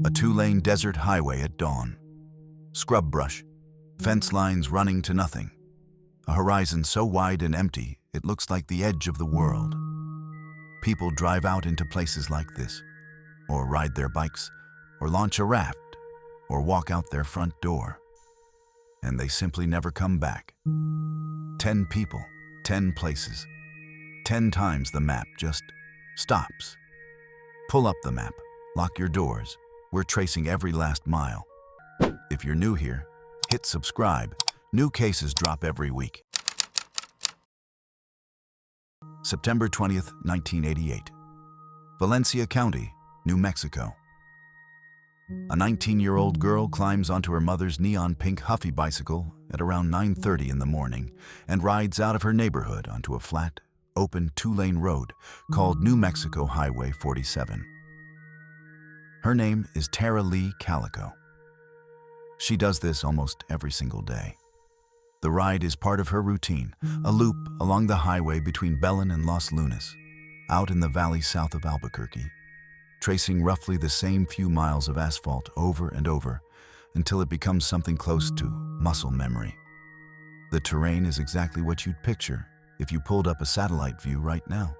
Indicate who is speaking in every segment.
Speaker 1: A two-lane desert highway at dawn. Scrub brush, fence lines running to nothing. A horizon so wide and empty, it looks like the edge of the world. People drive out into places like this, or ride their bikes, or launch a raft, or walk out their front door. And they simply never come back. 10 people, 10 places. 10 times the map just stops. Pull up the map, lock your doors. We're tracing every last mile. If you're new here, hit subscribe. New cases drop every week. September 20th, 1988. Valencia County, New Mexico. A 19-year-old girl climbs onto her mother's neon pink Huffy bicycle at around 9:30 in the morning and rides out of her neighborhood onto a flat, open two-lane road called New Mexico Highway 47. Her name is Tara Lee Calico. She does this almost every single day. The ride is part of her routine, a loop along the highway between Belen and Los Lunas, out in the valley south of Albuquerque, tracing roughly the same few miles of asphalt over and over until it becomes something close to muscle memory. The terrain is exactly what you'd picture if you pulled up a satellite view right now.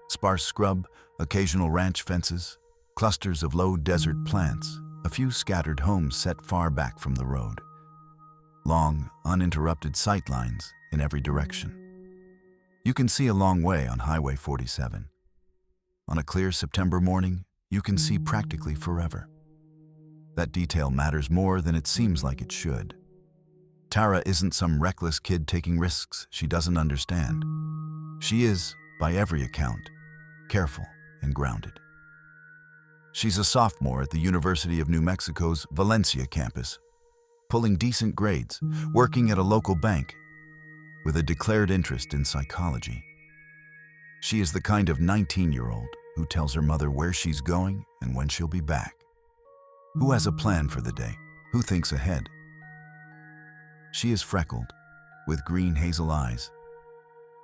Speaker 1: Sparse scrub, occasional ranch fences, clusters of low desert plants, a few scattered homes set far back from the road. Long, uninterrupted sight lines in every direction. You can see a long way on Highway 47. On a clear September morning, you can see practically forever. That detail matters more than it seems like it should. Tara isn't some reckless kid taking risks she doesn't understand. She is, by every account, careful and grounded. She's a sophomore at the University of New Mexico's Valencia campus, pulling decent grades, working at a local bank, with a declared interest in psychology. She is the kind of 19-year-old who tells her mother where she's going and when she'll be back. Who has a plan for the day? Who thinks ahead? She is freckled, with green hazel eyes.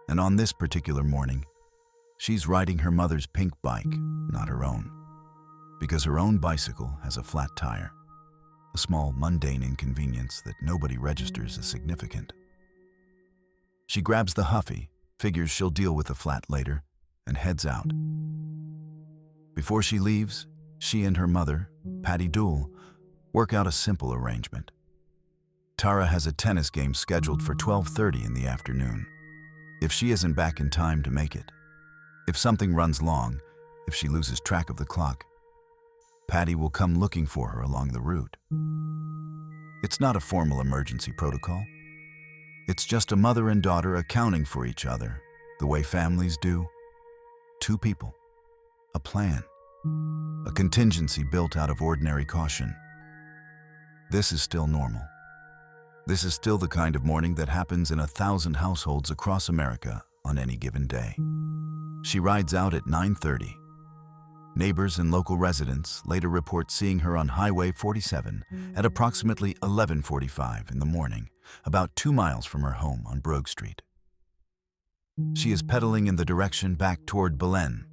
Speaker 1: And on this particular morning, she's riding her mother's pink bike, not her own. Because her own bicycle has a flat tire, a small, mundane inconvenience that nobody registers as significant. She grabs the Huffy, figures she'll deal with the flat later, and heads out. Before she leaves, she and her mother, Patty Dool, work out a simple arrangement. Tara has a tennis game scheduled for 12:30 in the afternoon. If she isn't back in time to make it, if something runs long, if she loses track of the clock, Patty will come looking for her along the route. It's not a formal emergency protocol. It's just a mother and daughter accounting for each other, the way families do. Two people, a plan, a contingency built out of ordinary caution. This is still normal. This is still the kind of morning that happens in 1,000 households across America on any given day. She rides out at 9:30. Neighbors and local residents later report seeing her on Highway 47 at approximately 11:45 in the morning, about 2 miles from her home on Brogue Street. She is pedaling in the direction back toward Belen.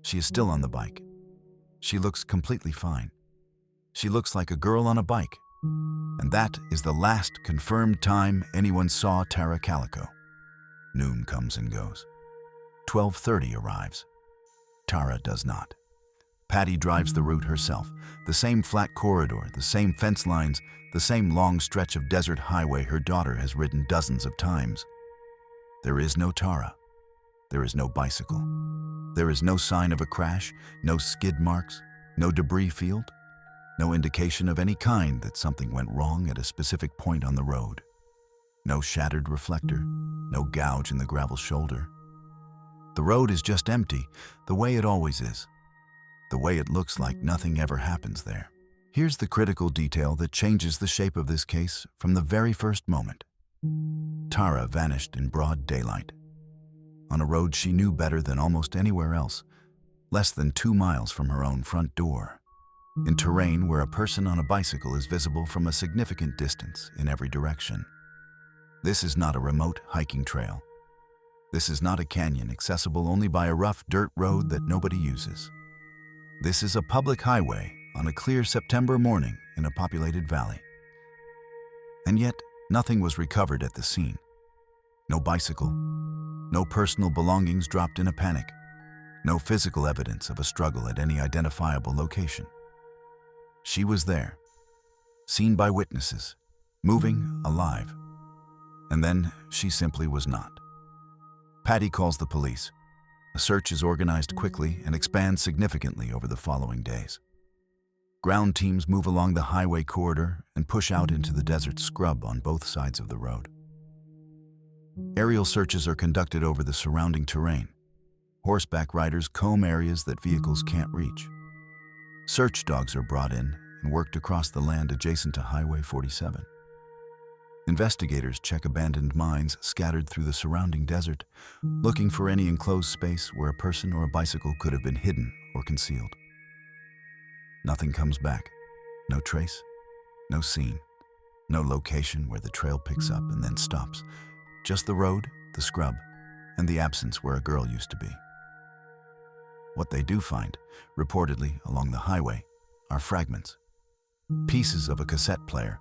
Speaker 1: She is still on the bike. She looks completely fine. She looks like a girl on a bike. And that is the last confirmed time anyone saw Tara Calico. Noon comes and goes. 12:30 arrives. Tara does not. Patty drives the route herself, the same flat corridor, the same fence lines, the same long stretch of desert highway her daughter has ridden dozens of times. There is no Tara. There is no bicycle. There is no sign of a crash, no skid marks, no debris field, no indication of any kind that something went wrong at a specific point on the road. No shattered reflector, no gouge in the gravel shoulder. The road is just empty, the way it always is. The way it looks like nothing ever happens there. Here's the critical detail that changes the shape of this case from the very first moment. Tara vanished in broad daylight, on a road she knew better than almost anywhere else, less than 2 miles from her own front door, in terrain where a person on a bicycle is visible from a significant distance in every direction. This is not a remote hiking trail. This is not a canyon accessible only by a rough dirt road that nobody uses. This is a public highway on a clear September morning in a populated valley. And yet, nothing was recovered at the scene. No bicycle, no personal belongings dropped in a panic, no physical evidence of a struggle at any identifiable location. She was there, seen by witnesses, moving, alive. And then she simply was not. Patty calls the police. A search is organized quickly and expands significantly over the following days. Ground teams move along the highway corridor and push out into the desert scrub on both sides of the road. Aerial searches are conducted over the surrounding terrain. Horseback riders comb areas that vehicles can't reach. Search dogs are brought in and worked across the land adjacent to Highway 47. Investigators check abandoned mines scattered through the surrounding desert, looking for any enclosed space where a person or a bicycle could have been hidden or concealed. Nothing comes back. No trace, no scene, no location where the trail picks up and then stops. Just the road, the scrub, and the absence where a girl used to be. What they do find, reportedly along the highway, are fragments. Pieces of a cassette player,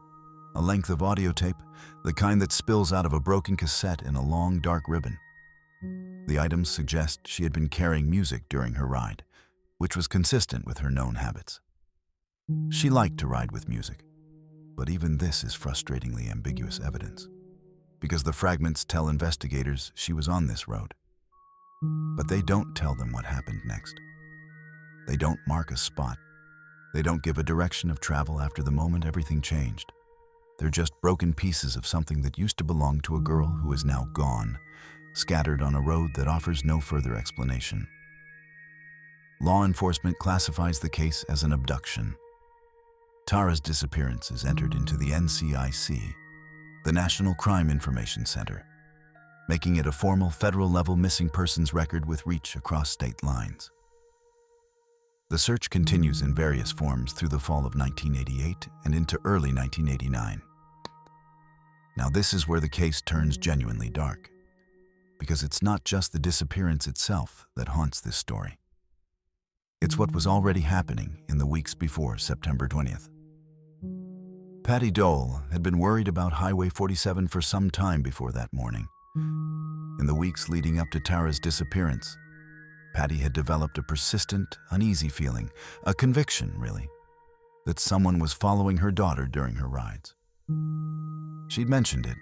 Speaker 1: a length of audio tape, the kind that spills out of a broken cassette in a long, dark ribbon. The items suggest she had been carrying music during her ride, which was consistent with her known habits. She liked to ride with music, but even this is frustratingly ambiguous evidence, because the fragments tell investigators she was on this road. But they don't tell them what happened next. They don't mark a spot. They don't give a direction of travel after the moment everything changed. They're just broken pieces of something that used to belong to a girl who is now gone, scattered on a road that offers no further explanation. Law enforcement classifies the case as an abduction. Tara's disappearance is entered into the NCIC, the National Crime Information Center, making it a formal federal-level missing persons record with reach across state lines. The search continues in various forms through the fall of 1988 and into early 1989. Now this is where the case turns genuinely dark, because it's not just the disappearance itself that haunts this story. It's what was already happening in the weeks before September 20th. Patty Dole had been worried about Highway 47 for some time before that morning. In the weeks leading up to Tara's disappearance, Patty had developed a persistent, uneasy feeling, a conviction, really, that someone was following her daughter during her rides. She'd mentioned it.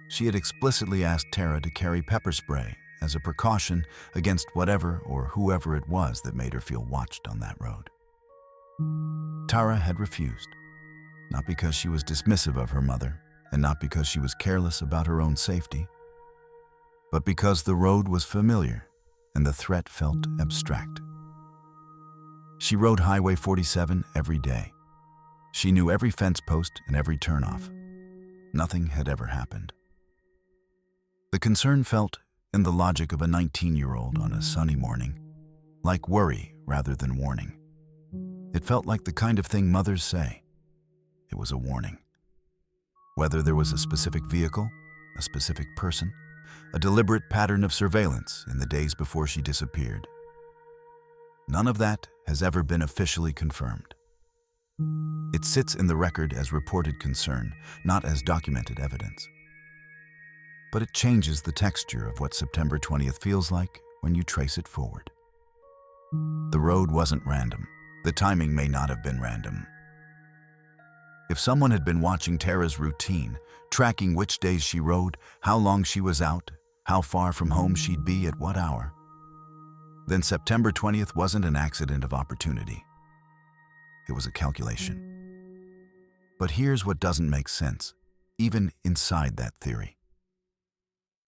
Speaker 1: She had explicitly asked Tara to carry pepper spray as a precaution against whatever or whoever it was that made her feel watched on that road. Tara had refused, not because she was dismissive of her mother, and not because she was careless about her own safety, but because the road was familiar and the threat felt abstract. She rode Highway 47 every day. She knew every fence post and every turnoff. Nothing had ever happened. The concern felt in the logic of a 19-year-old on a sunny morning, like worry rather than warning. It felt like the kind of thing mothers say. It was a warning. Whether there was a specific vehicle, a specific person, a deliberate pattern of surveillance in the days before she disappeared. None of that has ever been officially confirmed. It sits in the record as reported concern, not as documented evidence. But it changes the texture of what September 20th feels like when you trace it forward. The road wasn't random. The timing may not have been random. If someone had been watching Tara's routine, tracking which days she rode, how long she was out, how far from home she'd be at what hour, then September 20th wasn't an accident of opportunity. It was a calculation. But here's what doesn't make sense, even inside that theory.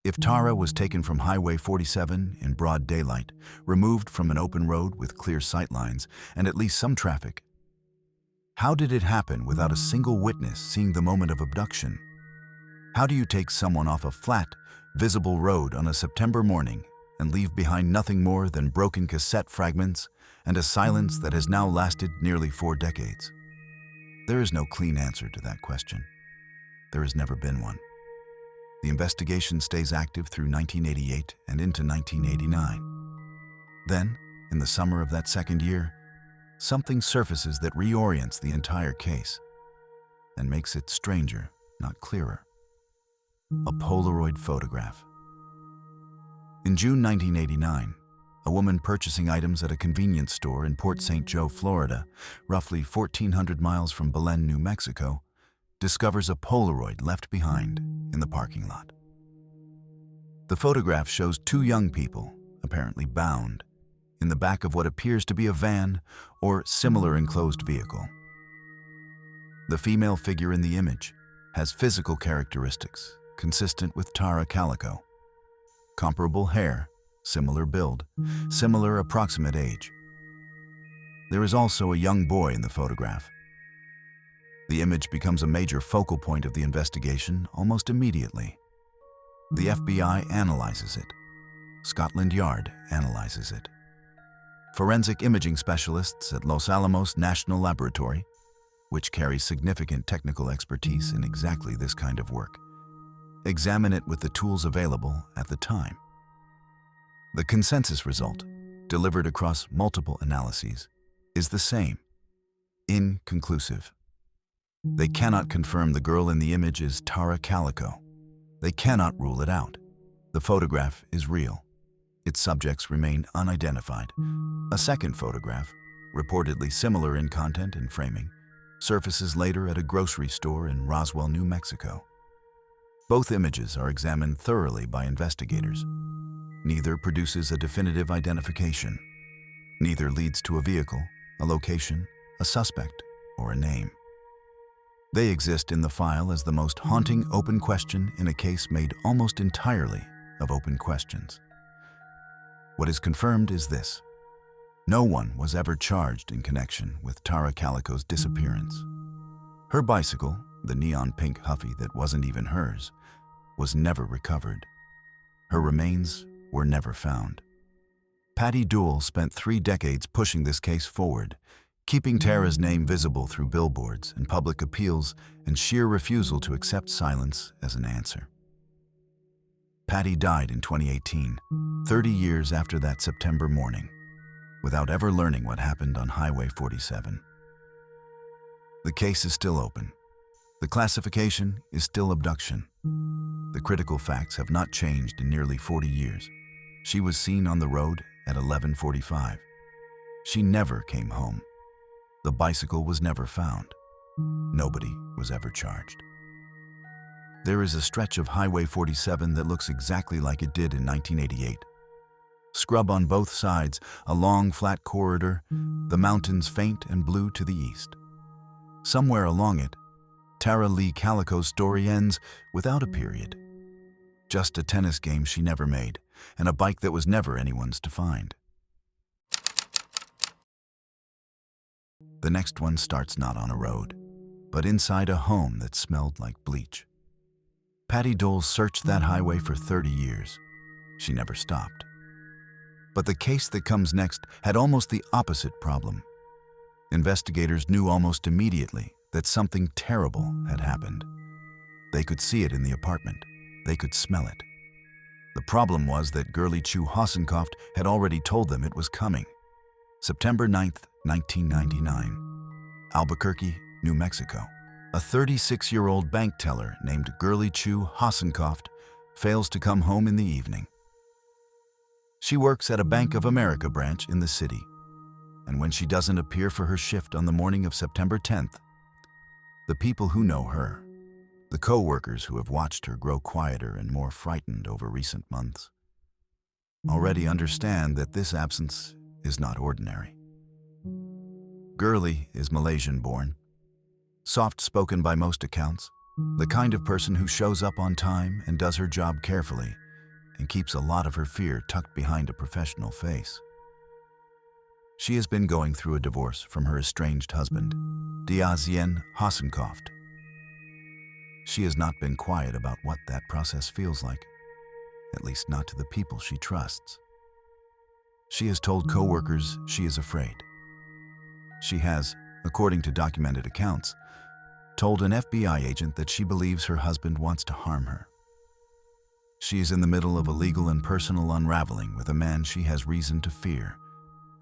Speaker 1: If Tara was taken from Highway 47 in broad daylight, removed from an open road with clear sightlines and at least some traffic, how did it happen without a single witness seeing the moment of abduction? How do you take someone off a flat, visible road on a September morning and leave behind nothing more than broken cassette fragments and a silence that has now lasted nearly 4 decades? There is no clean answer to that question. There has never been one. The investigation stays active through 1988 and into 1989. Then, in the summer of that second year, something surfaces that reorients the entire case and makes it stranger, not clearer. A Polaroid photograph. In June 1989, a woman purchasing items at a convenience store in Port St. Joe, Florida, roughly 1,400 miles from Belen, New Mexico, discovers a Polaroid left behind in the parking lot. The photograph shows two young people, apparently bound, in the back of what appears to be a van or similar enclosed vehicle. The female figure in the image has physical characteristics consistent with Tara Calico. Comparable hair, similar build, similar approximate age. There is also a young boy in the photograph. The image becomes a major focal point of the investigation almost immediately. The FBI analyzes it. Scotland Yard analyzes it. Forensic imaging specialists at Los Alamos National Laboratory, which carries significant technical expertise in exactly this kind of work, examine it with the tools available at the time. The consensus result, delivered across multiple analyses, is the same: inconclusive. They cannot confirm the girl in the image is Tara Calico. They cannot rule it out. The photograph is real. Its subjects remain unidentified. A second photograph, reportedly similar in content and framing, surfaces later at a grocery store in Roswell, New Mexico. Both images are examined thoroughly by investigators. Neither produces a definitive identification. Neither leads to a vehicle, a location, a suspect, or a name. They exist in the file as the most haunting open question in a case made almost entirely of open questions. What is confirmed is this: no one was ever charged in connection with Tara Calico's disappearance. Her bicycle, the neon pink Huffy that wasn't even hers, was never recovered. Her remains were never found. Patty Doole spent 3 decades pushing this case forward, keeping Tara's name visible through billboards and public appeals and sheer refusal to accept silence as an answer. Patty died in 2018, 30 years after that September morning, without ever learning what happened on Highway 47. The case is still open. The classification is still abduction. The critical facts have not changed in nearly 40 years. She was seen on the road at 11:45. She never came home. The bicycle was never found. Nobody was ever charged. There is a stretch of Highway 47 that looks exactly like it did in 1988. Scrub on both sides, a long flat corridor, the mountains faint and blue to the east. Somewhere along it, Tara Lee Calico's story ends without a period. Just a tennis game she never made, and a bike that was never anyone's to find. The next one starts not on a road, but inside a home that smelled like bleach. Patty Doole searched that highway for 30 years. She never stopped. But the case that comes next had almost the opposite problem. Investigators knew almost immediately that something terrible had happened. They could see it in the apartment. They could smell it. The problem was that Girlie Chu Hassenkoft had already told them it was coming. September 9th, 1999. Albuquerque, New Mexico. A 36-year-old bank teller named Girlie Chu Hassenkoft fails to come home in the evening. She works at a Bank of America branch in the city, and when she doesn't appear for her shift on the morning of September 10th, the people who know her, the co-workers who have watched her grow quieter and more frightened over recent months, already understand that this absence is not ordinary. Girlie is Malaysian-born, soft-spoken by most accounts, the kind of person who shows up on time and does her job carefully and keeps a lot of her fear tucked behind a professional face. She has been going through a divorce from her estranged husband, Diazien Hassenkoft. She has not been quiet about what that process feels like, at least not to the people she trusts. She has told co-workers she is afraid. She has, according to documented accounts, told an FBI agent that she believes her husband wants to harm her. She is in the middle of a legal and personal unraveling with a man she has reason to fear,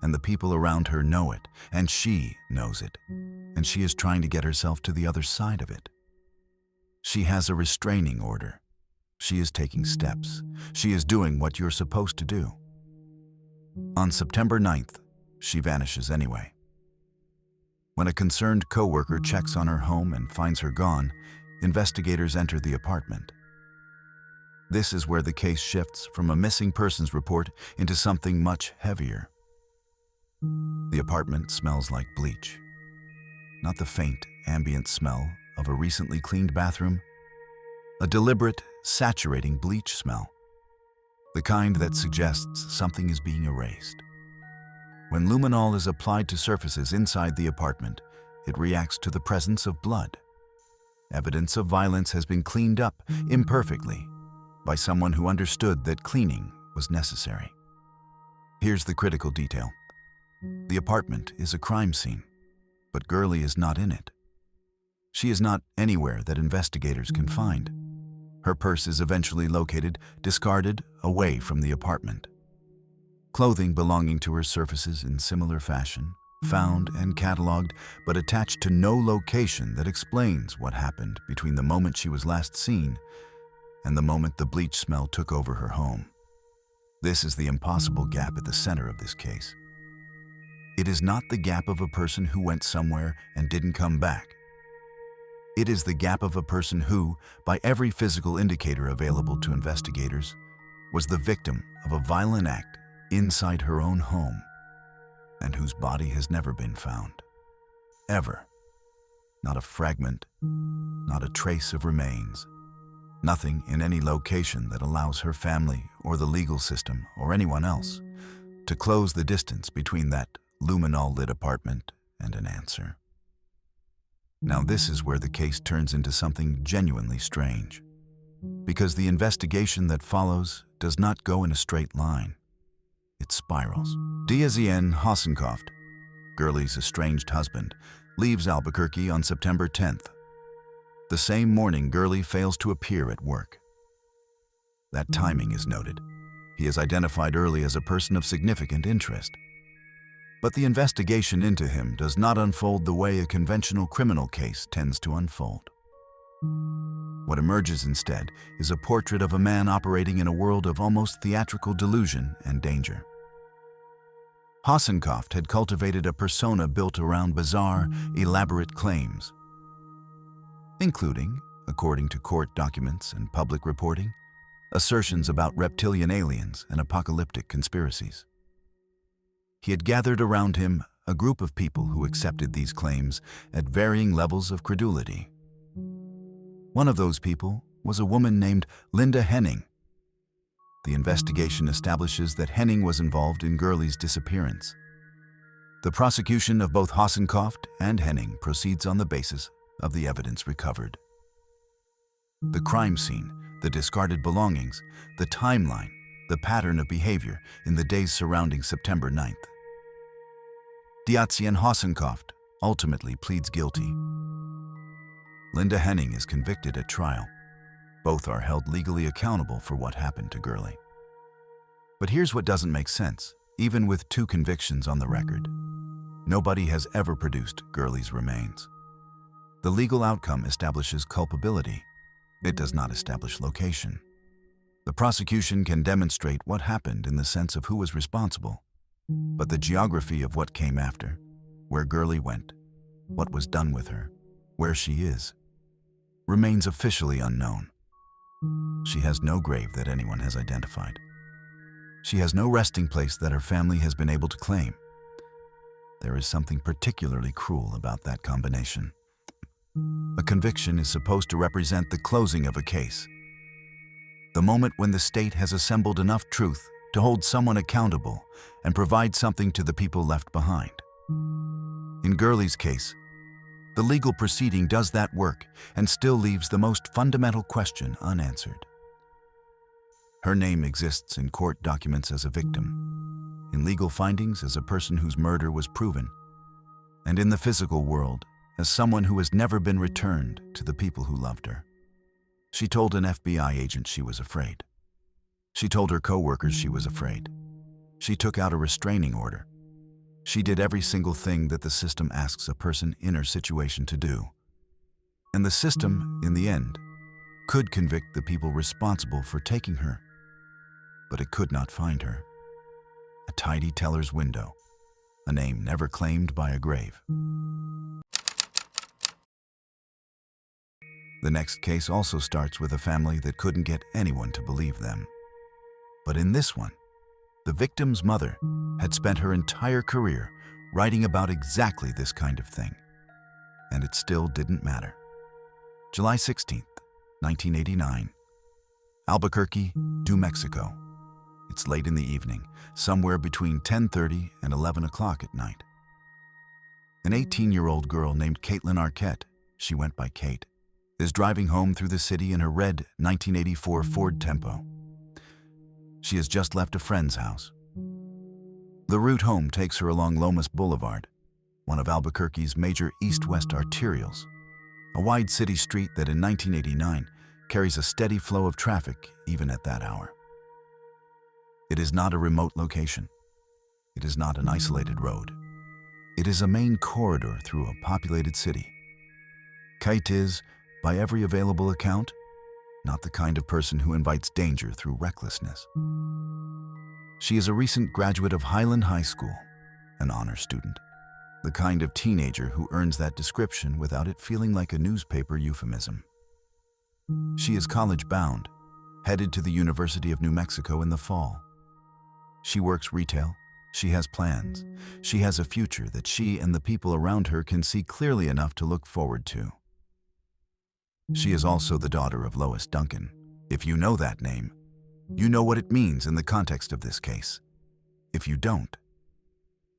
Speaker 1: and the people around her know it, and she knows it, and she is trying to get herself to the other side of it. She has a restraining order. She is taking steps. She is doing what you're supposed to do. On September 9th, she vanishes anyway. When a concerned coworker checks on her home and finds her gone, investigators enter the apartment. This is where the case shifts from a missing persons report into something much heavier. The apartment smells like bleach. Not the faint, ambient smell of a recently cleaned bathroom. A deliberate, saturating bleach smell. The kind that suggests something is being erased. When luminol is applied to surfaces inside the apartment, it reacts to the presence of blood. Evidence of violence has been cleaned up imperfectly by someone who understood that cleaning was necessary. Here's the critical detail. The apartment is a crime scene, but Gurley is not in it. She is not anywhere that investigators can find. Her purse is eventually located, discarded, away from the apartment. Clothing belonging to her surfaces in similar fashion, found and cataloged, but attached to no location that explains what happened between the moment she was last seen and the moment the bleach smell took over her home. This is the impossible gap at the center of this case. It is not the gap of a person who went somewhere and didn't come back. It is the gap of a person who, by every physical indicator available to investigators, was the victim of a violent act inside her own home, and whose body has never been found. Ever. Not a fragment, not a trace of remains. Nothing in any location that allows her family or the legal system or anyone else to close the distance between that luminol-lit apartment and an answer. Now this is where the case turns into something genuinely strange, because the investigation that follows does not go in a straight line. It spirals. Diazien Hassenkoft, Gurley's estranged husband, leaves Albuquerque on September 10th. The same morning, Gurley fails to appear at work. That timing is noted. He is identified early as a person of significant interest. But the investigation into him does not unfold the way a conventional criminal case tends to unfold. What emerges instead is a portrait of a man operating in a world of almost theatrical delusion and danger. Hassenkoft had cultivated a persona built around bizarre, elaborate claims, including, according to court documents and public reporting, assertions about reptilian aliens and apocalyptic conspiracies. He had gathered around him a group of people who accepted these claims at varying levels of credulity. One of those people was a woman named Linda Henning. The investigation establishes that Henning was involved in Gurley's disappearance. The prosecution of both Hassenkoft and Henning proceeds on the basis of the evidence recovered. The crime scene, the discarded belongings, the timeline, the pattern of behavior in the days surrounding September 9th. Diazien Hassenkoft ultimately pleads guilty. Linda Henning is convicted at trial. Both are held legally accountable for what happened to Gurley. But here's what doesn't make sense. Even with 2 convictions on the record, nobody has ever produced Gurley's remains. The legal outcome establishes culpability. It does not establish location. The prosecution can demonstrate what happened in the sense of who was responsible, but the geography of what came after, where Gurley went, what was done with her, where she is, remains officially unknown. She has no grave that anyone has identified. She has no resting place that her family has been able to claim. There is something particularly cruel about that combination. A conviction is supposed to represent the closing of a case, the moment when the state has assembled enough truth to hold someone accountable and provide something to the people left behind. In Gurley's case, the legal proceeding does that work and still leaves the most fundamental question unanswered. Her name exists in court documents as a victim, in legal findings as a person whose murder was proven, and in the physical world as someone who has never been returned to the people who loved her. She told an FBI agent she was afraid. She told her co-workers she was afraid. She took out a restraining order. She did every single thing that the system asks a person in her situation to do. And the system, in the end, could convict the people responsible for taking her, but it could not find her. A tidy teller's window, a name never claimed by a grave. The next case also starts with a family that couldn't get anyone to believe them. But in this one, the victim's mother had spent her entire career writing about exactly this kind of thing, and it still didn't matter. July 16th, 1989, Albuquerque, New Mexico. It's late in the evening, somewhere between 10:30 and 11 o'clock at night. An 18-year-old girl named Caitlin Arquette, she went by Kate, is driving home through the city in her red 1984 Ford Tempo. She has just left a friend's house. The route home takes her along Lomas Boulevard, one of Albuquerque's major east-west arterials, a wide city street that in 1989 carries a steady flow of traffic even at that hour. It is not a remote location. It is not an isolated road. It is a main corridor through a populated city. Kate is, by every available account, not the kind of person who invites danger through recklessness. She is a recent graduate of Highland High School, an honor student, the kind of teenager who earns that description without it feeling like a newspaper euphemism. She is college-bound, headed to the University of New Mexico in the fall. She works retail, she has plans, she has a future that she and the people around her can see clearly enough to look forward to. She is also the daughter of Lois Duncan. If you know that name, you know what it means in the context of this case. If you don't,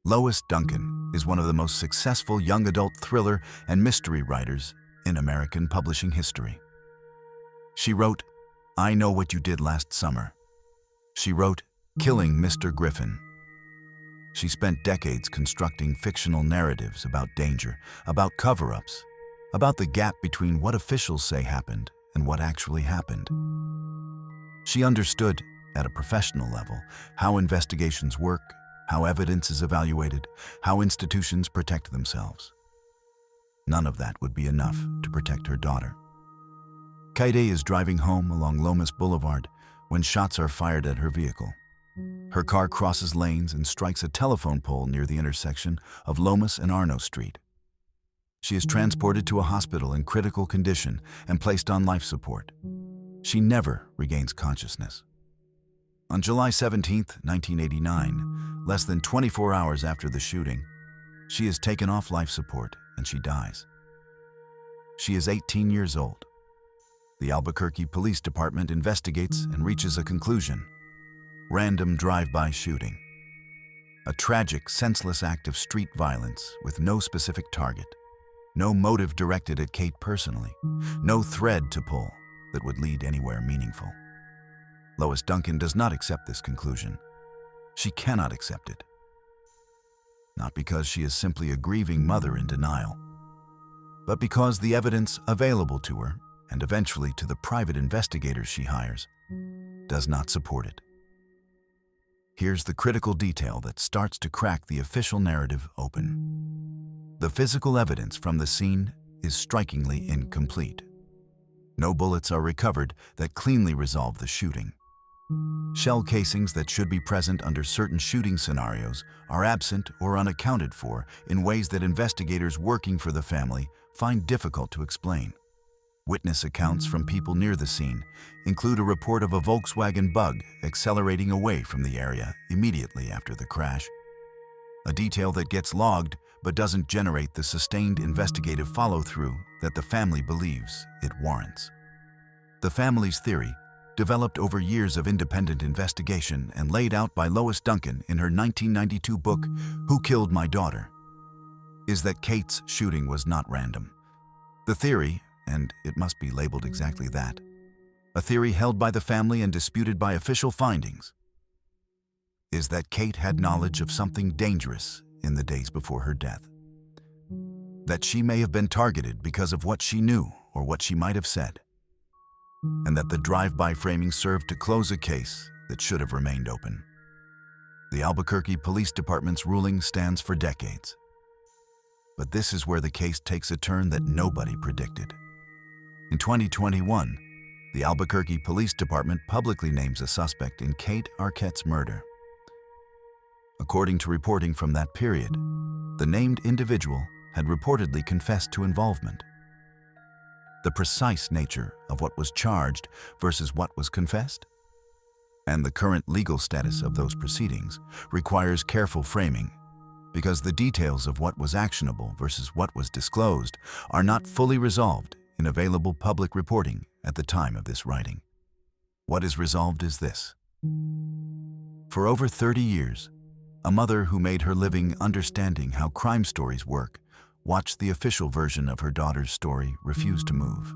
Speaker 1: Lois Duncan is one of the most successful young adult thriller and mystery writers in American publishing history. She wrote, I Know What You Did Last Summer. She wrote, Killing Mr. Griffin. She spent decades constructing fictional narratives about danger, about cover-ups, about the gap between what officials say happened and what actually happened. She understood, at a professional level, how investigations work, how evidence is evaluated, how institutions protect themselves. None of that would be enough to protect her daughter. Kaide is driving home along Lomas Boulevard when shots are fired at her vehicle. Her car crosses lanes and strikes a telephone pole near the intersection of Lomas and Arno Street. She is transported to a hospital in critical condition and placed on life support. She never regains consciousness. On July 17, 1989, less than 24 hours after the shooting, she is taken off life support and she dies. She is 18 years old. The Albuquerque Police Department investigates and reaches a conclusion. Random drive-by shooting. A tragic, senseless act of street violence with no specific target. No motive directed at Kate personally. No thread to pull that would lead anywhere meaningful. Lois Duncan does not accept this conclusion. She cannot accept it. Not because she is simply a grieving mother in denial, but because the evidence available to her, and eventually to the private investigators she hires, does not support it. Here's the critical detail that starts to crack the official narrative open. The physical evidence from the scene is strikingly incomplete. No bullets are recovered that cleanly resolve the shooting. Shell casings that should be present under certain shooting scenarios are absent or unaccounted for in ways that investigators working for the family find difficult to explain. Witness accounts from people near the scene include a report of a Volkswagen Bug accelerating away from the area immediately after the crash. A detail that gets logged but doesn't generate the sustained investigative follow-through that the family believes it warrants. The family's theory, developed over years of independent investigation and laid out by Lois Duncan in her 1992 book, Who Killed My Daughter, is that Kate's shooting was not random. The theory, and it must be labeled exactly that, a theory held by the family and disputed by official findings, is that Kate had knowledge of something dangerous in the days before her death. That she may have been targeted because of what she knew or what she might have said, and that the drive-by framing served to close a case that should have remained open. The Albuquerque Police Department's ruling stands for decades. But this is where the case takes a turn that nobody predicted. In 2021, the Albuquerque Police Department publicly names a suspect in Kate Arquette's murder. According to reporting from that period, the named individual had reportedly confessed to involvement. The precise nature of what was charged versus what was confessed, and the current legal status of those proceedings requires careful framing, because the details of what was actionable versus what was disclosed are not fully resolved in available public reporting at the time of this writing. What is resolved is this. For over 30 years, a mother who made her living understanding how crime stories work watched the official version of her daughter's story refuse to move.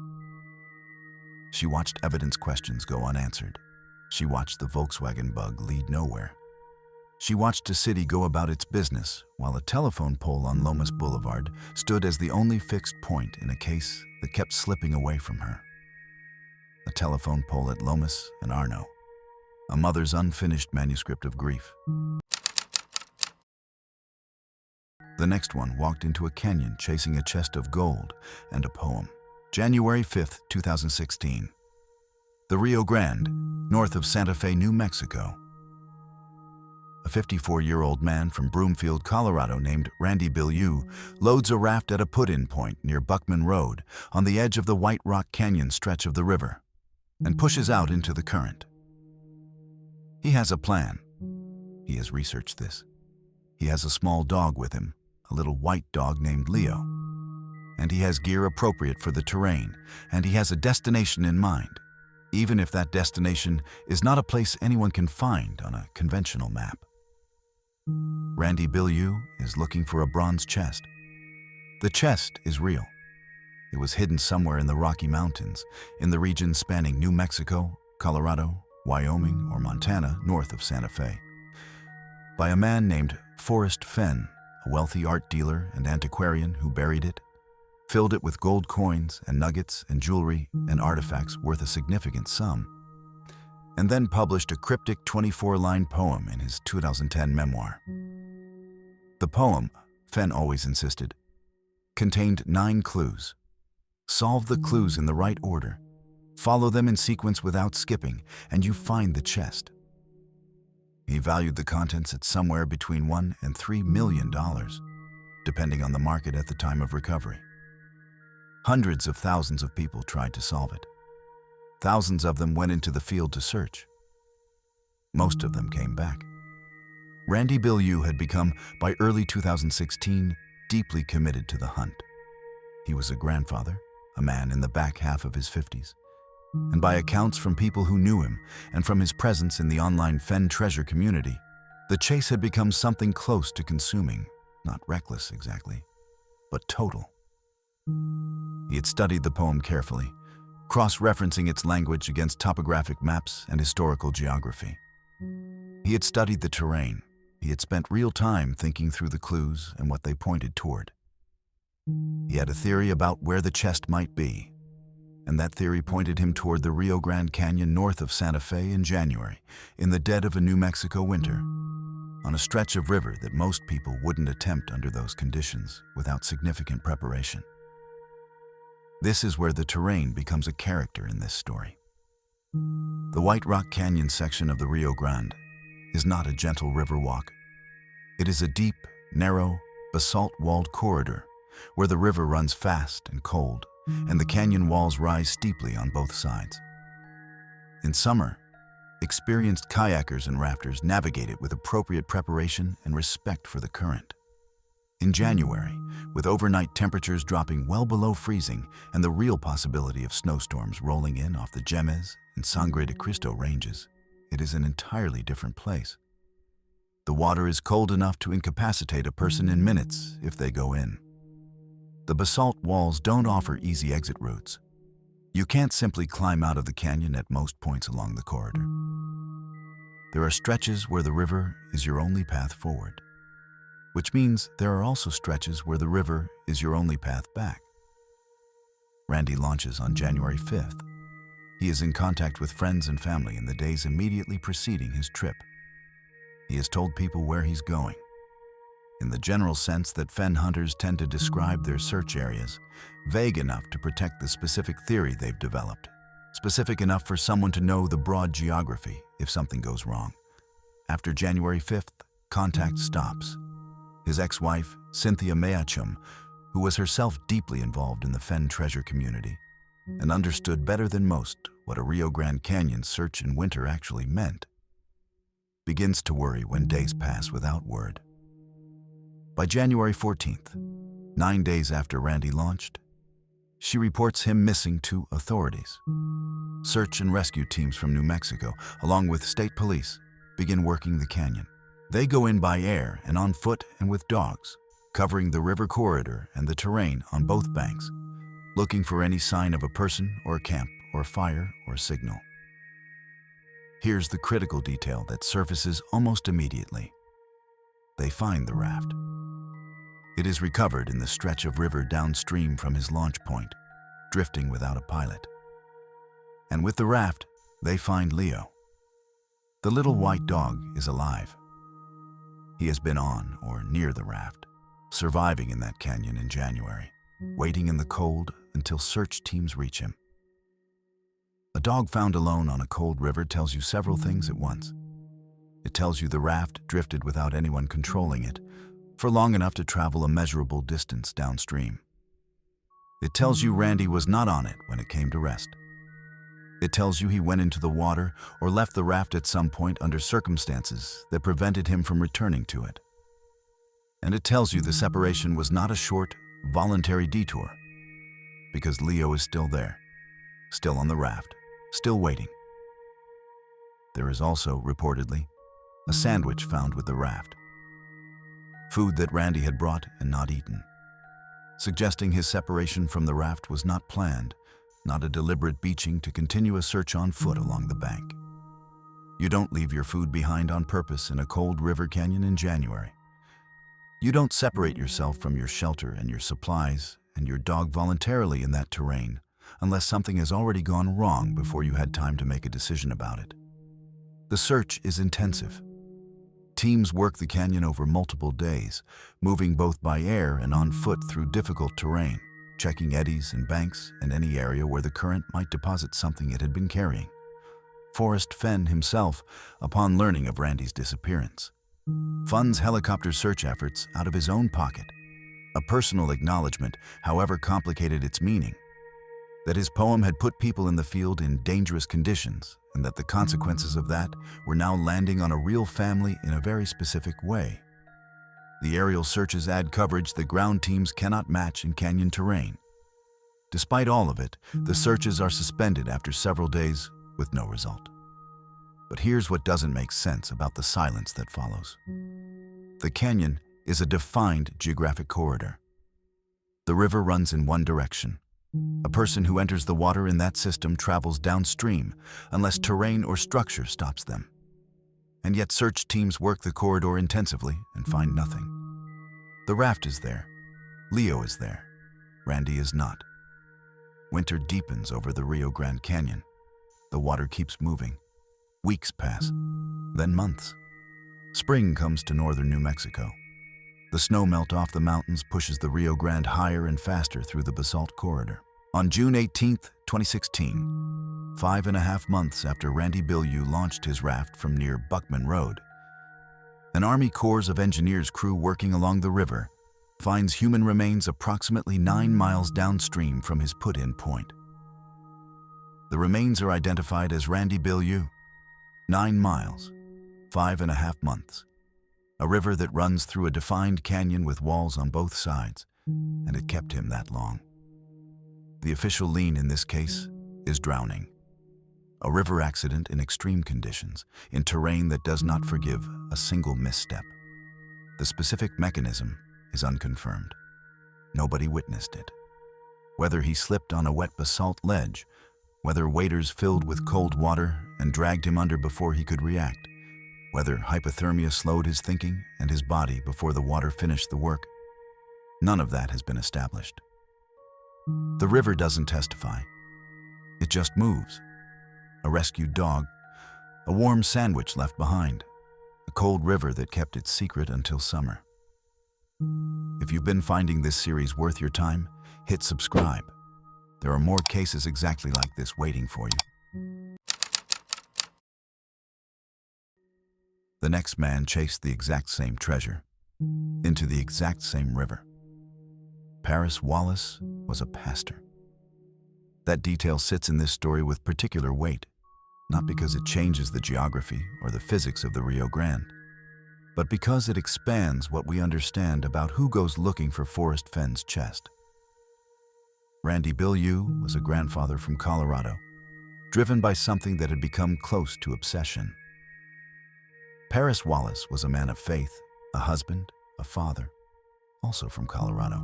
Speaker 1: She watched evidence questions go unanswered. She watched the Volkswagen bug lead nowhere. She watched a city go about its business while a telephone pole on Lomas Boulevard stood as the only fixed point in a case that kept slipping away from her. A telephone pole at Lomas and Arno, a mother's unfinished manuscript of grief. The next one walked into a canyon chasing a chest of gold and a poem. January 5th, 2016. The Rio Grande, north of Santa Fe, New Mexico. A 54-year-old man from Broomfield, Colorado named Randy Bilyeu loads a raft at a put-in point near Buckman Road on the edge of the White Rock Canyon stretch of the river and pushes out into the current. He has a plan. He has researched this. He has a small dog with him, a little white dog named Leo. And he has gear appropriate for the terrain, and he has a destination in mind, even if that destination is not a place anyone can find on a conventional map. Randy Bilyeu is looking for a bronze chest. The chest is real. It was hidden somewhere in the Rocky Mountains, in the region spanning New Mexico, Colorado, Wyoming, or Montana, north of Santa Fe, by a man named Forrest Fenn, a wealthy art dealer and antiquarian who buried it, filled it with gold coins and nuggets and jewelry and artifacts worth a significant sum, and then published a cryptic 24-line poem in his 2010 memoir. The poem, Fenn always insisted, contained 9 clues. Solve the clues in the right order, follow them in sequence without skipping, and you find the chest. He valued the contents at somewhere between $1 and $3 million, depending on the market at the time of recovery. Hundreds of thousands of people tried to solve it. Thousands of them went into the field to search. Most of them came back. Randy Bilyeu had become, by early 2016, deeply committed to the hunt. He was a grandfather, a man in the back half of his 50s. And by accounts from people who knew him and from his presence in the online Fenn treasure community, the chase had become something close to consuming, not reckless exactly, but total. He had studied the poem carefully, cross-referencing its language against topographic maps and historical geography. He had studied the terrain. He had spent real time thinking through the clues and what they pointed toward. He had a theory about where the chest might be, and that theory pointed him toward the Rio Grande Canyon north of Santa Fe in January, in the dead of a New Mexico winter, on a stretch of river that most people wouldn't attempt under those conditions without significant preparation. This is where the terrain becomes a character in this story. The White Rock Canyon section of the Rio Grande is not a gentle river walk. It is a deep, narrow, basalt-walled corridor where the river runs fast and cold, and the canyon walls rise steeply on both sides. In summer, experienced kayakers and rafters navigate it with appropriate preparation and respect for the current. In January, with overnight temperatures dropping well below freezing and the real possibility of snowstorms rolling in off the Jemez and Sangre de Cristo ranges, it is an entirely different place. The water is cold enough to incapacitate a person in minutes if they go in. The basalt walls don't offer easy exit routes. You can't simply climb out of the canyon at most points along the corridor. There are stretches where the river is your only path forward, which means there are also stretches where the river is your only path back. Randy launches on January 5th. He is in contact with friends and family in the days immediately preceding his trip. He has told people where he's going, in the general sense that fen hunters tend to describe their search areas, vague enough to protect the specific theory they've developed, specific enough for someone to know the broad geography if something goes wrong. After January 5th, contact stops. His ex-wife, Cynthia Meachum, who was herself deeply involved in the fen treasure community and understood better than most what a Rio Grande Canyon search in winter actually meant, begins to worry when days pass without word. By January 14th, 9 days after Randy launched, she reports him missing to authorities. Search and rescue teams from New Mexico, along with state police, begin working the canyon. They go in by air and on foot and with dogs, covering the river corridor and the terrain on both banks, looking for any sign of a person or a camp or fire or signal. Here's the critical detail that surfaces almost immediately. They find the raft. It is recovered in the stretch of river downstream from his launch point, drifting without a pilot. And with the raft, they find Leo. The little white dog is alive. He has been on or near the raft, surviving in that canyon in January, waiting in the cold until search teams reach him. A dog found alone on a cold river tells you several things at once. It tells you the raft drifted without anyone controlling it for long enough to travel a measurable distance downstream. It tells you Randy was not on it when it came to rest. It tells you he went into the water or left the raft at some point under circumstances that prevented him from returning to it. And it tells you the separation was not a short, voluntary detour, because Leo is still there, still on the raft, still waiting. There is also, reportedly, a sandwich found with the raft. Food that Randy had brought and not eaten, suggesting his separation from the raft was not planned, not a deliberate beaching to continue a search on foot along the bank. You don't leave your food behind on purpose in a cold river canyon in January. You don't separate yourself from your shelter and your supplies and your dog voluntarily in that terrain unless something has already gone wrong before you had time to make a decision about it. The search is intensive. Teams work the canyon over multiple days, moving both by air and on foot through difficult terrain, checking eddies and banks and any area where the current might deposit something it had been carrying. Forrest Fenn himself, upon learning of Randy's disappearance, funds helicopter search efforts out of his own pocket, a personal acknowledgement, however complicated its meaning, that his poem had put people in the field in dangerous conditions and that the consequences of that were now landing on a real family in a very specific way. The aerial searches add coverage the ground teams cannot match in canyon terrain. Despite all of it, the searches are suspended after several days with no result. But here's what doesn't make sense about the silence that follows. The canyon is a defined geographic corridor. The river runs in one direction. A person who enters the water in that system travels downstream unless terrain or structure stops them. And yet search teams work the corridor intensively and find nothing. The raft is there. Leo is there. Randy is not. Winter deepens over the Rio Grande Canyon. The water keeps moving. Weeks pass, then months. Spring comes to northern New Mexico. The snow melt off the mountains pushes the Rio Grande higher and faster through the basalt corridor. On June 18, 2016, 5.5 months after Randy Bilyeu launched his raft from near Buckman Road, an Army Corps of Engineers crew working along the river finds human remains approximately 9 miles downstream from his put-in point. The remains are identified as Randy Bilyeu. 9 miles, 5.5 months. A river that runs through a defined canyon with walls on both sides, and it kept him that long. The official lien in this case is drowning. A river accident in extreme conditions, in terrain that does not forgive a single misstep. The specific mechanism is unconfirmed. Nobody witnessed it. Whether he slipped on a wet basalt ledge, whether waders filled with cold water and dragged him under before he could react, whether hypothermia slowed his thinking and his body before the water finished the work, none of that has been established. The river doesn't testify. It just moves. A rescued dog, a warm sandwich left behind, a cold river that kept its secret until summer. If you've been finding this series worth your time, hit subscribe. There are more cases exactly like this waiting for you. The next man chased the exact same treasure into the exact same river. Paris Wallace was a pastor. That detail sits in this story with particular weight, not because it changes the geography or the physics of the Rio Grande, but because it expands what we understand about who goes looking for Forrest Fenn's chest. Randy Bilyeu was a grandfather from Colorado, driven by something that had become close to obsession. Paris Wallace was a man of faith, a husband, a father, also from Colorado,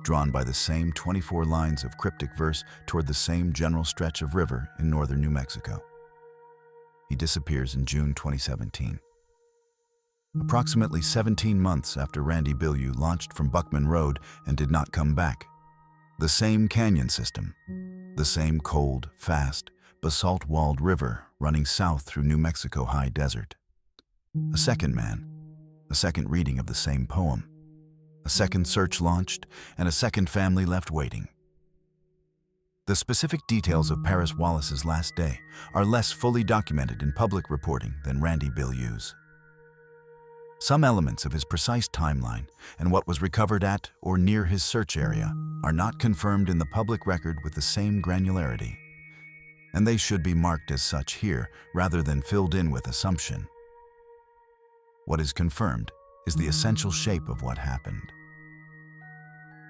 Speaker 1: drawn by the same 24 lines of cryptic verse toward the same general stretch of river in northern New Mexico. He disappears in June 2017. Approximately 17 months after Randy Bilyeu launched from Buckman Road and did not come back. The same canyon system, the same cold, fast, basalt-walled river running south through New Mexico high desert. A second man, a second reading of the same poem, a second search launched, and a second family left waiting. The specific details of Paris Wallace's last day are less fully documented in public reporting than Randy Bilyeu's. Some elements of his precise timeline and what was recovered at or near his search area are not confirmed in the public record with the same granularity, and they should be marked as such here rather than filled in with assumption. What is confirmed is the essential shape of what happened.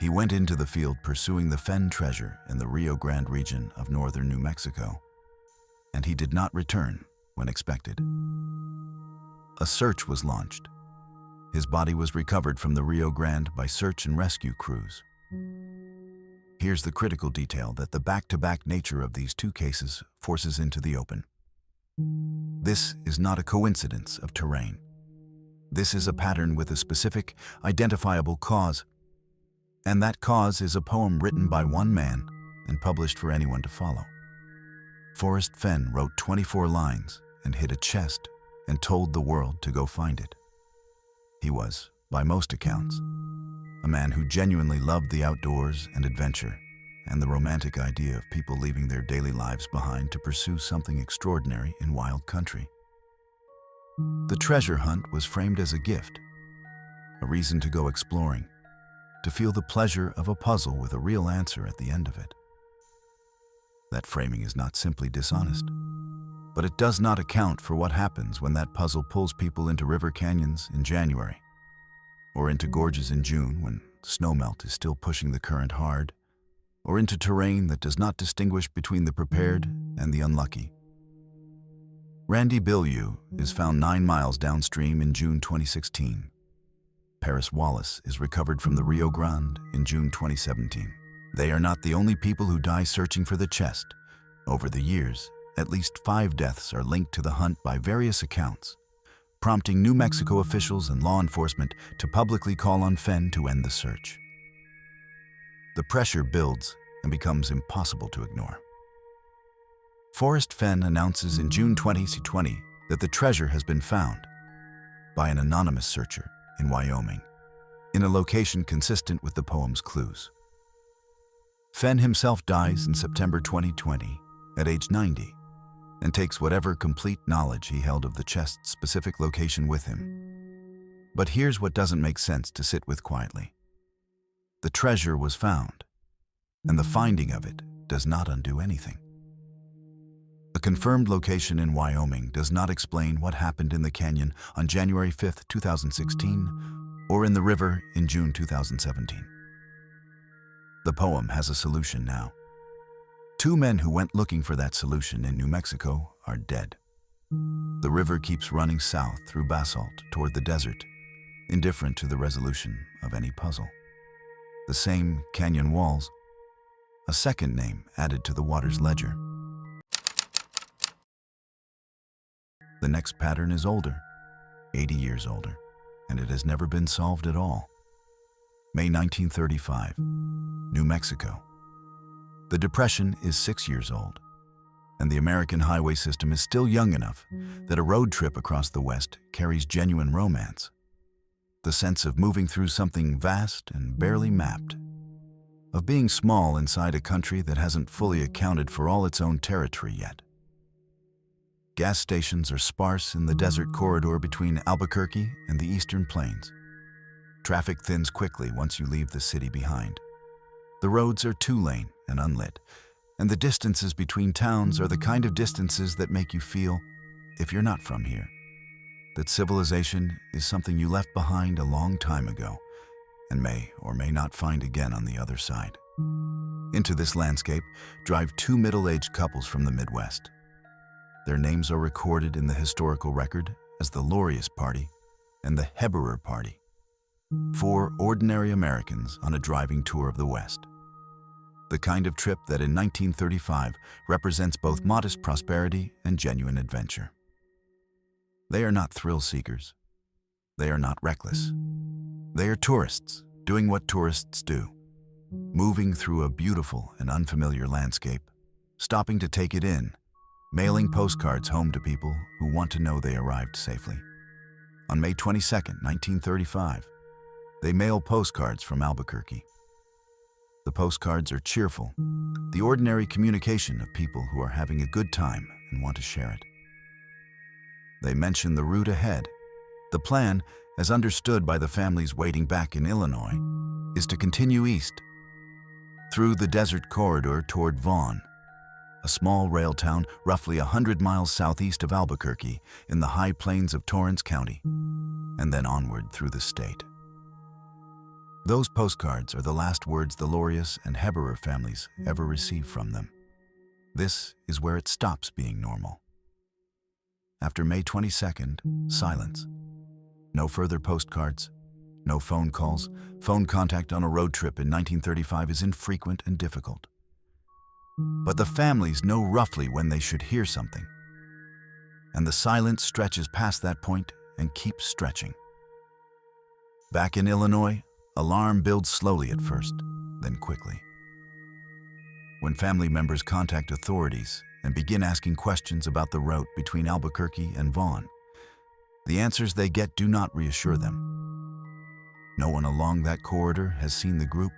Speaker 1: He went into the field pursuing the Fenn treasure in the Rio Grande region of northern New Mexico, and he did not return when expected. A search was launched. His body was recovered from the Rio Grande by search and rescue crews. Here's the critical detail that the back-to-back nature of these two cases forces into the open. This is not a coincidence of terrain. This is a pattern with a specific, identifiable cause, and that cause is a poem written by one man and published for anyone to follow. Forrest Fenn wrote 24 lines and hid a chest and told the world to go find it. He was, by most accounts, a man who genuinely loved the outdoors and adventure and the romantic idea of people leaving their daily lives behind to pursue something extraordinary in wild country. The treasure hunt was framed as a gift, a reason to go exploring, to feel the pleasure of a puzzle with a real answer at the end of it. That framing is not simply dishonest, but it does not account for what happens when that puzzle pulls people into river canyons in January, or into gorges in June when snowmelt is still pushing the current hard, or into terrain that does not distinguish between the prepared and the unlucky. Randy Bilyeu is found 9 miles downstream in June 2016. Paris Wallace is recovered from the Rio Grande in June 2017. They are not the only people who die searching for the chest. Over the years, at least 5 deaths are linked to the hunt by various accounts, prompting New Mexico officials and law enforcement to publicly call on Fenn to end the search. The pressure builds and becomes impossible to ignore. Forrest Fenn announces in June 2020 that the treasure has been found by an anonymous searcher in Wyoming, in a location consistent with the poem's clues. Fenn himself dies in September 2020 at age 90 and takes whatever complete knowledge he held of the chest's specific location with him. But here's what doesn't make sense to sit with quietly. The treasure was found, and the finding of it does not undo anything. A confirmed location in Wyoming does not explain what happened in the canyon on January 5, 2016, or in the river in June 2017. The poem has a solution now. 2 men who went looking for that solution in New Mexico are dead. The river keeps running south through basalt toward the desert, indifferent to the resolution of any puzzle. The same canyon walls, a second name added to the water's ledger. The next pattern is older, 80 years older, and it has never been solved at all. May 1935, New Mexico. The depression is 6 years old, and the American highway system is still young enough that a road trip across the West carries genuine romance. The sense of moving through something vast and barely mapped, of being small inside a country that hasn't fully accounted for all its own territory yet. Gas stations are sparse in the desert corridor between Albuquerque and the eastern plains. Traffic thins quickly once you leave the city behind. The roads are two-lane and unlit, and the distances between towns are the kind of distances that make you feel, if you're not from here, that civilization is something you left behind a long time ago and may or may not find again on the other side. Into this landscape drive two middle-aged couples from the Midwest. Their names are recorded in the historical record as the Laureus Party and the Heberer Party. Four ordinary Americans on a driving tour of the West. The kind of trip that in 1935 represents both modest prosperity and genuine adventure. They are not thrill seekers. They are not reckless. They are tourists doing what tourists do, moving through a beautiful and unfamiliar landscape, stopping to take it in, mailing postcards home to people who want to know they arrived safely. On May 22, 1935, they mail postcards from Albuquerque. The postcards are cheerful, the ordinary communication of people who are having a good time and want to share it. They mention the route ahead. The plan, as understood by the families waiting back in Illinois, is to continue east, through the desert corridor toward Vaughn, a small rail town roughly 100 miles southeast of Albuquerque in the high plains of Torrance County, and then onward through the state. Those postcards are the last words the Laureus and Heberer families ever received from them. This is where it stops being normal. After May 22nd, silence. No further postcards, no phone calls. Phone contact on a road trip in 1935 is infrequent and difficult. But the families know roughly when they should hear something. And the silence stretches past that point and keeps stretching. Back in Illinois, alarm builds slowly at first, then quickly. When family members contact authorities and begin asking questions about the route between Albuquerque and Vaughn, the answers they get do not reassure them. No one along that corridor has seen the group.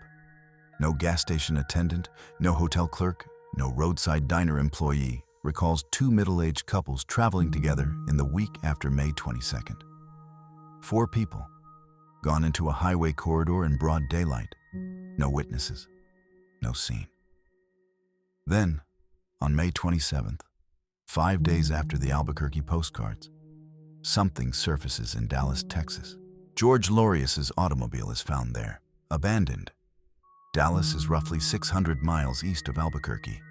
Speaker 1: No gas station attendant, no hotel clerk, no roadside diner employee recalls two middle-aged couples traveling together in the week after May 22nd. 4 people, gone into a highway corridor in broad daylight. No witnesses, no scene. Then, on May 27th, 5 days after the Albuquerque postcards, something surfaces in Dallas, Texas. George Laureus's automobile is found there, abandoned. Dallas is roughly 600 miles east of Albuquerque,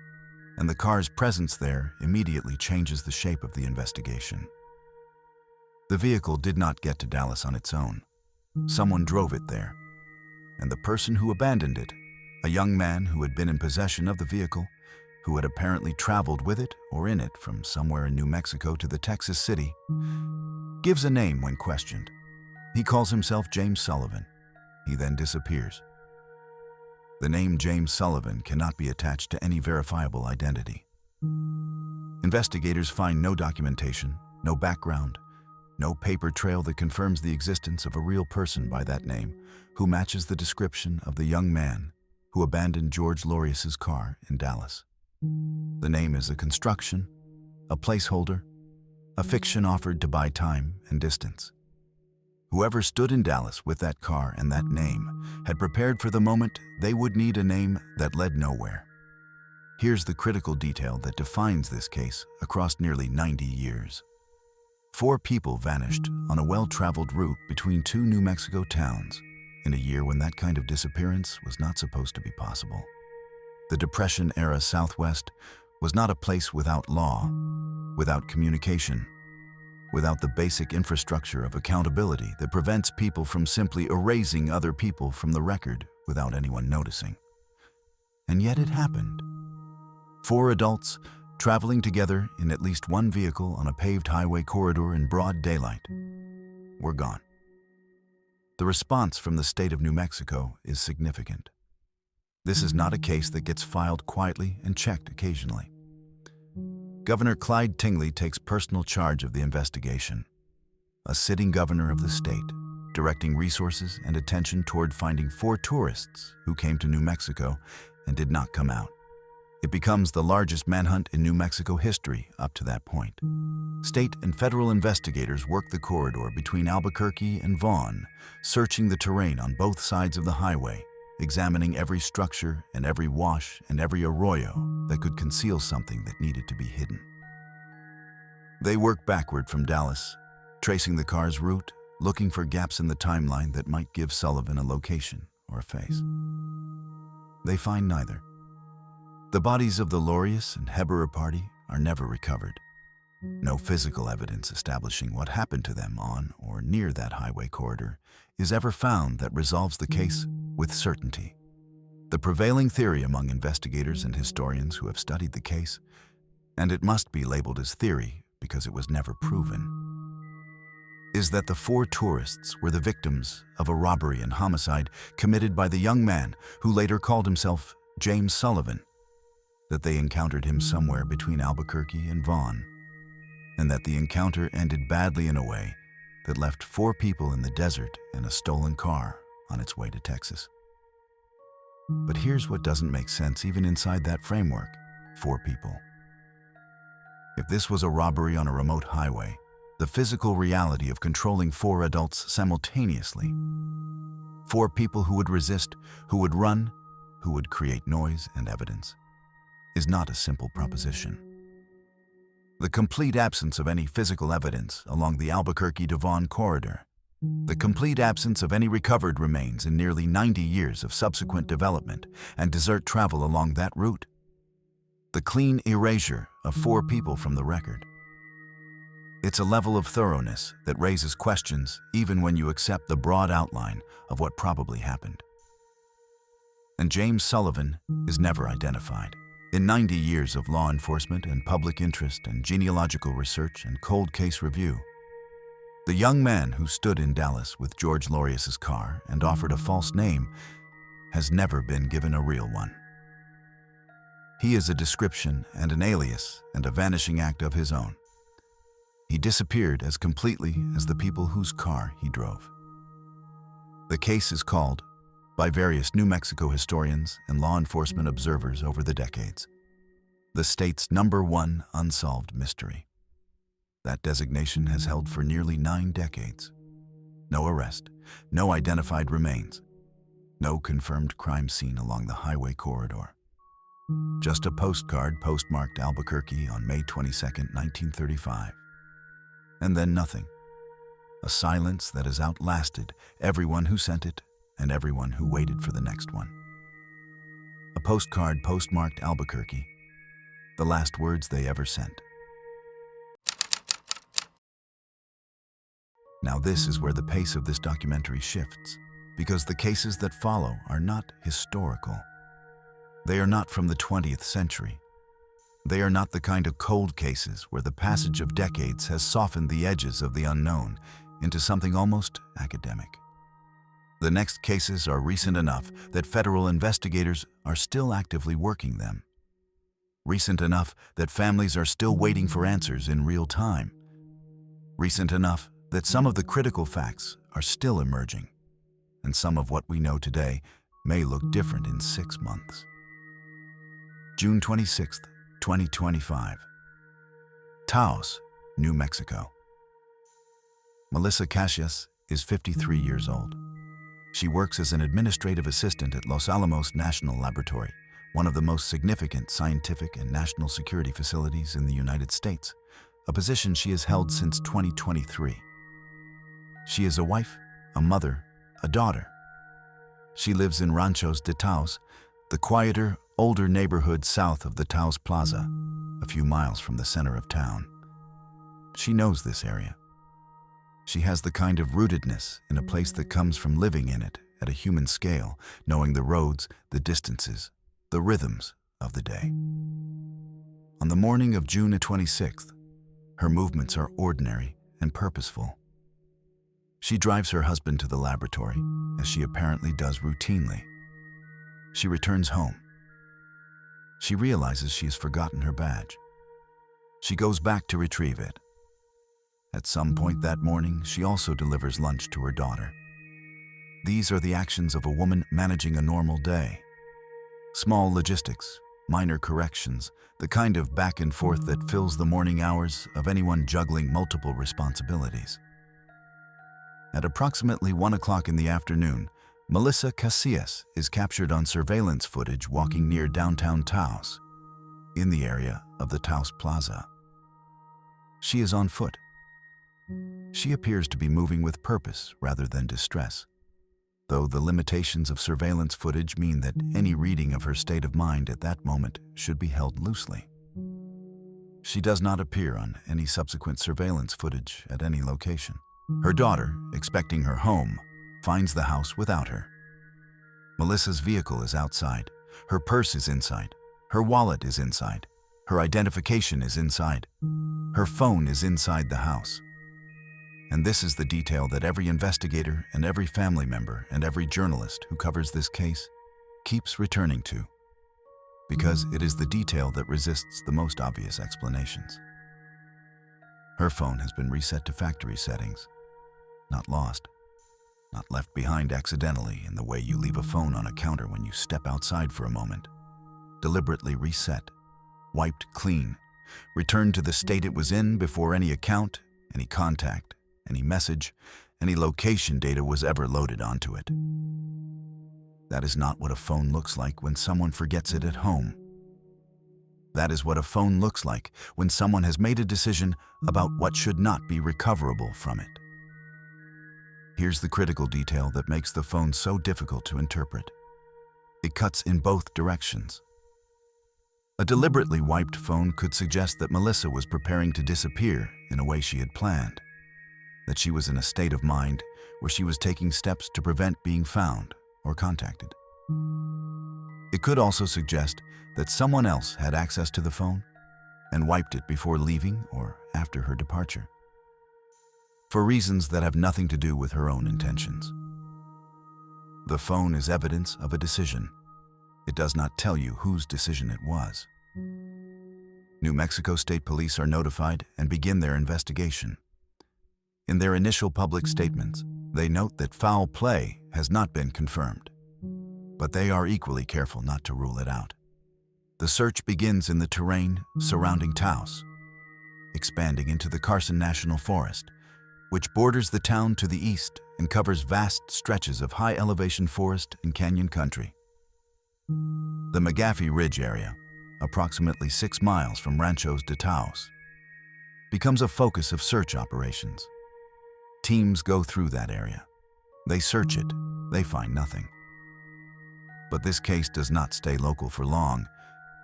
Speaker 1: and the car's presence there immediately changes the shape of the investigation. The vehicle did not get to Dallas on its own. Someone drove it there, and the person who abandoned it, a young man who had been in possession of the vehicle, who had apparently traveled with it or in it from somewhere in New Mexico to the Texas city, gives a name when questioned. He calls himself James Sullivan. He then disappears. The name James Sullivan cannot be attached to any verifiable identity. Investigators find no documentation, no background, no paper trail that confirms the existence of a real person by that name who matches the description of the young man who abandoned George Laureus's car in Dallas. The name is a construction, a placeholder, a fiction offered to buy time and distance. Whoever stood in Dallas with that car and that name had prepared for the moment they would need a name that led nowhere. Here's the critical detail that defines this case across nearly 90 years. 4 people vanished on a well-traveled route between 2 New Mexico towns in a year when that kind of disappearance was not supposed to be possible. The Depression-era Southwest was not a place without law, without communication, without the basic infrastructure of accountability that prevents people from simply erasing other people from the record without anyone noticing. And yet it happened. 4 adults traveling together in at least one vehicle on a paved highway corridor in broad daylight were gone. The response from the state of New Mexico is significant. This is not a case that gets filed quietly and checked occasionally. Governor Clyde Tingley takes personal charge of the investigation, a sitting governor of the state, directing resources and attention toward finding 4 tourists who came to New Mexico and did not come out. It becomes the largest manhunt in New Mexico history up to that point. State and federal investigators work the corridor between Albuquerque and Vaughn, searching the terrain on both sides of the highway, examining every structure and every wash and every arroyo that could conceal something that needed to be hidden. They work backward from Dallas, tracing the car's route, looking for gaps in the timeline that might give Sullivan a location or a face. They find neither. The bodies of the Lorius and Heberer party are never recovered. No physical evidence establishing what happened to them on or near that highway corridor is ever found that resolves the case with certainty. The prevailing theory among investigators and historians who have studied the case, and it must be labeled as theory because it was never proven, is that the 4 tourists were the victims of a robbery and homicide committed by the young man who later called himself James Sullivan, that they encountered him somewhere between Albuquerque and Vaughn, and that the encounter ended badly in a way that left 4 people in the desert in a stolen car on its way to Texas. But here's what doesn't make sense even inside that framework: 4 people. If this was a robbery on a remote highway, the physical reality of controlling 4 adults simultaneously, 4 people who would resist, who would run, who would create noise and evidence, is not a simple proposition. The complete absence of any physical evidence along the Albuquerque to Vaughn corridor, the complete absence of any recovered remains in nearly 90 years of subsequent development and desert travel along that route, the clean erasure of 4 people from the record. It's a level of thoroughness that raises questions even when you accept the broad outline of what probably happened. And James Sullivan is never identified. In 90 years of law enforcement and public interest and genealogical research and cold case review, the young man who stood in Dallas with George Lorius's car and offered a false name has never been given a real one. He is a description and an alias and a vanishing act of his own. He disappeared as completely as the people whose car he drove. The case is called, by various New Mexico historians and law enforcement observers over the decades, the state's #1 unsolved mystery. That designation has held for nearly 9 decades. No arrest, no identified remains, no confirmed crime scene along the highway corridor. Just a postcard postmarked Albuquerque on May 22, 1935. And then nothing. A silence that has outlasted everyone who sent it and everyone who waited for the next one. A postcard postmarked Albuquerque, the last words they ever sent. Now this is where the pace of this documentary shifts, because the cases that follow are not historical. They are not from the 20th century. They are not the kind of cold cases where the passage of decades has softened the edges of the unknown into something almost academic. The next cases are recent enough that federal investigators are still actively working them. Recent enough that families are still waiting for answers in real time. Recent enough that some of the critical facts are still emerging, and some of what we know today may look different in 6 months. June 26, 2025. Taos, New Mexico. Melissa Casillas is 53 years old. She works as an administrative assistant at Los Alamos National Laboratory, one of the most significant scientific and national security facilities in the United States, a position she has held since 2023. She is a wife, a mother, a daughter. She lives in Ranchos de Taos, the quieter, older neighborhood south of the Taos Plaza, a few miles from the center of town. She knows this area. She has the kind of rootedness in a place that comes from living in it at a human scale, knowing the roads, the distances, the rhythms of the day. On the morning of June 26th, her movements are ordinary and purposeful. She drives her husband to the laboratory, as she apparently does routinely. She returns home. She realizes she has forgotten her badge. She goes back to retrieve it. At some point that morning, she also delivers lunch to her daughter. These are the actions of a woman managing a normal day. Small logistics, minor corrections, the kind of back and forth that fills the morning hours of anyone juggling multiple responsibilities. At approximately 1 o'clock in the afternoon, Melissa Casillas is captured on surveillance footage walking near downtown Taos, in the area of the Taos Plaza. She is on foot. She appears to be moving with purpose rather than distress, though the limitations of surveillance footage mean that any reading of her state of mind at that moment should be held loosely. She does not appear on any subsequent surveillance footage at any location. Her daughter, expecting her home, finds the house without her. Melissa's vehicle is outside. Her purse is inside. Her wallet is inside. Her identification is inside. Her phone is inside the house. And this is the detail that every investigator and every family member and every journalist who covers this case keeps returning to, because it is the detail that resists the most obvious explanations. Her phone has been reset to factory settings, not lost, not left behind accidentally in the way you leave a phone on a counter when you step outside for a moment. Deliberately reset, wiped clean, returned to the state it was in before any account, any contact, any message, any location data was ever loaded onto it. That is not what a phone looks like when someone forgets it at home. That is what a phone looks like when someone has made a decision about what should not be recoverable from it. Here's the critical detail that makes the phone so difficult to interpret. It cuts in both directions. A deliberately wiped phone could suggest that Melissa was preparing to disappear in a way she had planned, that she was in a state of mind where she was taking steps to prevent being found or contacted. It could also suggest that someone else had access to the phone and wiped it before leaving or after her departure, for reasons that have nothing to do with her own intentions. The phone is evidence of a decision. It does not tell you whose decision it was. New Mexico State Police are notified and begin their investigation. In their initial public statements, they note that foul play has not been confirmed, but they are equally careful not to rule it out. The search begins in the terrain surrounding Taos, expanding into the Carson National Forest, which borders the town to the east and covers vast stretches of high-elevation forest and canyon country. The McGaffey Ridge area, approximately 6 miles from Ranchos de Taos, becomes a focus of search operations. Teams go through that area. They search it. They find nothing. But this case does not stay local for long,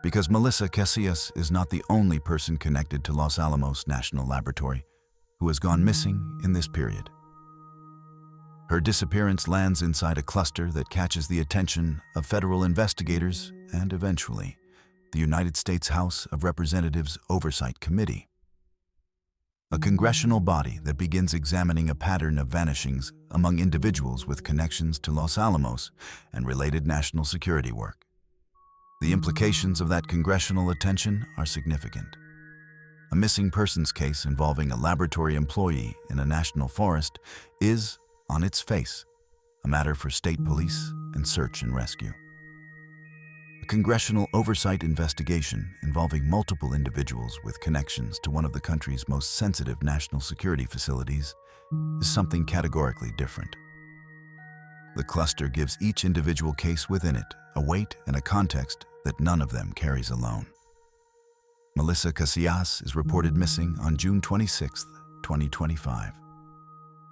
Speaker 1: because Melissa Casillas is not the only person connected to Los Alamos National Laboratory who has gone missing in this period. Her disappearance lands inside a cluster that catches the attention of federal investigators and, eventually, the United States House of Representatives Oversight Committee, a congressional body that begins examining a pattern of vanishings among individuals with connections to Los Alamos and related national security work. The implications of that congressional attention are significant. A missing persons case involving a laboratory employee in a national forest is, on its face, a matter for state police and search and rescue. A congressional oversight investigation involving multiple individuals with connections to one of the country's most sensitive national security facilities is something categorically different. The cluster gives each individual case within it a weight and a context that none of them carries alone. Melissa Casillas is reported missing on June 26, 2025.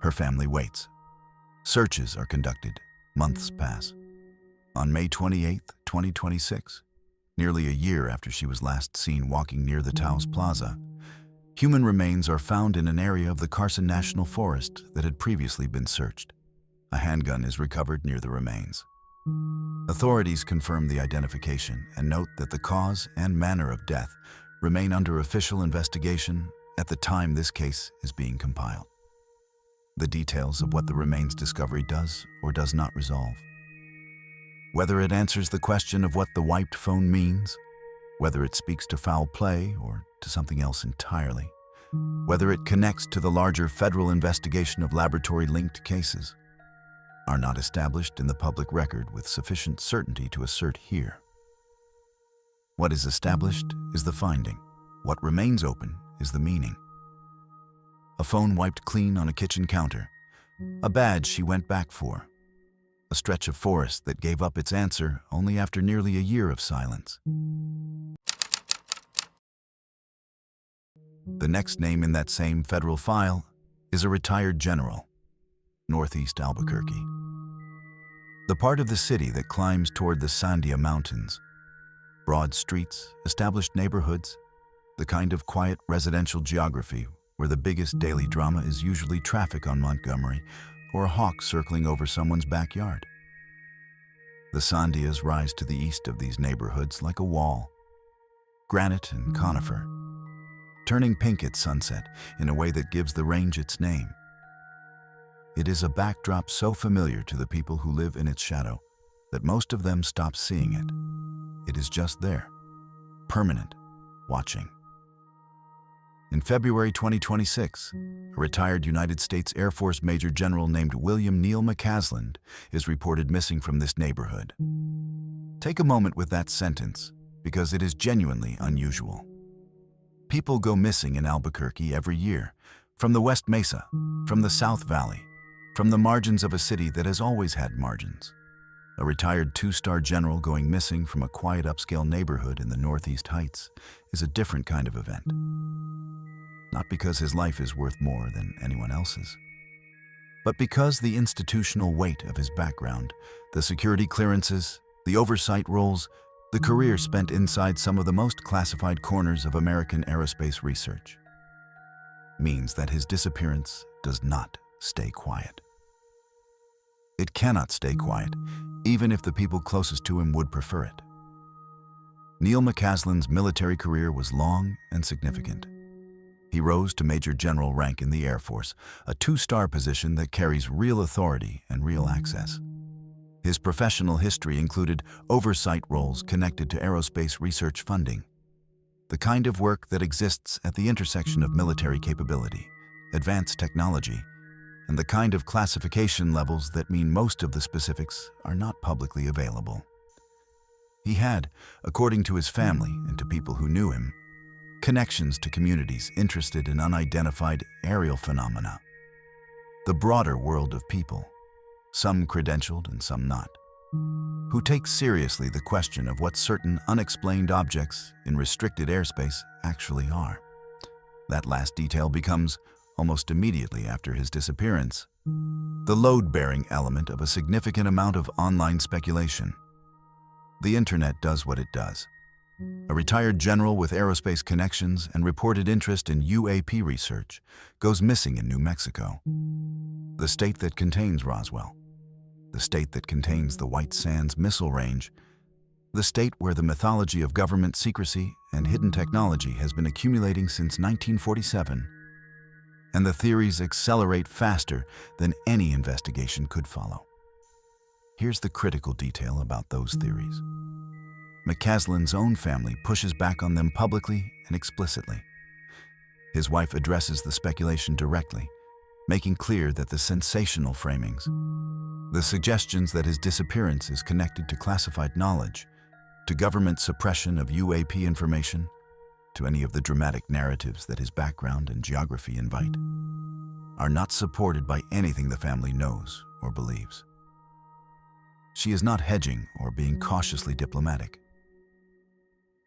Speaker 1: Her family waits. Searches are conducted. Months pass. On May 28, 2026, nearly a year after she was last seen walking near the Taos Plaza, human remains are found in an area of the Carson National Forest that had previously been searched. A handgun is recovered near the remains. Authorities confirm the identification and note that the cause and manner of death remain under official investigation at the time this case is being compiled. The details of what the remains discovery does or does not resolve, whether it answers the question of what the wiped phone means, whether it speaks to foul play or to something else entirely, whether it connects to the larger federal investigation of laboratory-linked cases, are not established in the public record with sufficient certainty to assert here. What is established is the finding. What remains open is the meaning. A phone wiped clean on a kitchen counter, a badge she went back for, a stretch of forest that gave up its answer only after nearly a year of silence. The next name in that same federal file is a retired general, Northeast Albuquerque. The part of the city that climbs toward the Sandia Mountains. Broad streets, established neighborhoods, the kind of quiet residential geography where the biggest daily drama is usually traffic on Montgomery or a hawk circling over someone's backyard. The Sandias rise to the east of these neighborhoods like a wall, granite and conifer, turning pink at sunset in a way that gives the range its name. It is a backdrop so familiar to the people who live in its shadow that most of them stop seeing it. It is just there, permanent, watching. In February 2026, a retired United States Air Force Major General named William Neal McCasland is reported missing from this neighborhood. Take a moment with that sentence, because it is genuinely unusual. People go missing in Albuquerque every year, from the West Mesa, from the South Valley, from the margins of a city that has always had margins. A retired two-star general going missing from a quiet upscale neighborhood in the Northeast Heights is a different kind of event. Not because his life is worth more than anyone else's, but because the institutional weight of his background, the security clearances, the oversight roles, the career spent inside some of the most classified corners of American aerospace research, means that his disappearance does not stay quiet. It cannot stay quiet, even if the people closest to him would prefer it. Neal McCasland's military career was long and significant. He rose to Major General rank in the Air Force, a two-star position that carries real authority and real access. His professional history included oversight roles connected to aerospace research funding, the kind of work that exists at the intersection of military capability, advanced technology, and the kind of classification levels that mean most of the specifics are not publicly available. He had, according to his family and to people who knew him, connections to communities interested in unidentified aerial phenomena. The broader world of people, some credentialed and some not, who take seriously the question of what certain unexplained objects in restricted airspace actually are. That last detail becomes, almost immediately after his disappearance, the load-bearing element of a significant amount of online speculation. The internet does what it does. A retired general with aerospace connections and reported interest in UAP research goes missing in New Mexico, the state that contains Roswell, the state that contains the White Sands Missile Range, the state where the mythology of government secrecy and hidden technology has been accumulating since 1947, and the theories accelerate faster than any investigation could follow. Here's the critical detail about those theories. McCasland's own family pushes back on them publicly and explicitly. His wife addresses the speculation directly, making clear that the sensational framings, the suggestions that his disappearance is connected to classified knowledge, to government suppression of UAP information, to any of the dramatic narratives that his background and geography invite, are not supported by anything the family knows or believes. She is not hedging or being cautiously diplomatic.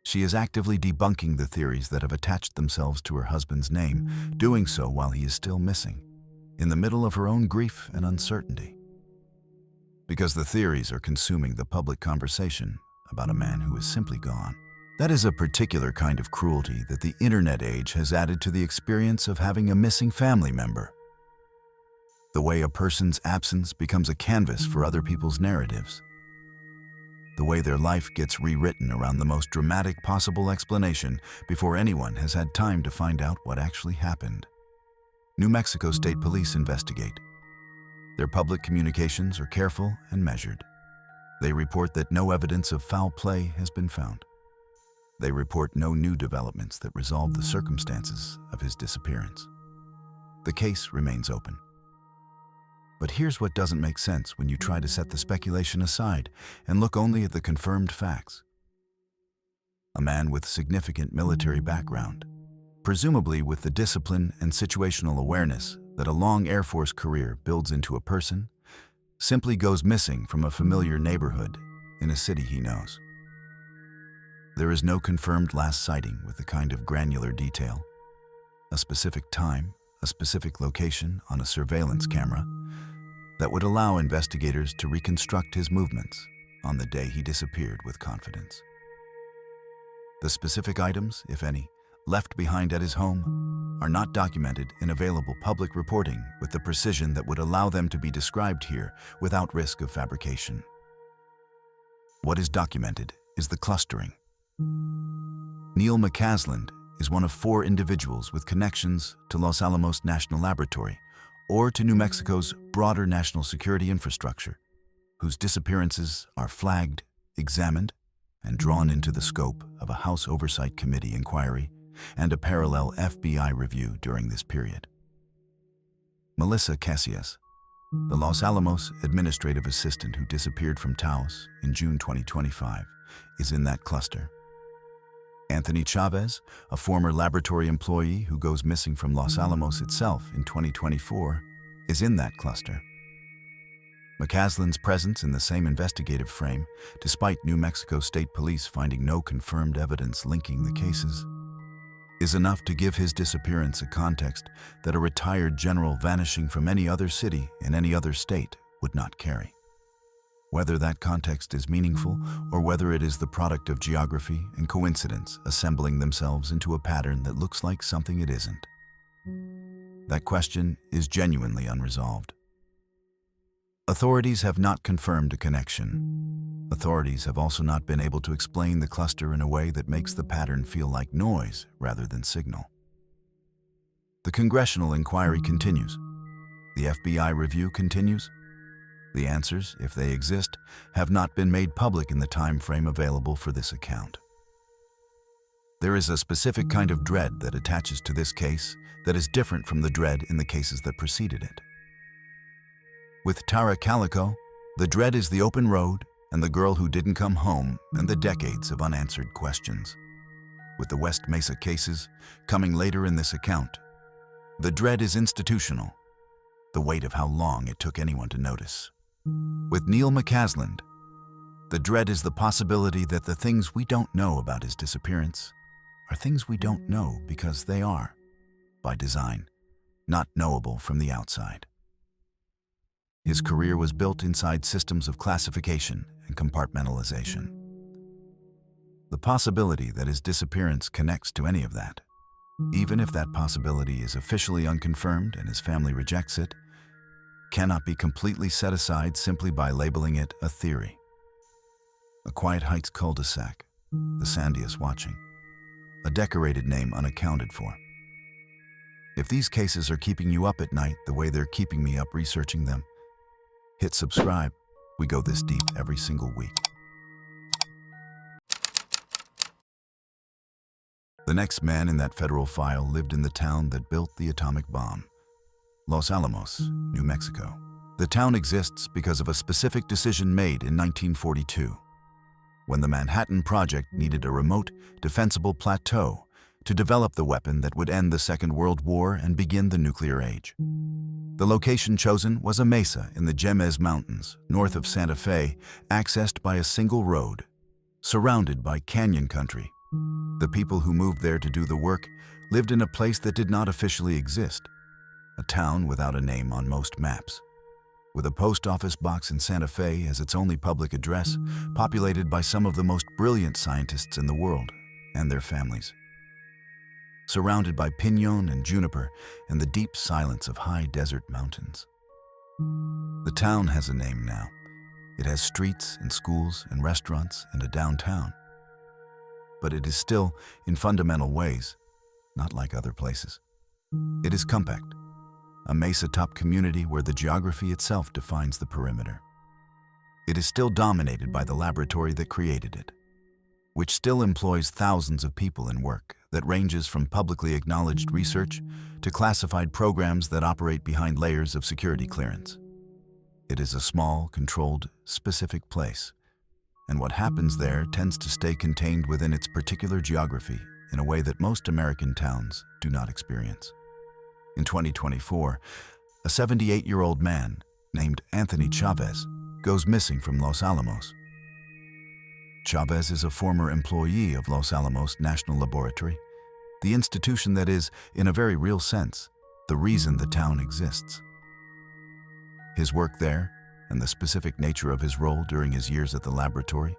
Speaker 1: She is actively debunking the theories that have attached themselves to her husband's name, doing so while he is still missing, in the middle of her own grief and uncertainty. Because the theories are consuming the public conversation about a man who is simply gone. That is a particular kind of cruelty that the internet age has added to the experience of having a missing family member. The way a person's absence becomes a canvas for other people's narratives. The way their life gets rewritten around the most dramatic possible explanation before anyone has had time to find out what actually happened. New Mexico State Police investigate. Their public communications are careful and measured. They report that no evidence of foul play has been found. They report no new developments that resolve the circumstances of his disappearance. The case remains open. But here's what doesn't make sense when you try to set the speculation aside and look only at the confirmed facts. A man with significant military background, presumably with the discipline and situational awareness that a long Air Force career builds into a person, simply goes missing from a familiar neighborhood in a city he knows. There is no confirmed last sighting with the kind of granular detail, a specific time, a specific location on a surveillance camera, that would allow investigators to reconstruct his movements on the day he disappeared with confidence. The specific items, if any, left behind at his home are not documented in available public reporting with the precision that would allow them to be described here without risk of fabrication. What is documented is the clustering. Neil McCasland is one of 4 individuals with connections to Los Alamos National Laboratory or to New Mexico's broader national security infrastructure, whose disappearances are flagged, examined, and drawn into the scope of a House Oversight Committee inquiry and a parallel FBI review during this period. Melissa Casillas, the Los Alamos administrative assistant who disappeared from Taos in June 2025, is in that cluster. Anthony Chavez, a former laboratory employee who goes missing from Los Alamos itself in 2024, is in that cluster. McCasland's presence in the same investigative frame, despite New Mexico State Police finding no confirmed evidence linking the cases, is enough to give his disappearance a context that a retired general vanishing from any other city in any other state would not carry. Whether that context is meaningful or whether it is the product of geography and coincidence assembling themselves into a pattern that looks like something it isn't, that question is genuinely unresolved. Authorities have not confirmed a connection. Authorities have also not been able to explain the cluster in a way that makes the pattern feel like noise rather than signal. The congressional inquiry continues. The FBI review continues. The answers, if they exist, have not been made public in the time frame available for this account. There is a specific kind of dread that attaches to this case that is different from the dread in the cases that preceded it. With Tara Calico, the dread is the open road and the girl who didn't come home and the decades of unanswered questions. With the West Mesa cases, coming later in this account, the dread is institutional, the weight of how long it took anyone to notice. With Neil McCasland, the dread is the possibility that the things we don't know about his disappearance are things we don't know because they are, by design, not knowable from the outside. His career was built inside systems of classification and compartmentalization. The possibility that his disappearance connects to any of that, even if that possibility is officially unconfirmed and his family rejects it, cannot be completely set aside simply by labeling it a theory. A Quiet Heights cul-de-sac, the sandiest watching, a decorated name unaccounted for. If these cases are keeping you up at night the way they're keeping me up researching them, hit subscribe. We go this deep every single week. The next man in that federal file lived in the town that built the atomic bomb, Los Alamos, New Mexico. The town exists because of a specific decision made in 1942, when the Manhattan Project needed a remote, defensible plateau to develop the weapon that would end the Second World War and begin the nuclear age. The location chosen was a mesa in the Jemez Mountains, north of Santa Fe, accessed by a single road, surrounded by canyon country. The people who moved there to do the work lived in a place that did not officially exist, a town without a name on most maps, with a post office box in Santa Fe as its only public address, populated by some of the most brilliant scientists in the world and their families. Surrounded by pinon and juniper and the deep silence of high desert mountains. The town has a name now. It has streets and schools and restaurants and a downtown. But it is still, in fundamental ways, not like other places. It is compact, a mesa-top community where the geography itself defines the perimeter. It is still dominated by the laboratory that created it, which still employs thousands of people in work that ranges from publicly acknowledged research to classified programs that operate behind layers of security clearance. It is a small, controlled, specific place, and what happens there tends to stay contained within its particular geography in a way that most American towns do not experience. In 2024, a 78-year-old man named Anthony Chavez goes missing from Los Alamos. Chavez is a former employee of Los Alamos National Laboratory, the institution that is, in a very real sense, the reason the town exists. His work there, and the specific nature of his role during his years at the laboratory,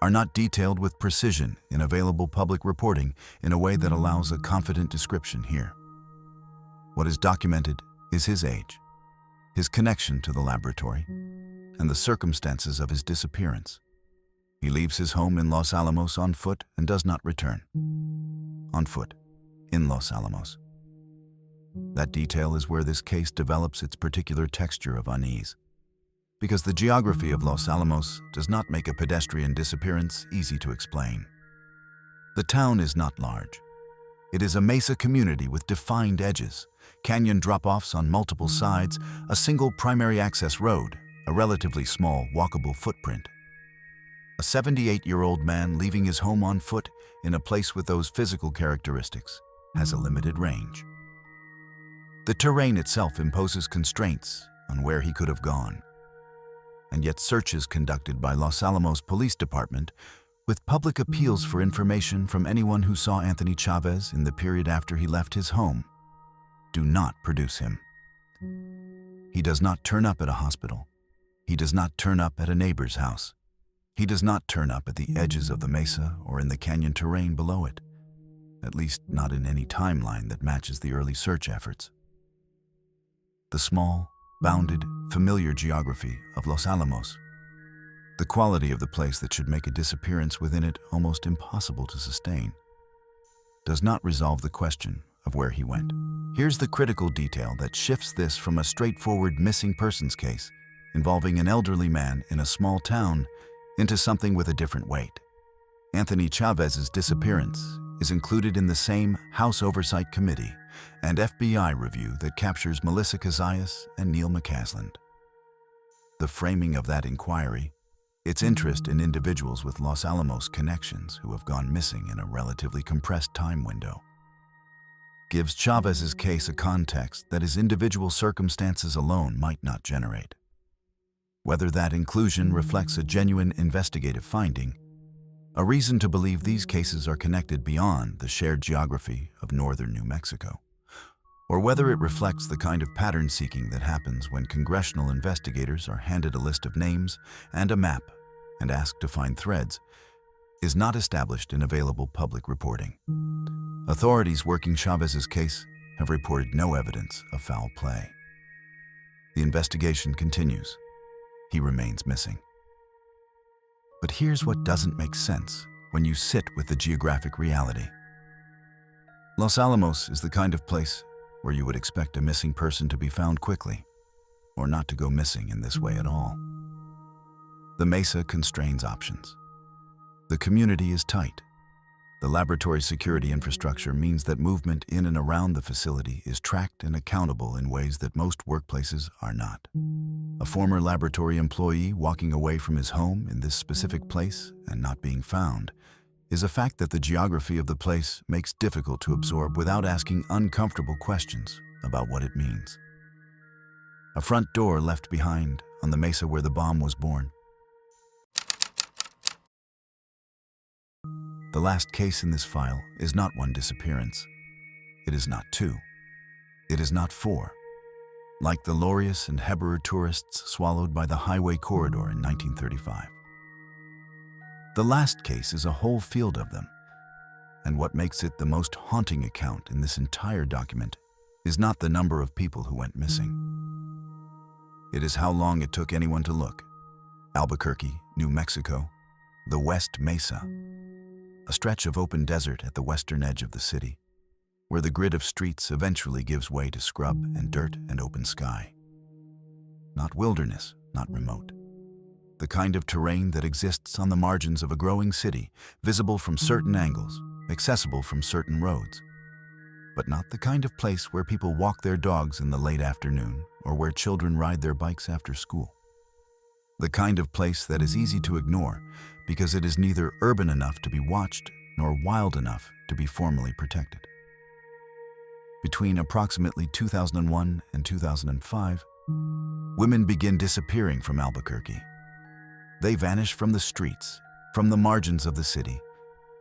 Speaker 1: are not detailed with precision in available public reporting in a way that allows a confident description here. What is documented is his age, his connection to the laboratory, and the circumstances of his disappearance. He leaves his home in Los Alamos on foot and does not return. On foot, in Los Alamos. That detail is where this case develops its particular texture of unease, because the geography of Los Alamos does not make a pedestrian disappearance easy to explain. The town is not large. It is a mesa community with defined edges, canyon drop-offs on multiple sides, a single primary access road, a relatively small walkable footprint. A 78-year-old man leaving his home on foot in a place with those physical characteristics has a limited range. The terrain itself imposes constraints on where he could have gone, and yet searches conducted by Los Alamos Police Department with public appeals for information from anyone who saw Anthony Chavez in the period after he left his home do not produce him. He does not turn up at a hospital. He does not turn up at a neighbor's house. He does not turn up at the edges of the mesa or in the canyon terrain below it, at least not in any timeline that matches the early search efforts. The small, bounded, familiar geography of Los Alamos, the quality of the place that should make a disappearance within it almost impossible to sustain, does not resolve the question of where he went. Here's the critical detail that shifts this from a straightforward missing persons case involving an elderly man in a small town into something with a different weight. Anthony Chavez's disappearance is included in the same House Oversight Committee and FBI review that captures Melissa Casillas and Neil McCasland. The framing of that inquiry, its interest in individuals with Los Alamos connections who have gone missing in a relatively compressed time window, gives Chavez's case a context that his individual circumstances alone might not generate. Whether that inclusion reflects a genuine investigative finding, a reason to believe these cases are connected beyond the shared geography of northern New Mexico, or whether it reflects the kind of pattern seeking that happens when congressional investigators are handed a list of names and a map and asked to find threads, is not established in available public reporting. Authorities working Chavez's case have reported no evidence of foul play. The investigation continues. He remains missing. But here's what doesn't make sense when you sit with the geographic reality. Los Alamos is the kind of place where you would expect a missing person to be found quickly, or not to go missing in this way at all. The mesa constrains options. The community is tight. The laboratory security infrastructure means that movement in and around the facility is tracked and accountable in ways that most workplaces are not. A former laboratory employee walking away from his home in this specific place and not being found is a fact that the geography of the place makes difficult to absorb without asking uncomfortable questions about what it means. A front door left behind on the mesa where the bomb was born. The last case in this file is not one disappearance. It is not two. It is not four. Like the Laureus and Heberer tourists swallowed by the highway corridor in 1935. The last case is a whole field of them, and what makes it the most haunting account in this entire document is not the number of people who went missing. It is how long it took anyone to look. Albuquerque, New Mexico, the West Mesa, a stretch of open desert at the western edge of the city, where the grid of streets eventually gives way to scrub and dirt and open sky. Not wilderness, not remote. the kind of terrain that exists on the margins of a growing city, visible from certain angles, accessible from certain roads, but not the kind of place where people walk their dogs in the late afternoon or where children ride their bikes after school. The kind of place that is easy to ignore because it is neither urban enough to be watched nor wild enough to be formally protected. Between approximately 2001 and 2005, women begin disappearing from Albuquerque. They vanish from the streets, from the margins of the city,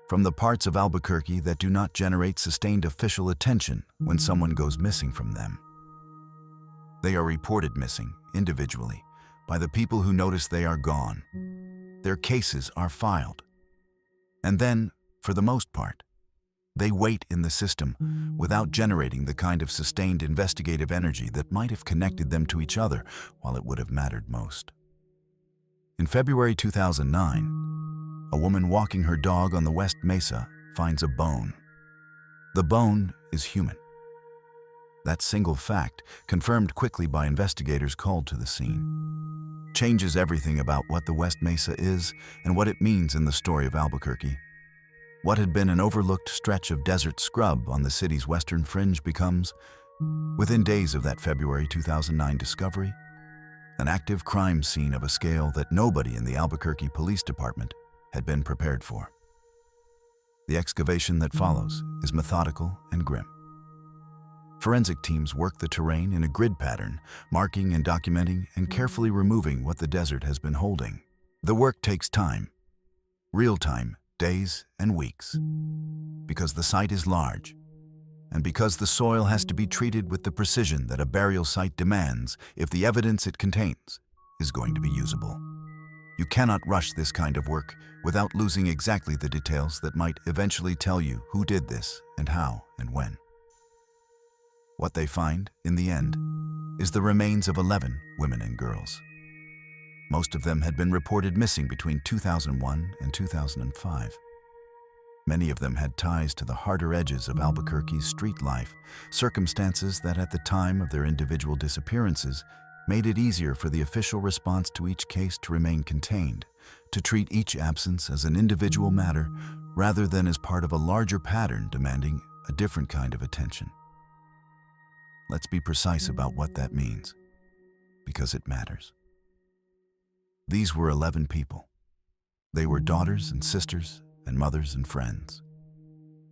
Speaker 1: from the parts of Albuquerque that do not generate sustained official attention when someone goes missing from them. They are reported missing, individually, by the people who notice they are gone. Their cases are filed. And then, for the most part, they wait in the system without generating the kind of sustained investigative energy that might have connected them to each other while it would have mattered most. In February 2009, a woman walking her dog on the West Mesa finds a bone. The bone is human. That single fact, confirmed quickly by investigators called to the scene, changes everything about what the West Mesa is and what it means in the story of Albuquerque. What had been an overlooked stretch of desert scrub on the city's western fringe becomes, within days of that February 2009 discovery, an active crime scene of a scale that nobody in the Albuquerque Police Department had been prepared for. The excavation that follows is methodical and grim. Forensic teams work the terrain in a grid pattern, marking and documenting and carefully removing what the desert has been holding. The work takes time, real time, days and weeks, because the site is large, and because the soil has to be treated with the precision that a burial site demands if the evidence it contains is going to be usable. You cannot rush this kind of work without losing exactly the details that might eventually tell you who did this and how and when. What they find, in the end, is the remains of 11 women and girls. Most of them had been reported missing between 2001 and 2005. Many of them had ties to the harder edges of Albuquerque's street life, circumstances that at the time of their individual disappearances made it easier for the official response to each case to remain contained, to treat each absence as an individual matter rather than as part of a larger pattern demanding a different kind of attention. Let's be precise about what that means, because it matters. These were 11 people. They were daughters and sisters and mothers and friends.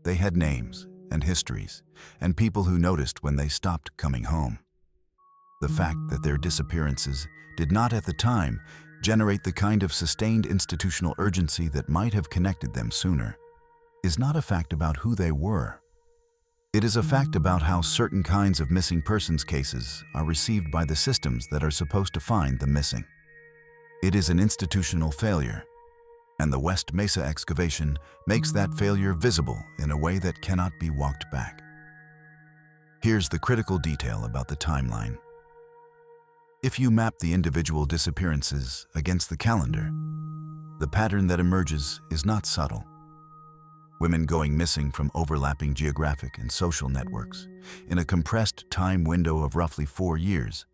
Speaker 1: They had names and histories and people who noticed when they stopped coming home. The fact that their disappearances did not at the time generate the kind of sustained institutional urgency that might have connected them sooner is not a fact about who they were. It is a fact about how certain kinds of missing persons cases are received by the systems that are supposed to find the missing. It is an institutional failure, and the West Mesa excavation makes that failure visible in a way that cannot be walked back. Here's the critical detail about the timeline. If you map the individual disappearances against the calendar, the pattern that emerges is not subtle. Women going missing from overlapping geographic and social networks in a compressed time window of roughly 4 years,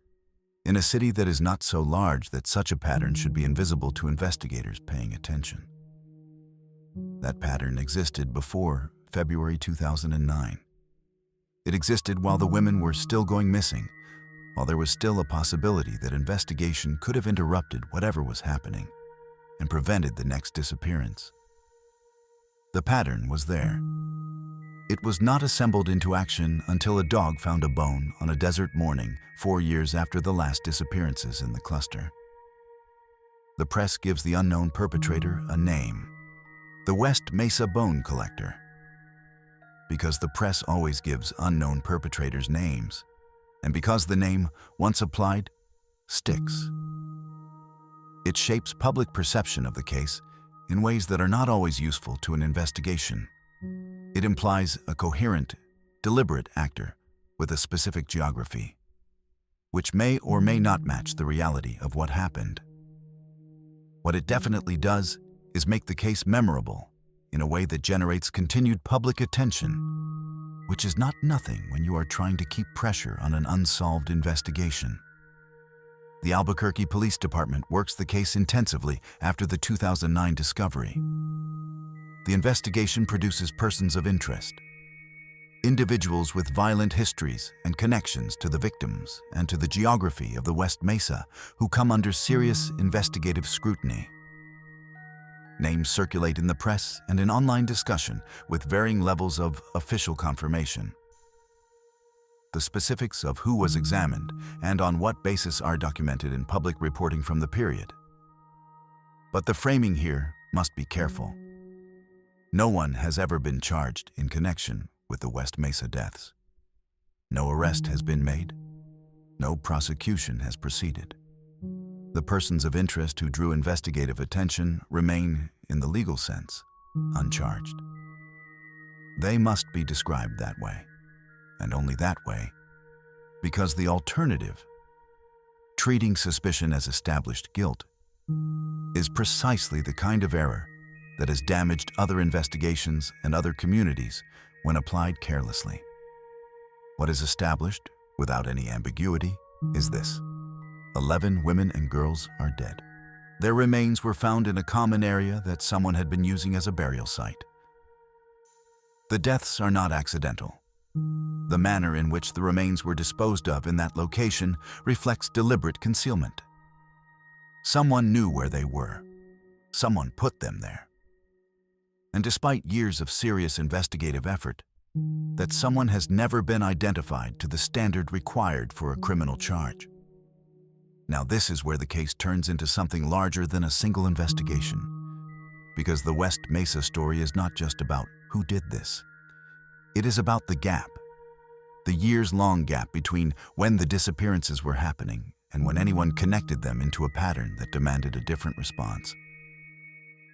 Speaker 1: in a city that is not so large that such a pattern should be invisible to investigators paying attention. That pattern existed before February 2009. It existed while the women were still going missing, while there was still a possibility that investigation could have interrupted whatever was happening and prevented the next disappearance. The pattern was there. It was not assembled into action until a dog found a bone on a desert morning 4 years after the last disappearances in the cluster. The press gives the unknown perpetrator a name: the West Mesa Bone Collector. Because the press always gives unknown perpetrators names, and because the name, once applied, sticks. It shapes public perception of the case in ways that are not always useful to an investigation. It implies a coherent, deliberate actor with a specific geography, which may or may not match the reality of what happened. What it definitely does is make the case memorable in a way that generates continued public attention, which is not nothing when you are trying to keep pressure on an unsolved investigation. The Albuquerque Police Department works the case intensively after the 2009 discovery. The investigation produces persons of interest, individuals with violent histories and connections to the victims and to the geography of the West Mesa who come under serious investigative scrutiny. Names circulate in the press and in online discussion with varying levels of official confirmation. The specifics of who was examined and on what basis are documented in public reporting from the period. But the framing here must be careful. No one has ever been charged in connection with the West Mesa deaths. No arrest has been made. No prosecution has proceeded. The persons of interest who drew investigative attention remain, in the legal sense, uncharged. They must be described that way, and only that way, because the alternative, treating suspicion as established guilt, is precisely the kind of error that has damaged other investigations and other communities when applied carelessly. What is established, without any ambiguity, is this: 11 women and girls are dead. Their remains were found in a common area that someone had been using as a burial site. The deaths are not accidental. The manner in which the remains were disposed of in that location reflects deliberate concealment. Someone knew where they were. Someone put them there. And despite years of serious investigative effort, that someone has never been identified to the standard required for a criminal charge. Now this is where the case turns into something larger than a single investigation, because the West Mesa story is not just about who did this. It is about the gap, the years-long gap between when the disappearances were happening and when anyone connected them into a pattern that demanded a different response.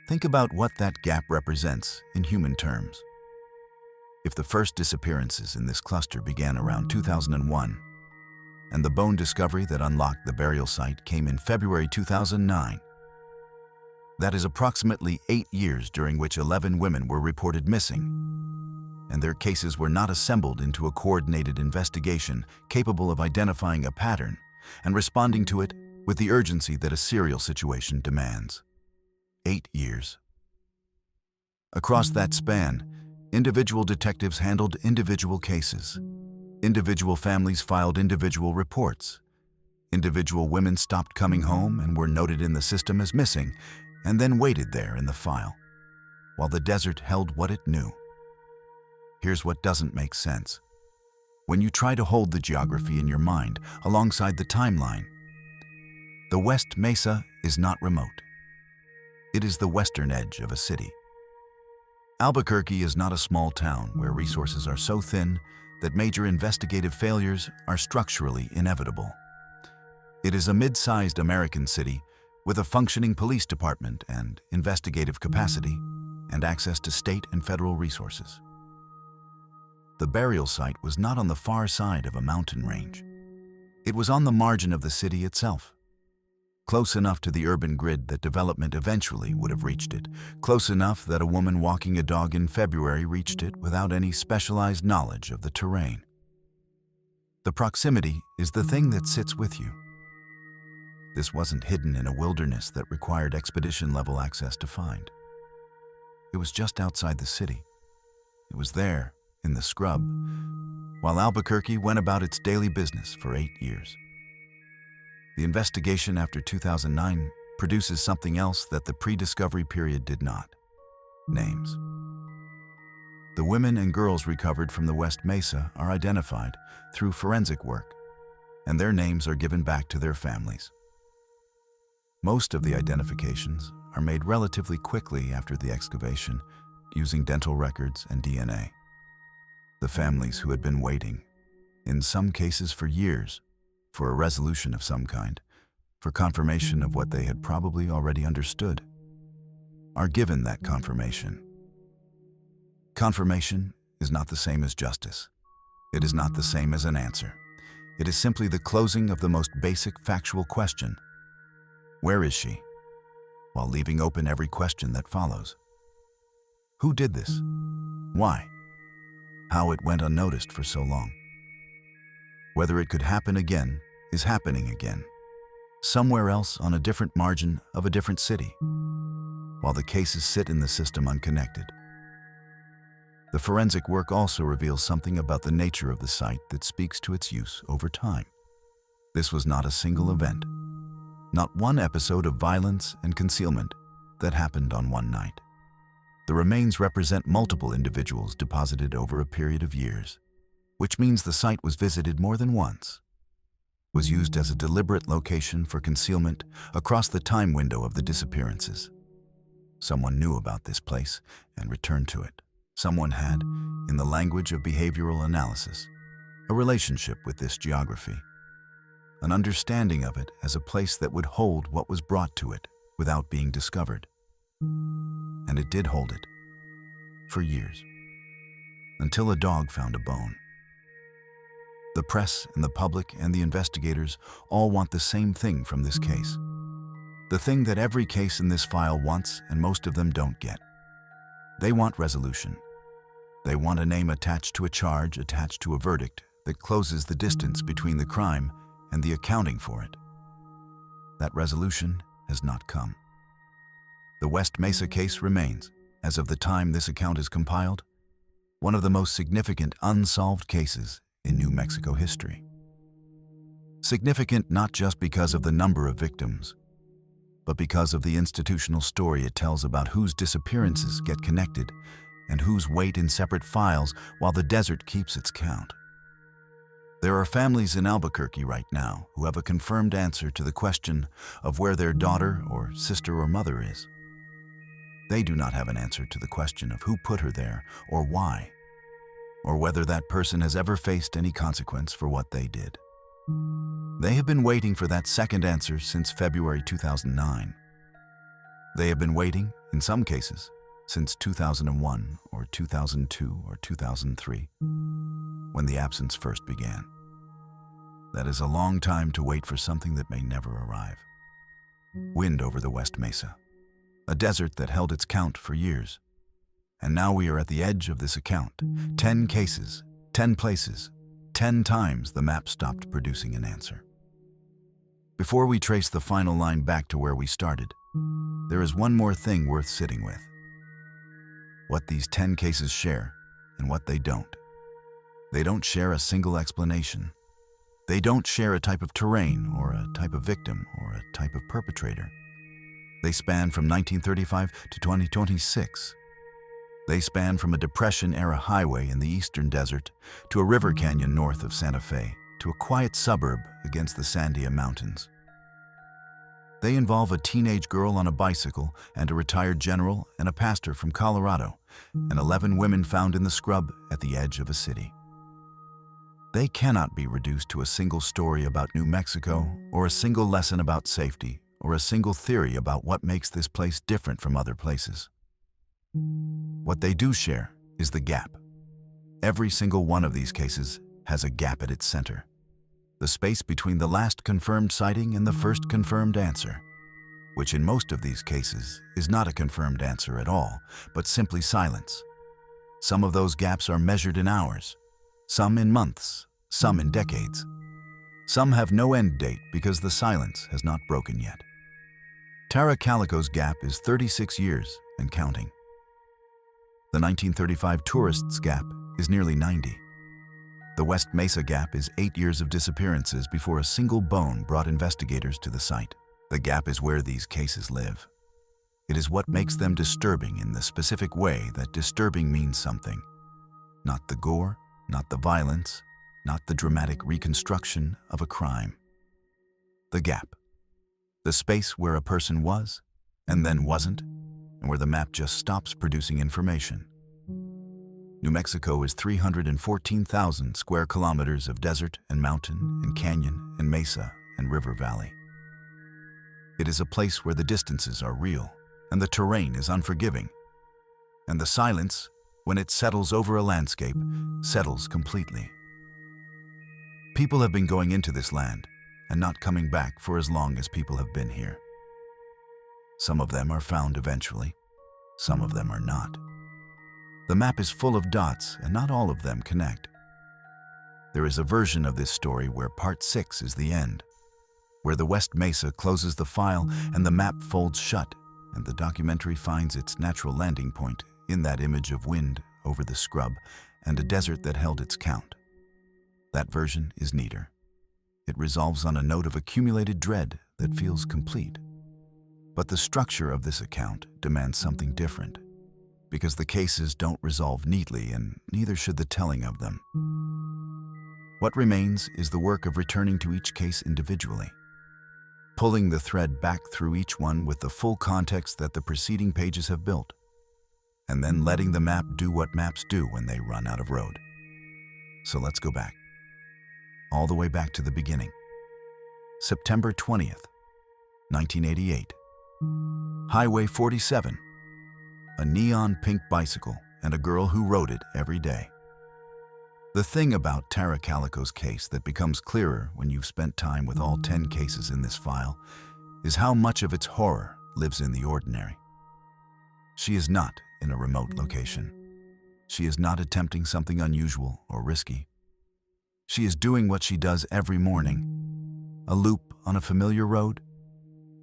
Speaker 1: Think about what that gap represents in human terms. If the first disappearances in this cluster began around 2001, and the bone discovery that unlocked the burial site came in February 2009, that is approximately 8 years during which 11 women were reported missing, and their cases were not assembled into a coordinated investigation capable of identifying a pattern and responding to it with the urgency that a serial situation demands. 8 years. Across that span, individual detectives handled individual cases. Individual families filed individual reports. Individual women stopped coming home and were noted in the system as missing, and then waited there in the file, while the desert held what it knew. Here's what doesn't make sense. When you try to hold the geography in your mind alongside the timeline, the West Mesa is not remote. It is the western edge of a city. Albuquerque is not a small town where resources are so thin that major investigative failures are structurally inevitable. It is a mid-sized American city with a functioning police department and investigative capacity and access to state and federal resources. The burial site was not on the far side of a mountain range. It was on the margin of the city itself, close enough to the urban grid that development eventually would have reached it, close enough that a woman walking a dog in February reached it without any specialized knowledge of the terrain. The proximity is the thing that sits with you. This wasn't hidden in a wilderness that required expedition-level access to find. It was just outside the city. It was there, in the scrub, while Albuquerque went about its daily business for 8 years. The investigation after 2009 produces something else that the pre-discovery period did not: names. The women and girls recovered from the West Mesa are identified through forensic work, and their names are given back to their families. Most of the identifications are made relatively quickly after the excavation, using dental records and DNA. The families who had been waiting, in some cases for years, for a resolution of some kind, for confirmation of what they had probably already understood, are given that confirmation. Confirmation is not the same as justice. It is not the same as an answer. It is simply the closing of the most basic factual question: where is she? While leaving open every question that follows. Who did this? Why? How it went unnoticed for so long. Whether it could happen again is happening again. somewhere else on a different margin of a different city, while the cases sit in the system unconnected. The forensic work also reveals something about the nature of the site that speaks to its use over time. This was not a single event, not one episode of violence and concealment that happened on one night. The remains represent multiple individuals deposited over a period of years, which means the site was visited more than once, was used as a deliberate location for concealment across the time window of the disappearances. Someone knew about this place and returned to it. Someone had, in the language of behavioral analysis, a relationship with this geography, an understanding of it as a place that would hold what was brought to it without being discovered. And it did hold it, for years, until a dog found a bone. The press and the public and the investigators all want the same thing from this case. The thing that every case in this file wants and most of them don't get. They want resolution. They want a name attached to a charge, attached to a verdict that closes the distance between the crime and the accounting for it. That resolution has not come. The West Mesa case remains, as of the time this account is compiled, one of the most significant unsolved cases in New Mexico history. Significant not just because of the number of victims, but because of the institutional story it tells about whose disappearances get connected and whose wait in separate files while the desert keeps its count. There are families in Albuquerque right now who have a confirmed answer to the question of where their daughter or sister or mother is. They do not have an answer to the question of who put her there or why, or whether that person has ever faced any consequence for what they did. They have been waiting for that second answer since February 2009. They have been waiting, in some cases, since 2001 or 2002 or 2003, when the absence first began. That is a long time to wait for something that may never arrive. Wind over the West Mesa, a desert that held its count for years. And now we are at the edge of this account. 10 cases, 10 places, 10 times the map stopped producing an answer. Before we trace the final line back to where we started, there is one more thing worth sitting with. What these 10 cases share and what they don't. They don't share a single explanation. They don't share a type of terrain or a type of victim or a type of perpetrator. They span from 1935 to 2026. They span from a Depression-era highway in the eastern desert to a river canyon north of Santa Fe to a quiet suburb against the Sandia Mountains. They involve a teenage girl on a bicycle and a retired general and a pastor from Colorado and 11 women found in the scrub at the edge of a city. They cannot be reduced to a single story about New Mexico or a single lesson about safety or a single theory about what makes this place different from other places. What they do share is the gap. Every single one of these cases has a gap at its center. The space between the last confirmed sighting and the first confirmed answer, which in most of these cases is not a confirmed answer at all, but simply silence. Some of those gaps are measured in hours, some in months, some in decades. Some have no end date because the silence has not broken yet. Tara Calico's gap is 36 years and counting. The 1935 tourists' gap is nearly 90. The West Mesa gap is 8 years of disappearances before a single bone brought investigators to the site. The gap is where these cases live. It is what makes them disturbing in the specific way that disturbing means something. Not the gore, not the violence, not the dramatic reconstruction of a crime. The gap. The space where a person was and then wasn't, and where the map just stops producing information. New Mexico is 314,000 square kilometers of desert and mountain and canyon and mesa and river valley. It is a place where the distances are real and the terrain is unforgiving. And the silence, when it settles over a landscape, settles completely. People have been going into this land and not coming back for as long as people have been here. Some of them are found eventually, some of them are not. The map is full of dots and not all of them connect. There is a version of this story where part 6 is the end. where the West Mesa closes the file and the map folds shut, and the documentary finds its natural landing point in that image of wind over the scrub and a desert that held its count. That version is neater. It resolves on a note of accumulated dread that feels complete. But the structure of this account demands something different, because the cases don't resolve neatly, and neither should the telling of them. What remains is the work of returning to each case individually, pulling the thread back through each one with the full context that the preceding pages have built, and then letting the map do what maps do when they run out of road. So let's go back. All the way back to the beginning. September 20th, 1988. Highway 47. A neon pink bicycle and a girl who rode it every day. The thing about Tara Calico's case that becomes clearer when you've spent time with all 10 cases in this file is how much of its horror lives in the ordinary. She is not in a remote location. She is not attempting something unusual or risky. She is doing what she does every morning. A loop on a familiar road,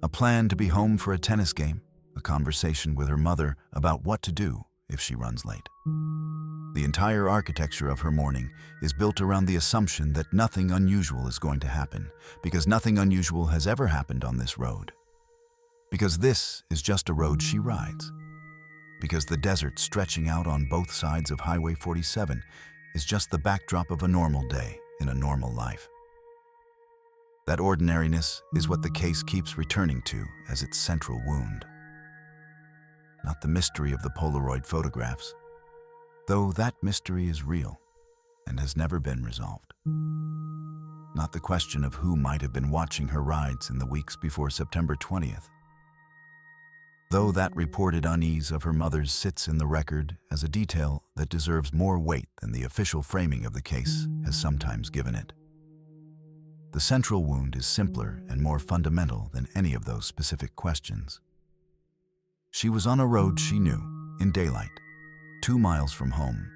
Speaker 1: a plan to be home for a tennis game, a conversation with her mother about what to do if she runs late. The entire architecture of her morning is built around the assumption that nothing unusual is going to happen, because nothing unusual has ever happened on this road. Because this is just a road she rides. Because the desert stretching out on both sides of Highway 47 is just the backdrop of a normal day in a normal life. That ordinariness is what the case keeps returning to as its central wound. Not the mystery of the Polaroid photographs, though that mystery is real and has never been resolved. Not the question of who might have been watching her rides in the weeks before September 20th. Though that reported unease of her mother's sits in the record as a detail that deserves more weight than the official framing of the case has sometimes given it. The central wound is simpler and more fundamental than any of those specific questions. She was on a road she knew, in daylight, 2 miles from home,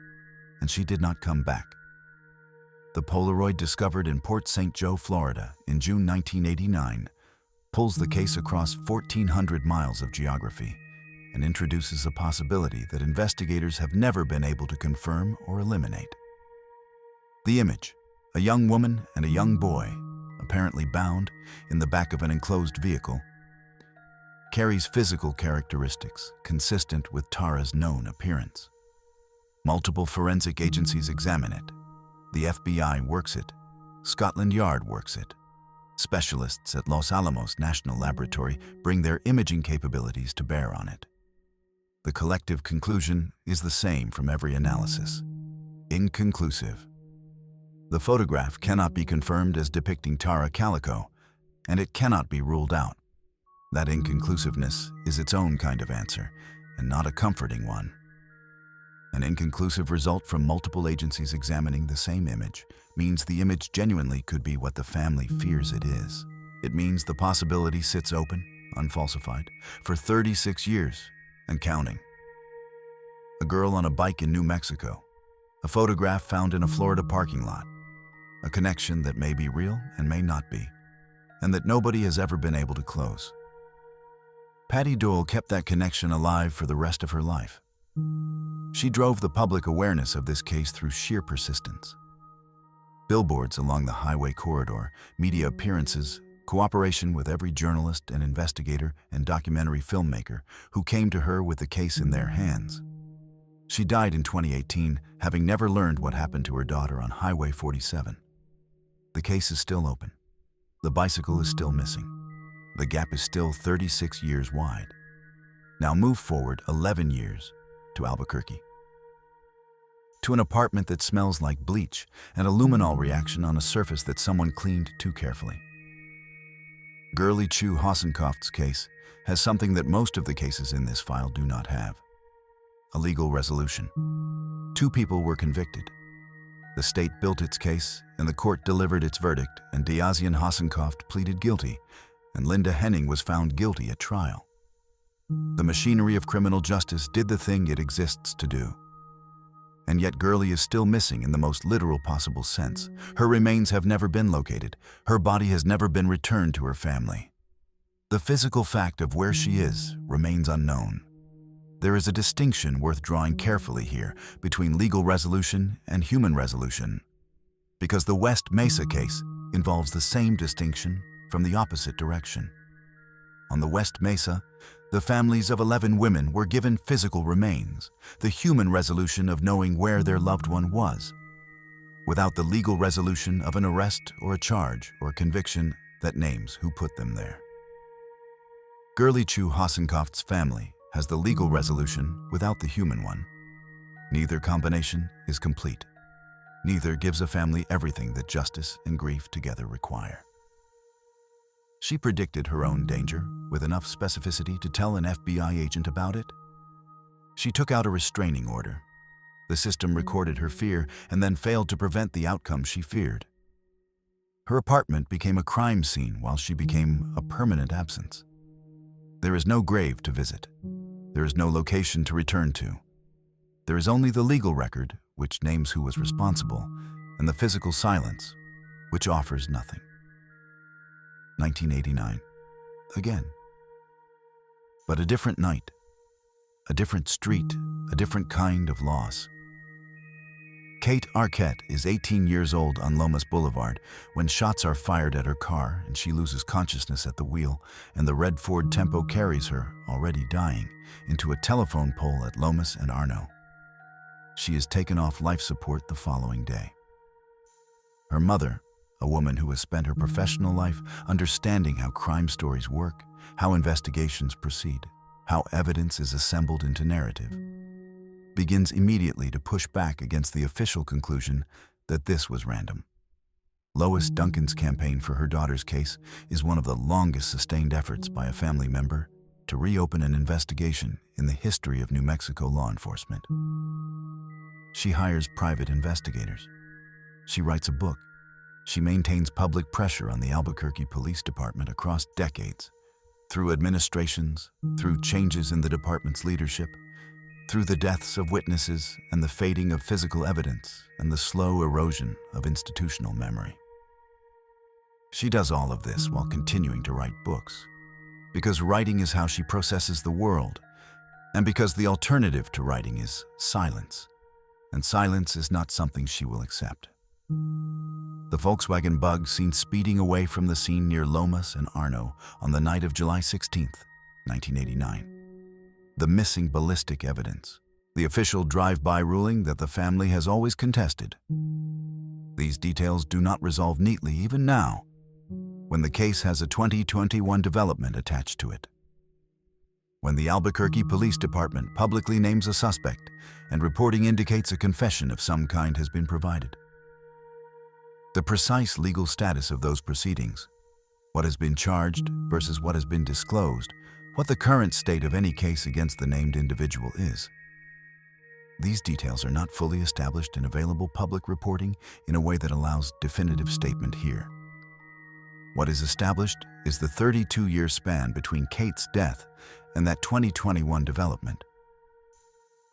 Speaker 1: and she did not come back. The Polaroid discovered in Port St. Joe, Florida, in June 1989, pulls the case across 1,400 miles of geography and introduces a possibility that investigators have never been able to confirm or eliminate. The image, a young woman and a young boy, apparently bound in the back of an enclosed vehicle, carries physical characteristics consistent with Tara's known appearance. Multiple forensic agencies examine it. The FBI works it. Scotland Yard works it. Specialists at Los Alamos National Laboratory bring their imaging capabilities to bear on it. The collective conclusion is the same from every analysis: inconclusive. The photograph cannot be confirmed as depicting Tara Calico, and it cannot be ruled out. That inconclusiveness is its own kind of answer, and not a comforting one. An inconclusive result from multiple agencies examining the same image means the image genuinely could be what the family fears it is. It means the possibility sits open, unfalsified, for 36 years and counting. A girl on a bike in New Mexico, a photograph found in a Florida parking lot, a connection that may be real and may not be, and that nobody has ever been able to close. Patty Doyle kept that connection alive for the rest of her life. She drove the public awareness of this case through sheer persistence. Billboards along the highway corridor, media appearances, cooperation with every journalist and investigator and documentary filmmaker who came to her with the case in their hands. She died in 2018, having never learned what happened to her daughter on Highway 47. The case is still open. The bicycle is still missing. The gap is still 36 years wide. Now move forward 11 years to Albuquerque. To an apartment that smells like bleach and a luminol reaction on a surface that someone cleaned too carefully. Girlie Chu Hassenkoft's case has something that most of the cases in this file do not have: a legal resolution. 2 people were convicted. The state built its case, and the court delivered its verdict, and Diazian Hassenkoft pleaded guilty, and Linda Henning was found guilty at trial. The machinery of criminal justice did the thing it exists to do. And yet Gurley is still missing in the most literal possible sense. Her remains have never been located. Her body has never been returned to her family. The physical fact of where she is remains unknown. There is a distinction worth drawing carefully here between legal resolution and human resolution, because the West Mesa case involves the same distinction from the opposite direction. On the West Mesa, the families of 11 women were given physical remains, the human resolution of knowing where their loved one was, without the legal resolution of an arrest or a charge or conviction that names who put them there. Gurley Chu Hasenkopf's family has the legal resolution without the human one. Neither combination is complete. Neither gives a family everything that justice and grief together require. She predicted her own danger with enough specificity to tell an FBI agent about it. She took out a restraining order. The system recorded her fear and then failed to prevent the outcome she feared. Her apartment became a crime scene while she became a permanent absence. There is no grave to visit. There is no location to return to. There is only the legal record, which names who was responsible, and the physical silence, which offers nothing. 1989. Again. But a different night, a different street, a different kind of loss. Kate Arquette is 18 years old on Lomas Boulevard when shots are fired at her car and she loses consciousness at the wheel, and the red Ford Tempo carries her, already dying, into a telephone pole at Lomas and Arno. She is taken off life support the following day. Her mother, a woman who has spent her professional life understanding how crime stories work, how investigations proceed, how evidence is assembled into narrative, begins immediately to push back against the official conclusion that this was random. Lois Duncan's campaign for her daughter's case is one of the longest sustained efforts by a family member to reopen an investigation in the history of New Mexico law enforcement. She hires private investigators. She writes a book. She maintains public pressure on the Albuquerque Police Department across decades, through administrations, through changes in the department's leadership, through the deaths of witnesses and the fading of physical evidence and the slow erosion of institutional memory. She does all of this while continuing to write books, because writing is how she processes the world, and because the alternative to writing is silence, and silence is not something she will accept. The Volkswagen Bug seen speeding away from the scene near Lomas and Arno on the night of July 16, 1989. The missing ballistic evidence, the official drive-by ruling that the family has always contested. These details do not resolve neatly even now, when the case has a 2021 development attached to it. When the Albuquerque Police Department publicly names a suspect and reporting indicates a confession of some kind has been provided. The precise legal status of those proceedings, what has been charged versus what has been disclosed, what the current state of any case against the named individual is. These details are not fully established in available public reporting in a way that allows definitive statement here. What is established is the 32-year span between Kate's death and that 2021 development.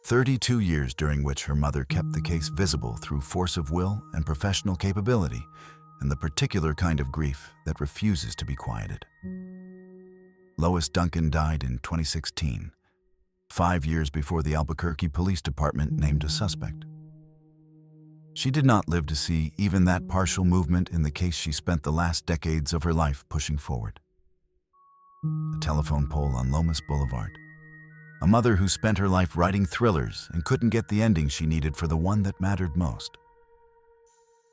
Speaker 1: 32 years during which her mother kept the case visible through force of will and professional capability, and the particular kind of grief that refuses to be quieted. Lois Duncan died in 2016, 5 years before the Albuquerque Police Department named a suspect. She did not live to see even that partial movement in the case she spent the last decades of her life pushing forward. A telephone pole on Lomas Boulevard. A mother who spent her life writing thrillers and couldn't get the ending she needed for the one that mattered most.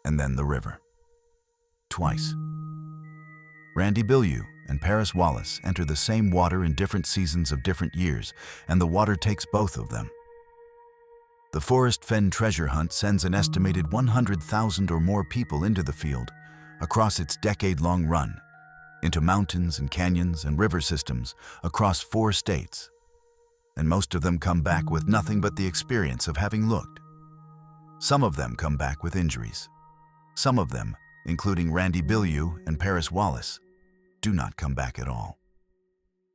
Speaker 1: And then the river. Twice. Randy Bilyeu and Paris Wallace enter the same water in different seasons of different years, and the water takes both of them. The Forest Fen treasure hunt sends an estimated 100,000 or more people into the field, across its decade-long run, into mountains and canyons and river systems across 4 states. And most of them come back with nothing but the experience of having looked. Some of them come back with injuries. Some of them, including Randy Bilyeu and Paris Wallace, do not come back at all.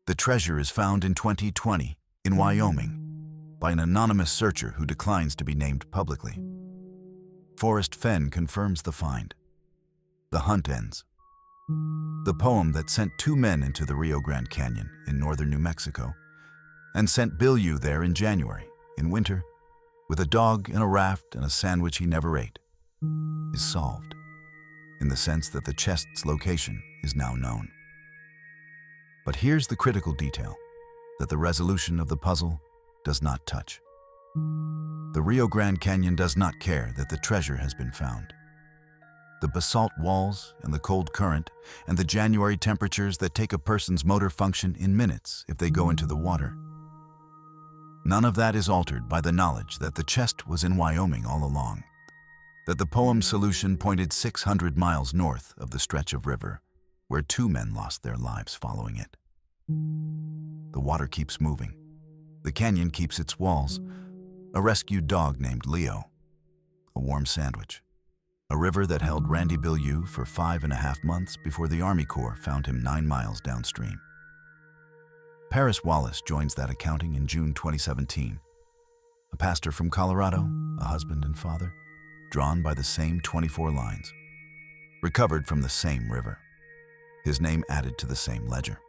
Speaker 1: The treasure is found in 2020 in Wyoming, by an anonymous searcher who declines to be named publicly. Forrest Fenn confirms the find. The hunt ends. The poem that sent two men into the Rio Grande Canyon in northern New Mexico and sent Bill Yu there in January, in winter, with a dog and a raft and a sandwich he never ate, is solved, in the sense that the chest's location is now known. But here's the critical detail that the resolution of the puzzle does not touch. The Rio Grande Canyon does not care that the treasure has been found. The basalt walls and the cold current and the January temperatures that take a person's motor function in minutes if they go into the water. None of that is altered by the knowledge that the chest was in Wyoming all along, that the poem's solution pointed 600 miles north of the stretch of river where two men lost their lives following it. The water keeps moving. The canyon keeps its walls. A rescued dog named Leo. A warm sandwich. A river that held Randy Bill Yu for 5.5 months before the Army Corps found him 9 miles downstream. Paris Wallace joins that accounting in June 2017. A pastor from Colorado, a husband and father, drawn by the same 24 lines. Recovered from the same river. His name added to the same ledger.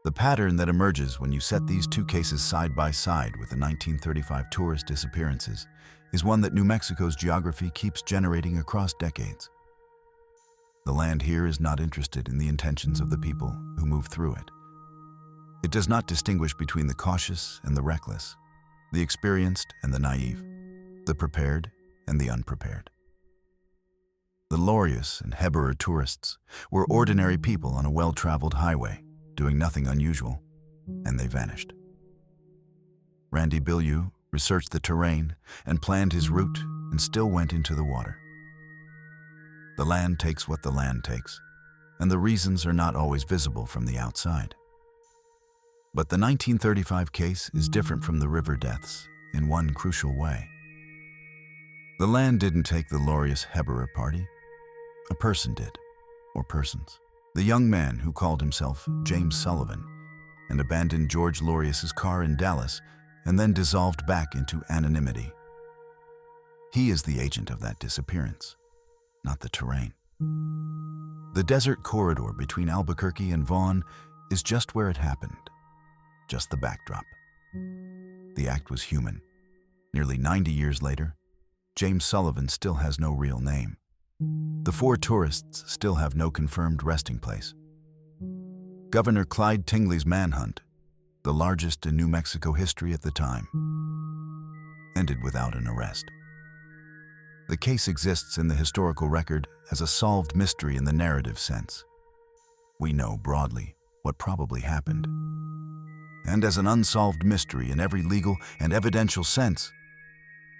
Speaker 1: The pattern that emerges when you set these two cases side by side with the 1935 tourist disappearances is one that New Mexico's geography keeps generating across decades. The land here is not interested in the intentions of the people who move through it. It does not distinguish between the cautious and the reckless, the experienced and the naive, the prepared and the unprepared. The Laureus and Heberer tourists were ordinary people on a well-traveled highway, doing nothing unusual, and they vanished. Randy Bill Yu researched the terrain and planned his route and still went into the water. The land takes what the land takes, and the reasons are not always visible from the outside. But the 1935 case is different from the river deaths in one crucial way. The land didn't take the Laureus Heberer party. A person did, or persons. The young man who called himself James Sullivan and abandoned George Laureus's car in Dallas and then dissolved back into anonymity. He is the agent of that disappearance, not the terrain. The desert corridor between Albuquerque and Vaughn is just where it happened, just the backdrop. The act was human. Nearly 90 years later, James Sullivan still has no real name. The 4 tourists still have no confirmed resting place. Governor Clyde Tingley's manhunt, the largest in New Mexico history at the time, ended without an arrest. The case exists in the historical record as a solved mystery in the narrative sense. We know broadly what probably happened. And as an unsolved mystery in every legal and evidential sense,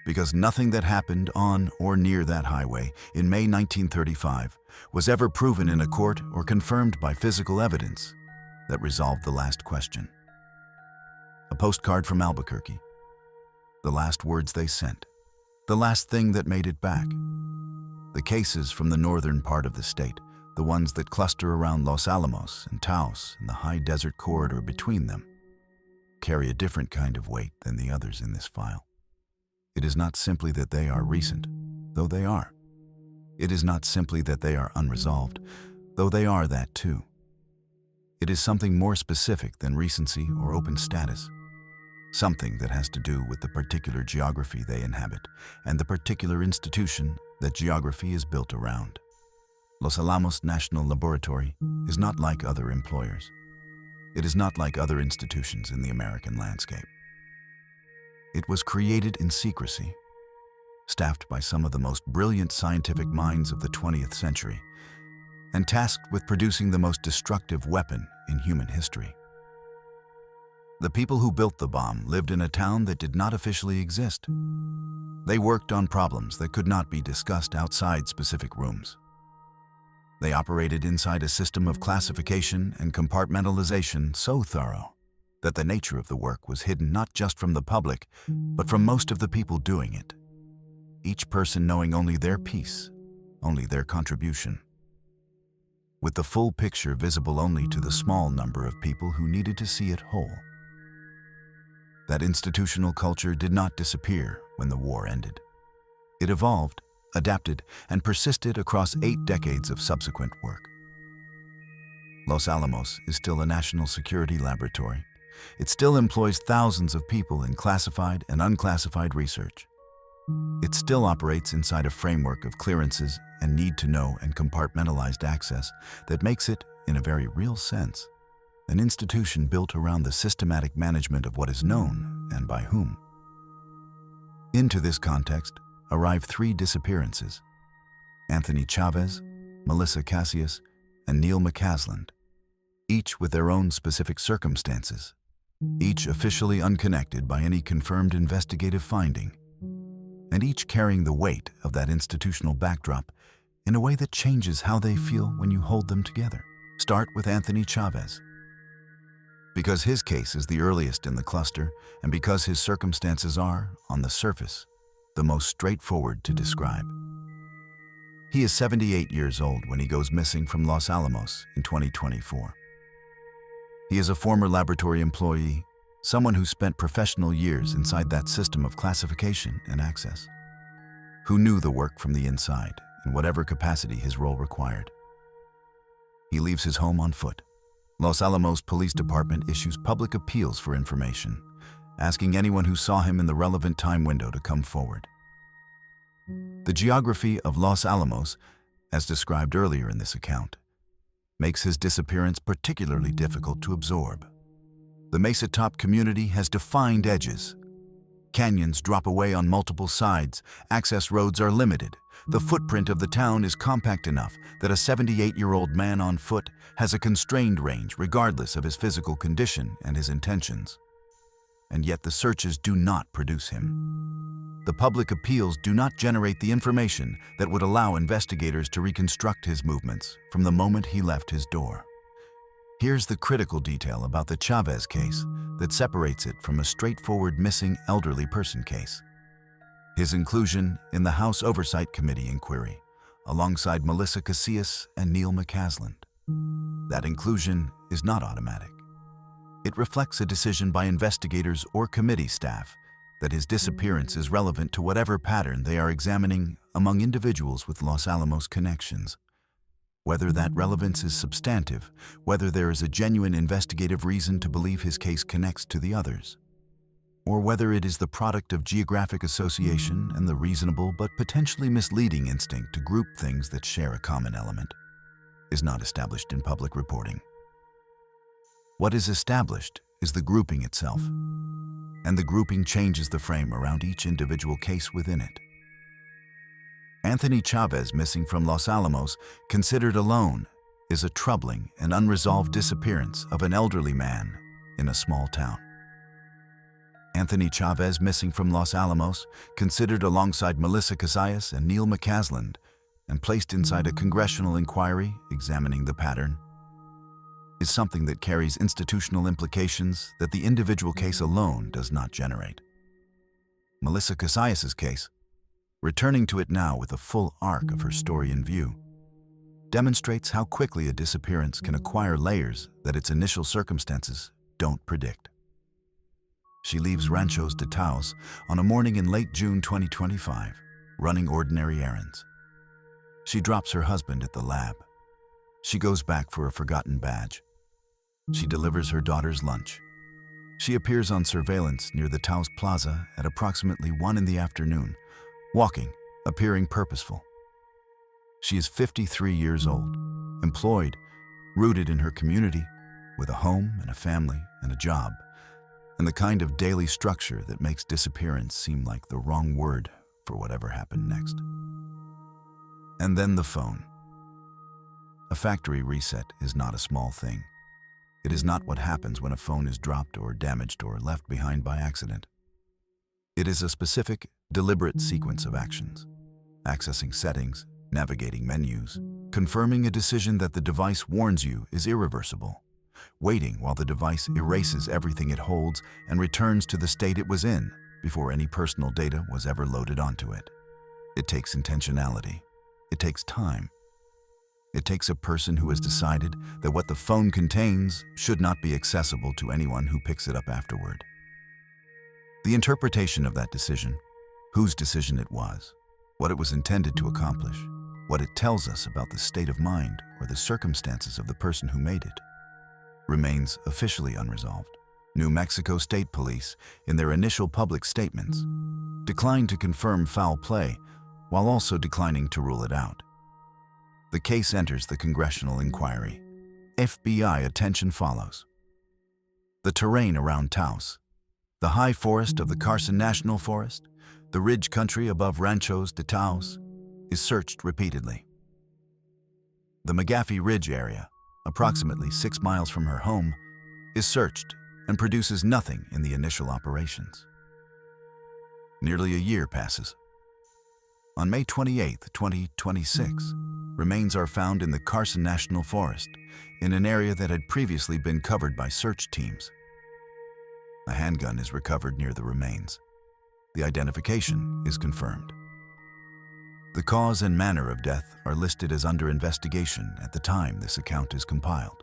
Speaker 1: because nothing that happened on or near that highway in May 1935 was ever proven in a court or confirmed by physical evidence that resolved the last question. A postcard from Albuquerque. The last words they sent. The last thing that made it back. The cases from the northern part of the state, the ones that cluster around Los Alamos and Taos and the high desert corridor between them, carry a different kind of weight than the others in this file. It is not simply that they are recent, though they are. It is not simply that they are unresolved, though they are that too. It is something more specific than recency or open status. Something that has to do with the particular geography they inhabit and the particular institution that geography is built around. Los Alamos National Laboratory is not like other employers. It is not like other institutions in the American landscape. It was created in secrecy, staffed by some of the most brilliant scientific minds of the 20th century, and tasked with producing the most destructive weapon in human history. The people who built the bomb lived in a town that did not officially exist. They worked on problems that could not be discussed outside specific rooms. They operated inside a system of classification and compartmentalization so thorough that the nature of the work was hidden not just from the public, but from most of the people doing it. Each person knowing only their piece, only their contribution. With the full picture visible only to the small number of people who needed to see it whole. That institutional culture did not disappear when the war ended. It evolved, adapted, and persisted across 8 decades of subsequent work. Los Alamos is still a national security laboratory. It still employs thousands of people in classified and unclassified research. It still operates inside a framework of clearances and need-to-know and compartmentalized access that makes it, in a very real sense, an institution built around the systematic management of what is known and by whom. Into this context arrive 3 disappearances: Anthony Chavez, Melissa Cassius, and Neil McCasland, each with their own specific circumstances, each officially unconnected by any confirmed investigative finding, and each carrying the weight of that institutional backdrop in a way that changes how they feel when you hold them together. Start with Anthony Chavez. Because his case is the earliest in the cluster, and because his circumstances are, on the surface, the most straightforward to describe. He is 78 years old when he goes missing from Los Alamos in 2024. He is a former laboratory employee, someone who spent professional years inside that system of classification and access, who knew the work from the inside in whatever capacity his role required. He leaves his home on foot. Los Alamos Police Department issues public appeals for information, asking anyone who saw him in the relevant time window to come forward. The geography of Los Alamos, as described earlier in this account, makes his disappearance particularly difficult to absorb. The mesa-top community has defined edges. Canyons drop away on multiple sides, access roads are limited. The footprint of the town is compact enough that a 78-year-old man on foot has a constrained range regardless of his physical condition and his intentions. And yet the searches do not produce him. The public appeals do not generate the information that would allow investigators to reconstruct his movements from the moment he left his door. Here's the critical detail about the Chavez case that separates it from a straightforward missing elderly person case. His inclusion in the House Oversight Committee inquiry, alongside Melissa Casillas and Neil McCasland. That inclusion is not automatic. It reflects a decision by investigators or committee staff that his disappearance is relevant to whatever pattern they are examining among individuals with Los Alamos connections. Whether that relevance is substantive, whether there is a genuine investigative reason to believe his case connects to the others, or whether it is the product of geographic association and the reasonable but potentially misleading instinct to group things that share a common element, is not established in public reporting. What is established is the grouping itself, and the grouping changes the frame around each individual case within it. Anthony Chavez missing from Los Alamos, considered alone, is a troubling and unresolved disappearance of an elderly man in a small town. Anthony Chavez missing from Los Alamos, considered alongside Melissa Casillas and Neil McCasland, and placed inside a congressional inquiry examining the pattern, is something that carries institutional implications that the individual case alone does not generate. Melissa Casillas' case, returning to it now with a full arc of her story in view, demonstrates how quickly a disappearance can acquire layers that its initial circumstances don't predict. She leaves Ranchos de Taos on a morning in late June 2025, running ordinary errands. She drops her husband at the lab. She goes back for a forgotten badge. She delivers her daughter's lunch. She appears on surveillance near the Taos Plaza at approximately 1 in the afternoon, walking, appearing purposeful. She is 53 years old, employed, rooted in her community, with a home and a family and a job, and the kind of daily structure that makes disappearance seem like the wrong word for whatever happened next. And then the phone. A factory reset is not a small thing. It is not what happens when a phone is dropped or damaged or left behind by accident. It is a specific, deliberate sequence of actions: accessing settings, navigating menus, confirming a decision that the device warns you is irreversible, waiting while the device erases everything it holds and returns to the state it was in before any personal data was ever loaded onto it. It takes intentionality. It takes time. It takes a person who has decided that what the phone contains should not be accessible to anyone who picks it up afterward. The interpretation of that decision, whose decision it was, what it was intended to accomplish, what it tells us about the state of mind or the circumstances of the person who made it, remains officially unresolved. New Mexico State Police, in their initial public statements, declined to confirm foul play while also declining to rule it out. The case enters the congressional inquiry. FBI attention follows. The terrain around Taos, the high forest of the Carson National Forest, the ridge country above Ranchos de Taos, is searched repeatedly. The McGaffey Ridge area, approximately 6 miles from her home, is searched and produces nothing in the initial operations. Nearly a year passes. On May 28, 2026, remains are found in the Carson National Forest, in an area that had previously been covered by search teams. A handgun is recovered near the remains. The identification is confirmed. The cause and manner of death are listed as under investigation at the time this account is compiled,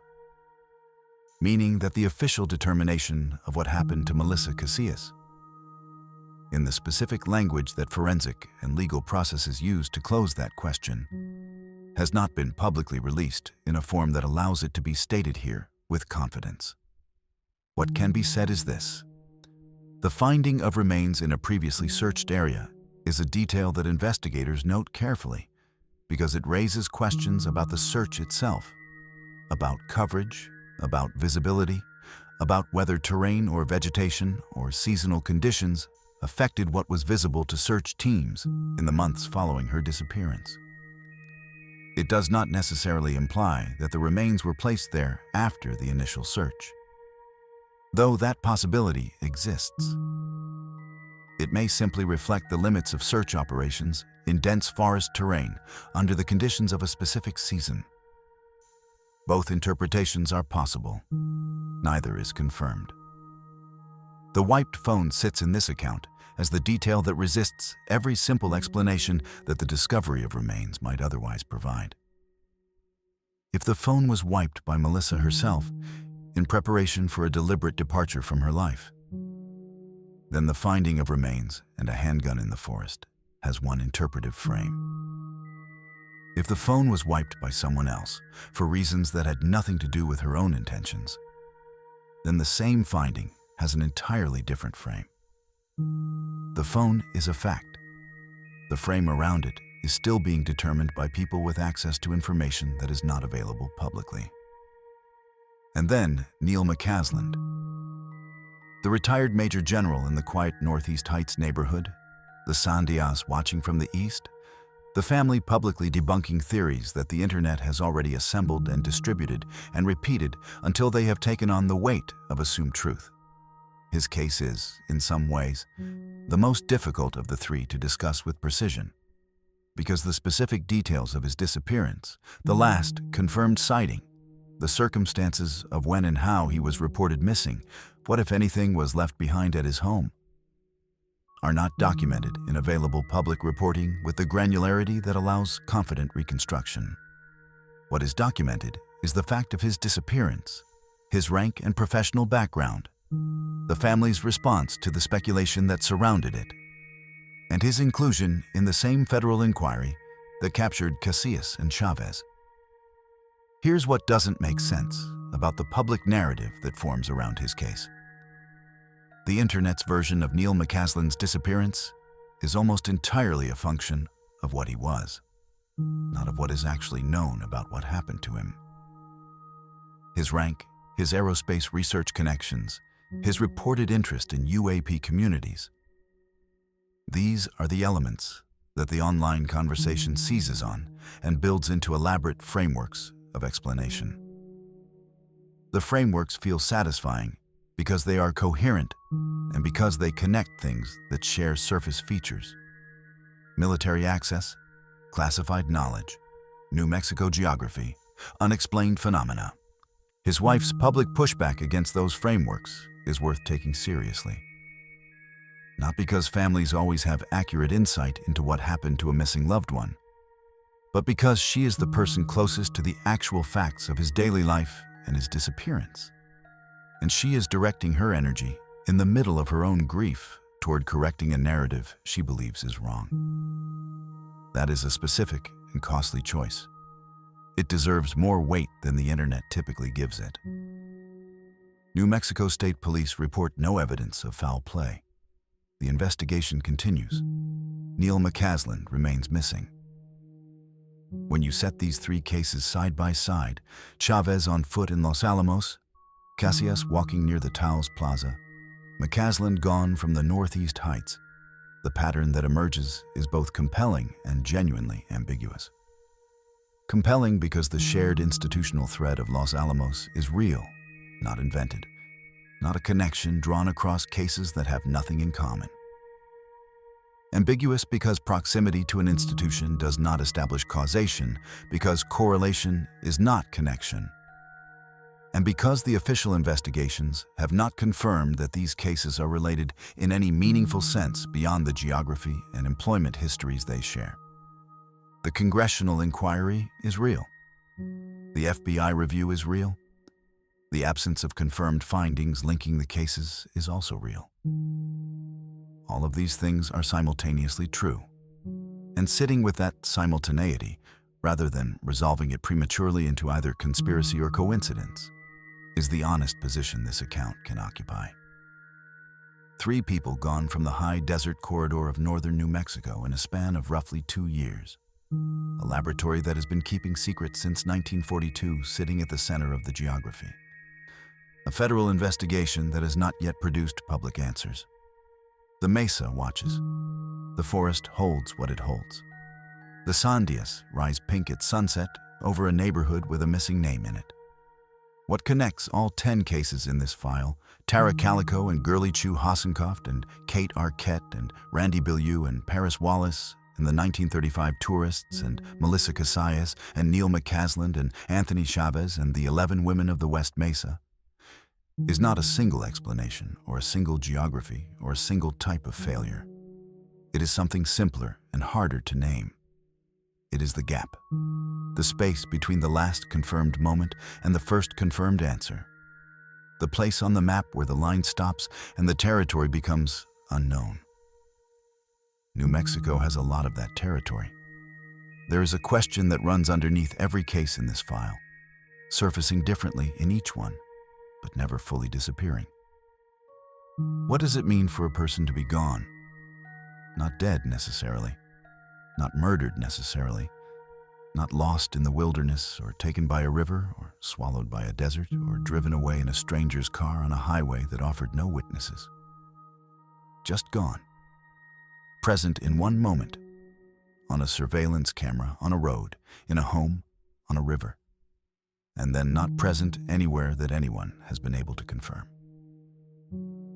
Speaker 1: meaning that the official determination of what happened to Melissa Casillas, in the specific language that forensic and legal processes use to close that question, has not been publicly released in a form that allows it to be stated here with confidence. What can be said is this: the finding of remains in a previously searched area is a detail that investigators note carefully because it raises questions about the search itself, about coverage, about visibility, about whether terrain or vegetation or seasonal conditions affected what was visible to search teams in the months following her disappearance. It does not necessarily imply that the remains were placed there after the initial search, though that possibility exists. It may simply reflect the limits of search operations in dense forest terrain under the conditions of a specific season. Both interpretations are possible. Neither is confirmed. The wiped phone sits in this account as the detail that resists every simple explanation that the discovery of remains might otherwise provide. If the phone was wiped by Melissa herself in preparation for a deliberate departure from her life, then the finding of remains and a handgun in the forest has one interpretive frame. If the phone was wiped by someone else for reasons that had nothing to do with her own intentions, then the same finding has an entirely different frame. The phone is a fact. The frame around it is still being determined by people with access to information that is not available publicly. And then Neil McCasland, the retired Major General in the quiet Northeast Heights neighborhood, the Sandias watching from the east, the family publicly debunking theories that the internet has already assembled and distributed and repeated until they have taken on the weight of assumed truth. His case is, in some ways, the most difficult of the three to discuss with precision, because the specific details of his disappearance, the last confirmed sighting, the circumstances of when and how he was reported missing, what if anything was left behind at his home, are not documented in available public reporting with the granularity that allows confident reconstruction. What is documented is the fact of his disappearance, his rank and professional background, the family's response to the speculation that surrounded it, and his inclusion in the same federal inquiry that captured Casillas and Chavez. Here's what doesn't make sense about the public narrative that forms around his case. The internet's version of Neil McCasland's disappearance is almost entirely a function of what he was, not of what is actually known about what happened to him. His rank, his aerospace research connections, his reported interest in UAP communities. These are the elements that the online conversation seizes on and builds into elaborate frameworks of explanation. The frameworks feel satisfying because they are coherent and because they connect things that share surface features: military access, classified knowledge, New Mexico geography, unexplained phenomena. His wife's public pushback against those frameworks is worth taking seriously. Not because families always have accurate insight into what happened to a missing loved one, but because she is the person closest to the actual facts of his daily life and his disappearance. And she is directing her energy in the middle of her own grief toward correcting a narrative she believes is wrong. That is a specific and costly choice. It deserves more weight than the internet typically gives it. New Mexico State Police report no evidence of foul play. The investigation continues. Neil McCaslin remains missing. When you set these three cases side by side, Chavez on foot in Los Alamos, Casillas walking near the Taos Plaza, McCaslin gone from the Northeast Heights, the pattern that emerges is both compelling and genuinely ambiguous. Compelling because the shared institutional thread of Los Alamos is real, not invented, not a connection drawn across cases that have nothing in common. Ambiguous because proximity to an institution does not establish causation, because correlation is not connection. And because the official investigations have not confirmed that these cases are related in any meaningful sense beyond the geography and employment histories they share. The congressional inquiry is real. The FBI review is real. The absence of confirmed findings linking the cases is also real. All of these things are simultaneously true. And sitting with that simultaneity, rather than resolving it prematurely into either conspiracy or coincidence, is the honest position this account can occupy. 3 people gone from the high desert corridor of northern New Mexico in a span of roughly 2 years. A laboratory that has been keeping secrets since 1942 sitting at the center of the geography. A federal investigation that has not yet produced public answers. The mesa watches. The forest holds what it holds. The sandias rise pink at sunset over a neighborhood with a missing name in it. What connects all 10 cases in this file, Tara Calico and Gurley Chu Hassenkoft and Kate Arquette and Randy Bilyeu and Paris Wallace and the 1935 tourists and Melissa Casillas and Neil McCaslin and Anthony Chavez and the 11 women of the West Mesa, is not a single explanation or a single geography or a single type of failure. It is something simpler and harder to name. It is the gap, the space between the last confirmed moment and the first confirmed answer. The place on the map where the line stops and the territory becomes unknown. New Mexico has a lot of that territory. There is a question that runs underneath every case in this file, surfacing differently in each one, but never fully disappearing. What does it mean for a person to be gone? Not dead necessarily, not murdered necessarily, not lost in the wilderness or taken by a river or swallowed by a desert or driven away in a stranger's car on a highway that offered no witnesses. Just gone. Present in one moment, on a surveillance camera, on a road, in a home, on a river, and then not present anywhere that anyone has been able to confirm.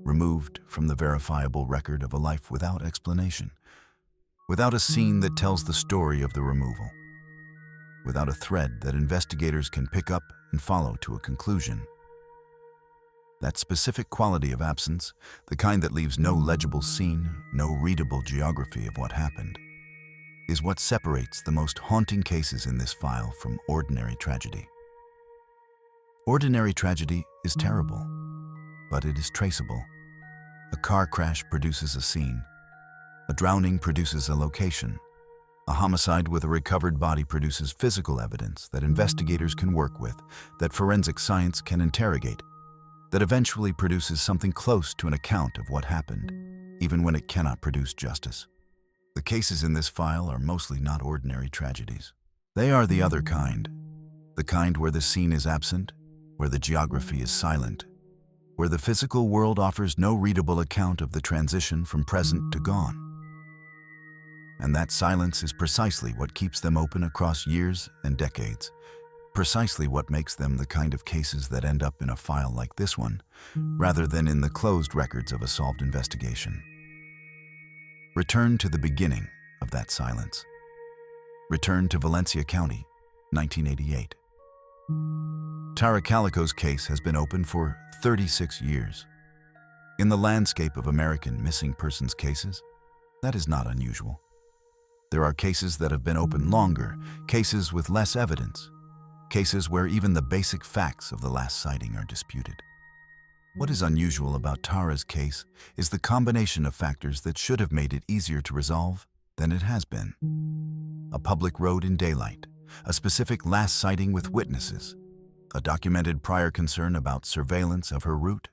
Speaker 1: Removed from the verifiable record of a life without explanation, without a scene that tells the story of the removal, without a thread that investigators can pick up and follow to a conclusion. That specific quality of absence, the kind that leaves no legible scene, no readable geography of what happened, is what separates the most haunting cases in this file from ordinary tragedy. Ordinary tragedy is terrible, but it is traceable. A car crash produces a scene. A drowning produces a location. A homicide with a recovered body produces physical evidence that investigators can work with, that forensic science can interrogate, that eventually produces something close to an account of what happened, even when it cannot produce justice. The cases in this file are mostly not ordinary tragedies. They are the other kind, the kind where the scene is absent, where the geography is silent, where the physical world offers no readable account of the transition from present to gone. And that silence is precisely what keeps them open across years and decades, precisely what makes them the kind of cases that end up in a file like this one, rather than in the closed records of a solved investigation. Return to the beginning of that silence. Return to Valencia County, 1988. Tara Calico's case has been open for 36 years. In the landscape of American missing persons cases, that is not unusual. There are cases that have been open longer, cases with less evidence, cases where even the basic facts of the last sighting are disputed. What is unusual about Tara's case is the combination of factors that should have made it easier to resolve than it has been. A public road in daylight, a specific last sighting with witnesses, a documented prior concern about surveillance of her route,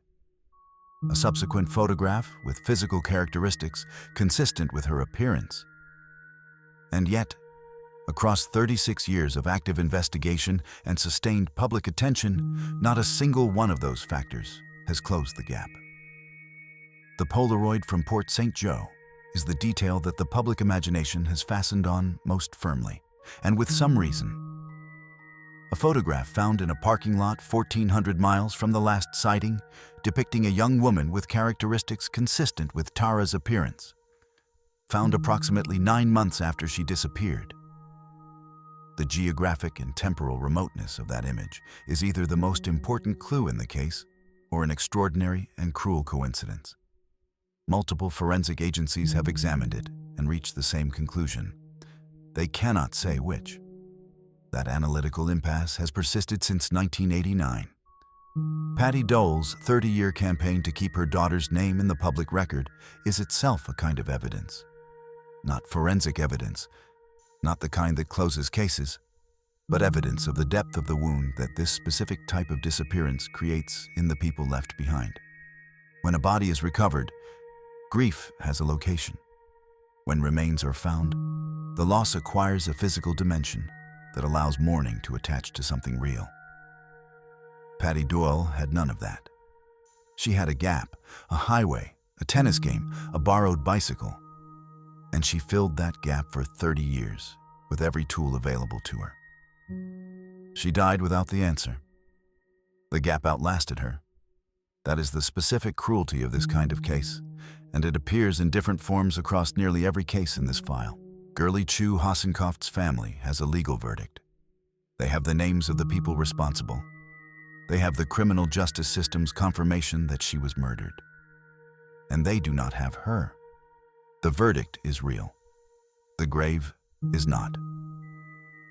Speaker 1: a subsequent photograph with physical characteristics consistent with her appearance. And yet, across 36 years of active investigation and sustained public attention, not a single one of those factors has closed the gap. The Polaroid from Port St. Joe is the detail that the public imagination has fastened on most firmly, and with some reason. A photograph found in a parking lot 1,400 miles from the last sighting, depicting a young woman with characteristics consistent with Tara's appearance, found approximately 9 months after she disappeared. The geographic and temporal remoteness of that image is either the most important clue in the case or an extraordinary and cruel coincidence. Multiple forensic agencies have examined it and reached the same conclusion. They cannot say which. That analytical impasse has persisted since 1989. Patty Dole's 30-year campaign to keep her daughter's name in the public record is itself a kind of evidence. Not forensic evidence, not the kind that closes cases, but evidence of the depth of the wound that this specific type of disappearance creates in the people left behind. When a body is recovered, grief has a location. When remains are found, the loss acquires a physical dimension that allows mourning to attach to something real. Patty Doyle had none of that. She had a gap, a highway, a tennis game, a borrowed bicycle, and she filled that gap for 30 years with every tool available to her. She died without the answer. The gap outlasted her. That is the specific cruelty of this kind of case, and it appears in different forms across nearly every case in this file. Gurley Chu Hasenkopf's family has a legal verdict. They have the names of the people responsible. They have the criminal justice system's confirmation that she was murdered. And they do not have her. The verdict is real. The grave is not.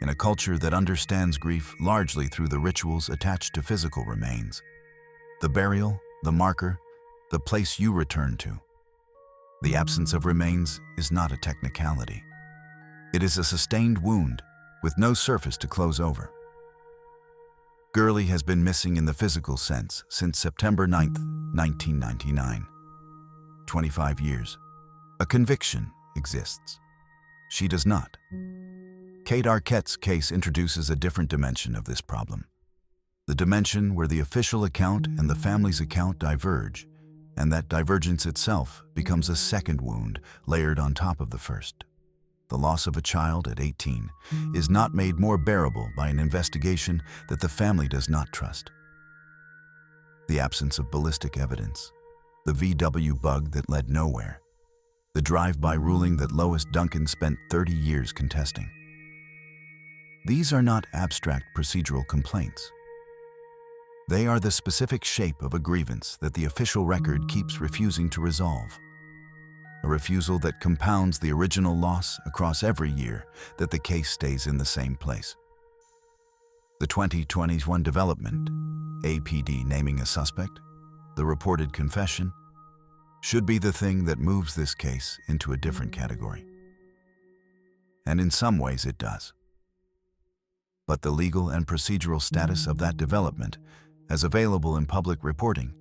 Speaker 1: In a culture that understands grief largely through the rituals attached to physical remains, the burial, the marker, the place you return to, the absence of remains is not a technicality. It is a sustained wound with no surface to close over. Gurley has been missing in the physical sense since September 9, 1999. 25 years. A conviction exists. She does not. Kate Arquette's case introduces a different dimension of this problem. The dimension where the official account and the family's account diverge, and that divergence itself becomes a second wound layered on top of the first. The loss of a child at 18 is not made more bearable by an investigation that the family does not trust. The absence of ballistic evidence, the VW bug that led nowhere, the drive-by ruling that Lois Duncan spent 30 years contesting. These are not abstract procedural complaints. They are the specific shape of a grievance that the official record keeps refusing to resolve. A refusal that compounds the original loss across every year that the case stays in the same place. The 2021 development, APD naming a suspect, the reported confession, should be the thing that moves this case into a different category. And in some ways it does. But the legal and procedural status of that development, as available in public reporting,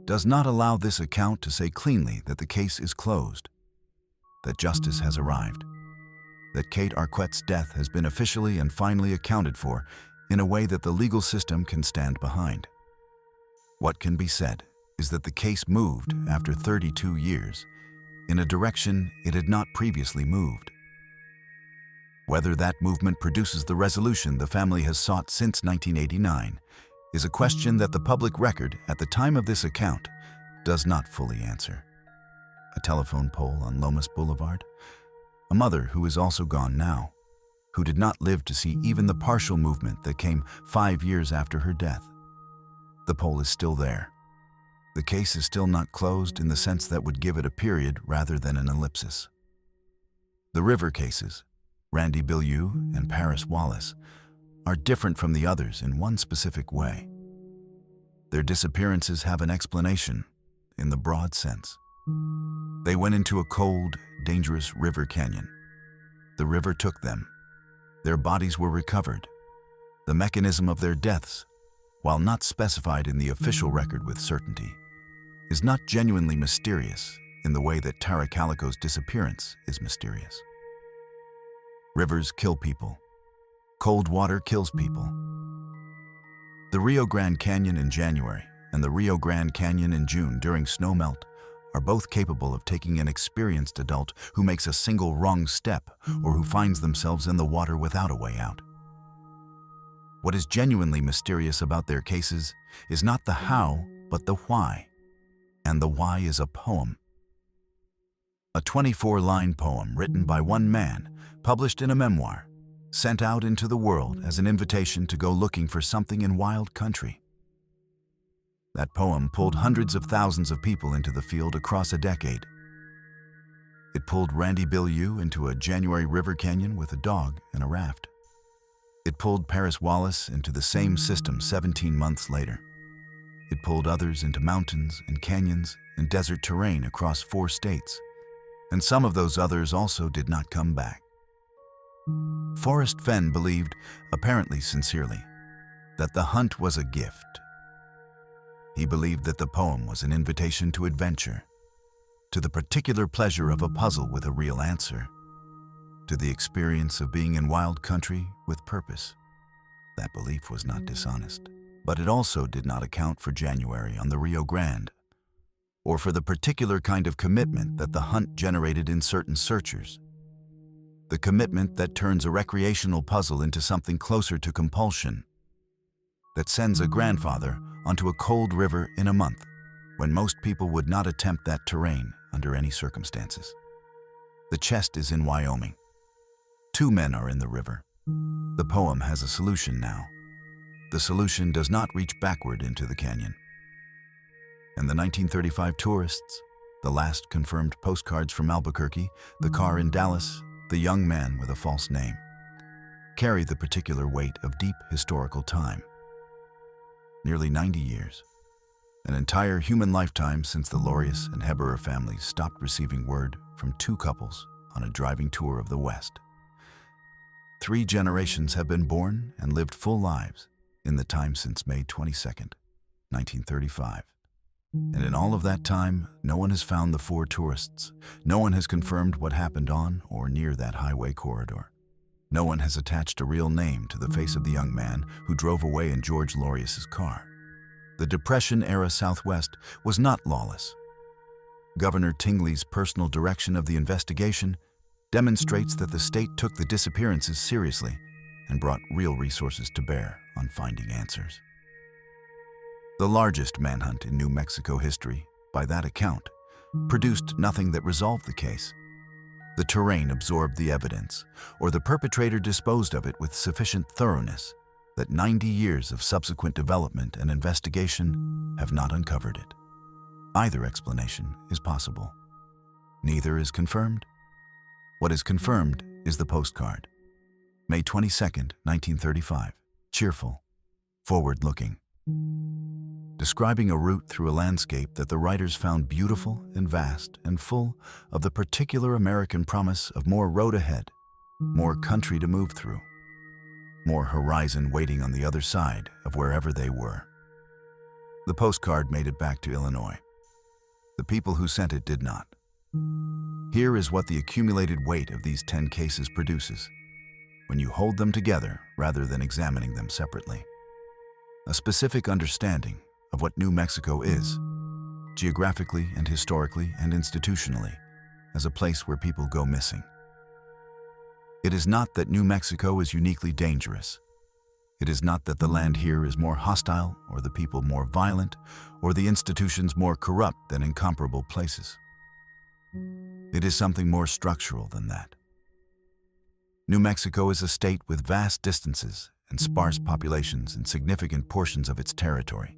Speaker 1: does not allow this account to say cleanly that the case is closed, that justice has arrived, that Kate Arquette's death has been officially and finally accounted for in a way that the legal system can stand behind. What can be said is that the case moved after 32 years in a direction it had not previously moved. Whether that movement produces the resolution the family has sought since 1989 is a question that the public record at the time of this account does not fully answer. A telephone pole on Lomas Boulevard, a mother who is also gone now, who did not live to see even the partial movement that came 5 years after her death. The pole is still there. The case is still not closed in the sense that would give it a period rather than an ellipsis. The river cases, Randy Bilyeu and Paris Wallace, are different from the others in one specific way. Their disappearances have an explanation in the broad sense. They went into a cold, dangerous river canyon. The river took them. Their bodies were recovered. The mechanism of their deaths, while not specified in the official record with certainty, is not genuinely mysterious in the way that Tara Calico's disappearance is mysterious. Rivers kill people. Cold water kills people. The Rio Grande Canyon in January and the Rio Grande Canyon in June during snowmelt are both capable of taking an experienced adult who makes a single wrong step or who finds themselves in the water without a way out. What is genuinely mysterious about their cases is not the how, but the why. And the why is a poem. A 24-line poem written by one man, published in a memoir, sent out into the world as an invitation to go looking for something in wild country. That poem pulled hundreds of thousands of people into the field across a decade. It pulled Randy Bilyeu into a January river canyon with a dog and a raft. It pulled Paris Wallace into the same system 17 months later. It pulled others into mountains and canyons and desert terrain across 4 states. And some of those others also did not come back. Forrest Fenn believed, apparently sincerely, that the hunt was a gift. He believed that the poem was an invitation to adventure, to the particular pleasure of a puzzle with a real answer, to the experience of being in wild country with purpose. That belief was not dishonest, but it also did not account for January on the Rio Grande, or for the particular kind of commitment that the hunt generated in certain searchers. The commitment that turns a recreational puzzle into something closer to compulsion, that sends a grandfather onto a cold river in a month when most people would not attempt that terrain under any circumstances. The chest is in Wyoming. 2 men are in the river. The poem has a solution now. The solution does not reach backward into the canyon. And the 1935 tourists, the last confirmed postcards from Albuquerque, the car in Dallas, the young man with a false name, carry the particular weight of deep historical time. Nearly 90 years, an entire human lifetime since the Lorius and Heberer families stopped receiving word from 2 couples on a driving tour of the West. 3 generations have been born and lived full lives in the time since May 22nd, 1935. And in all of that time, no one has found the 4 tourists. No one has confirmed what happened on or near that highway corridor. No one has attached a real name to the face of the young man who drove away in George Lorius's car. The Depression-era Southwest was not lawless. Governor Tingley's personal direction of the investigation demonstrates that the state took the disappearances seriously and brought real resources to bear on finding answers. The largest manhunt in New Mexico history, by that account, produced nothing that resolved the case. The terrain absorbed the evidence, or the perpetrator disposed of it with sufficient thoroughness that 90 years of subsequent development and investigation have not uncovered it. Either explanation is possible. Neither is confirmed. What is confirmed is the postcard. May 22nd, 1935. Cheerful, forward-looking. Describing a route through a landscape that the writers found beautiful and vast and full of the particular American promise of more road ahead, more country to move through, more horizon waiting on the other side of wherever they were. The postcard made it back to Illinois. The people who sent it did not. Here is what the accumulated weight of these 10 cases produces when you hold them together rather than examining them separately. A specific understanding of what New Mexico is, geographically and historically and institutionally, as a place where people go missing. It is not that New Mexico is uniquely dangerous. It is not that the land here is more hostile or the people more violent or the institutions more corrupt than in comparable places. It is something more structural than that. New Mexico is a state with vast distances and sparse populations in significant portions of its territory,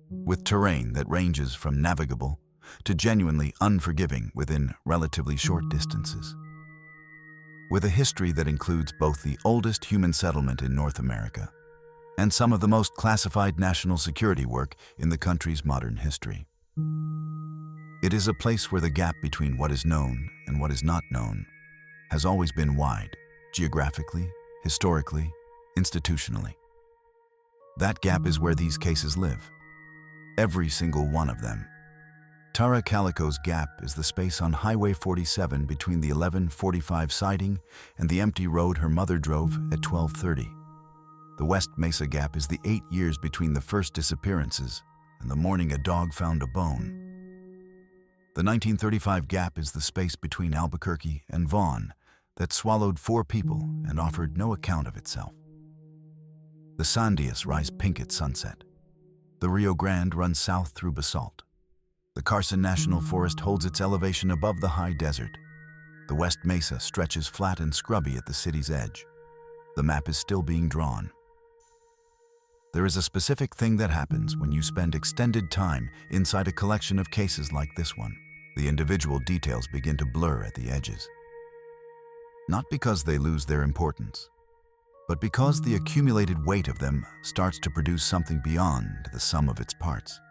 Speaker 1: with terrain that ranges from navigable to genuinely unforgiving within relatively short distances, with a history that includes both the oldest human settlement in North America and some of the most classified national security work in the country's modern history. It is a place where the gap between what is known and what is not known has always been wide, geographically, historically, institutionally. That gap is where these cases live. Every single one of them. Tara Calico's Gap is the space on Highway 47 between the 11:45 sighting and the empty road her mother drove at 12:30. The West Mesa Gap is the 8 years between the first disappearances and the morning a dog found a bone. The 1935 Gap is the space between Albuquerque and Vaughn that swallowed 4 people and offered no account of itself. The Sandias rise pink at sunset. The Rio Grande runs south through basalt. The Carson National Forest holds its elevation above the high desert. The West Mesa stretches flat and scrubby at the city's edge. The map is still being drawn. There is a specific thing that happens when you spend extended time inside a collection of cases like this one. The individual details begin to blur at the edges. Not because they lose their importance, but because the accumulated weight of them starts to produce something beyond the sum of its parts.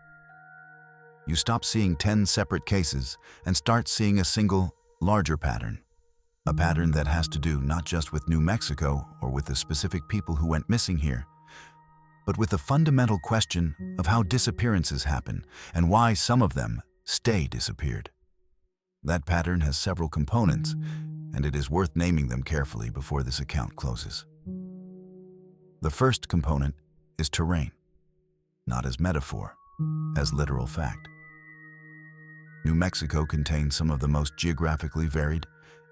Speaker 1: You stop seeing 10 separate cases and start seeing a single, larger pattern. A pattern that has to do not just with New Mexico or with the specific people who went missing here, but with the fundamental question of how disappearances happen and why some of them stay disappeared. That pattern has several components, and it is worth naming them carefully before this account closes. The first component is terrain, not as metaphor, as literal fact. New Mexico contains some of the most geographically varied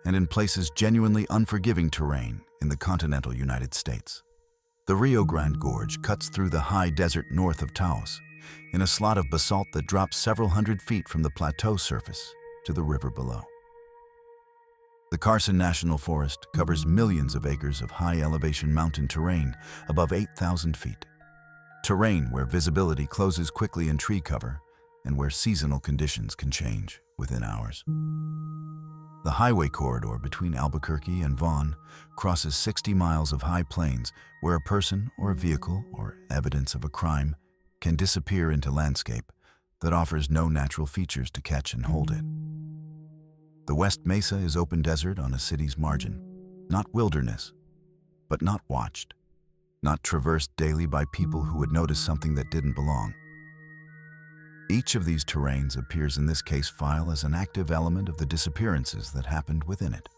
Speaker 1: and in places genuinely unforgiving terrain in the continental United States. The Rio Grande Gorge cuts through the high desert north of Taos in a slot of basalt that drops several hundred feet from the plateau surface to the river below. The Carson National Forest covers millions of acres of high-elevation mountain terrain above 8,000 feet. Terrain where visibility closes quickly in tree cover and where seasonal conditions can change within hours. The highway corridor between Albuquerque and Vaughn crosses 60 miles of high plains where a person or a vehicle or evidence of a crime can disappear into landscape that offers no natural features to catch and hold it. The West Mesa is open desert on a city's margin, not wilderness, but not watched, not traversed daily by people who would notice something that didn't belong. Each of these terrains appears in this case file as an active element of the disappearances that happened within it.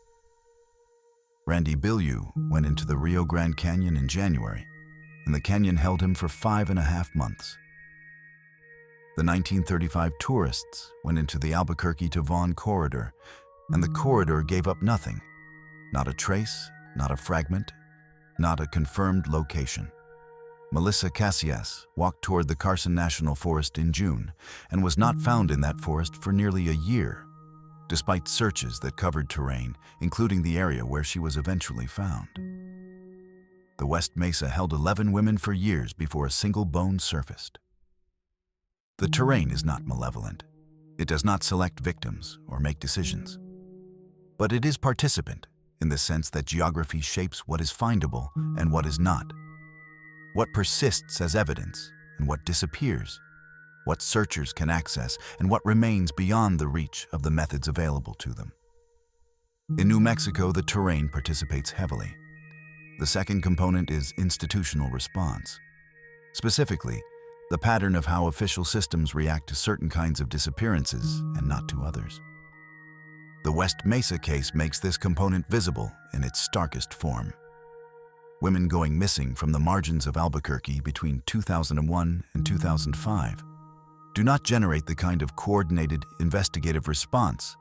Speaker 1: Randy Bilyeu went into the Rio Grande Canyon in January, and the canyon held him for 5.5 months. The 1935 tourists went into the Albuquerque to Vaughn corridor, and the corridor gave up nothing. Not a trace, not a fragment, not a confirmed location. Melissa Casillas walked toward the Carson National Forest in June and was not found in that forest for nearly a year, despite searches that covered terrain, including the area where she was eventually found. The West Mesa held 11 women for years before a single bone surfaced. The terrain is not malevolent. It does not select victims or make decisions. But it is participant in the sense that geography shapes what is findable and what is not, what persists as evidence and what disappears, what searchers can access and what remains beyond the reach of the methods available to them. In New Mexico, the terrain participates heavily. The second component is institutional response. Specifically, the pattern of how official systems react to certain kinds of disappearances and not to others. The West Mesa case makes this component visible in its starkest form. Women going missing from the margins of Albuquerque between 2001 and 2005 do not generate the kind of coordinated investigative response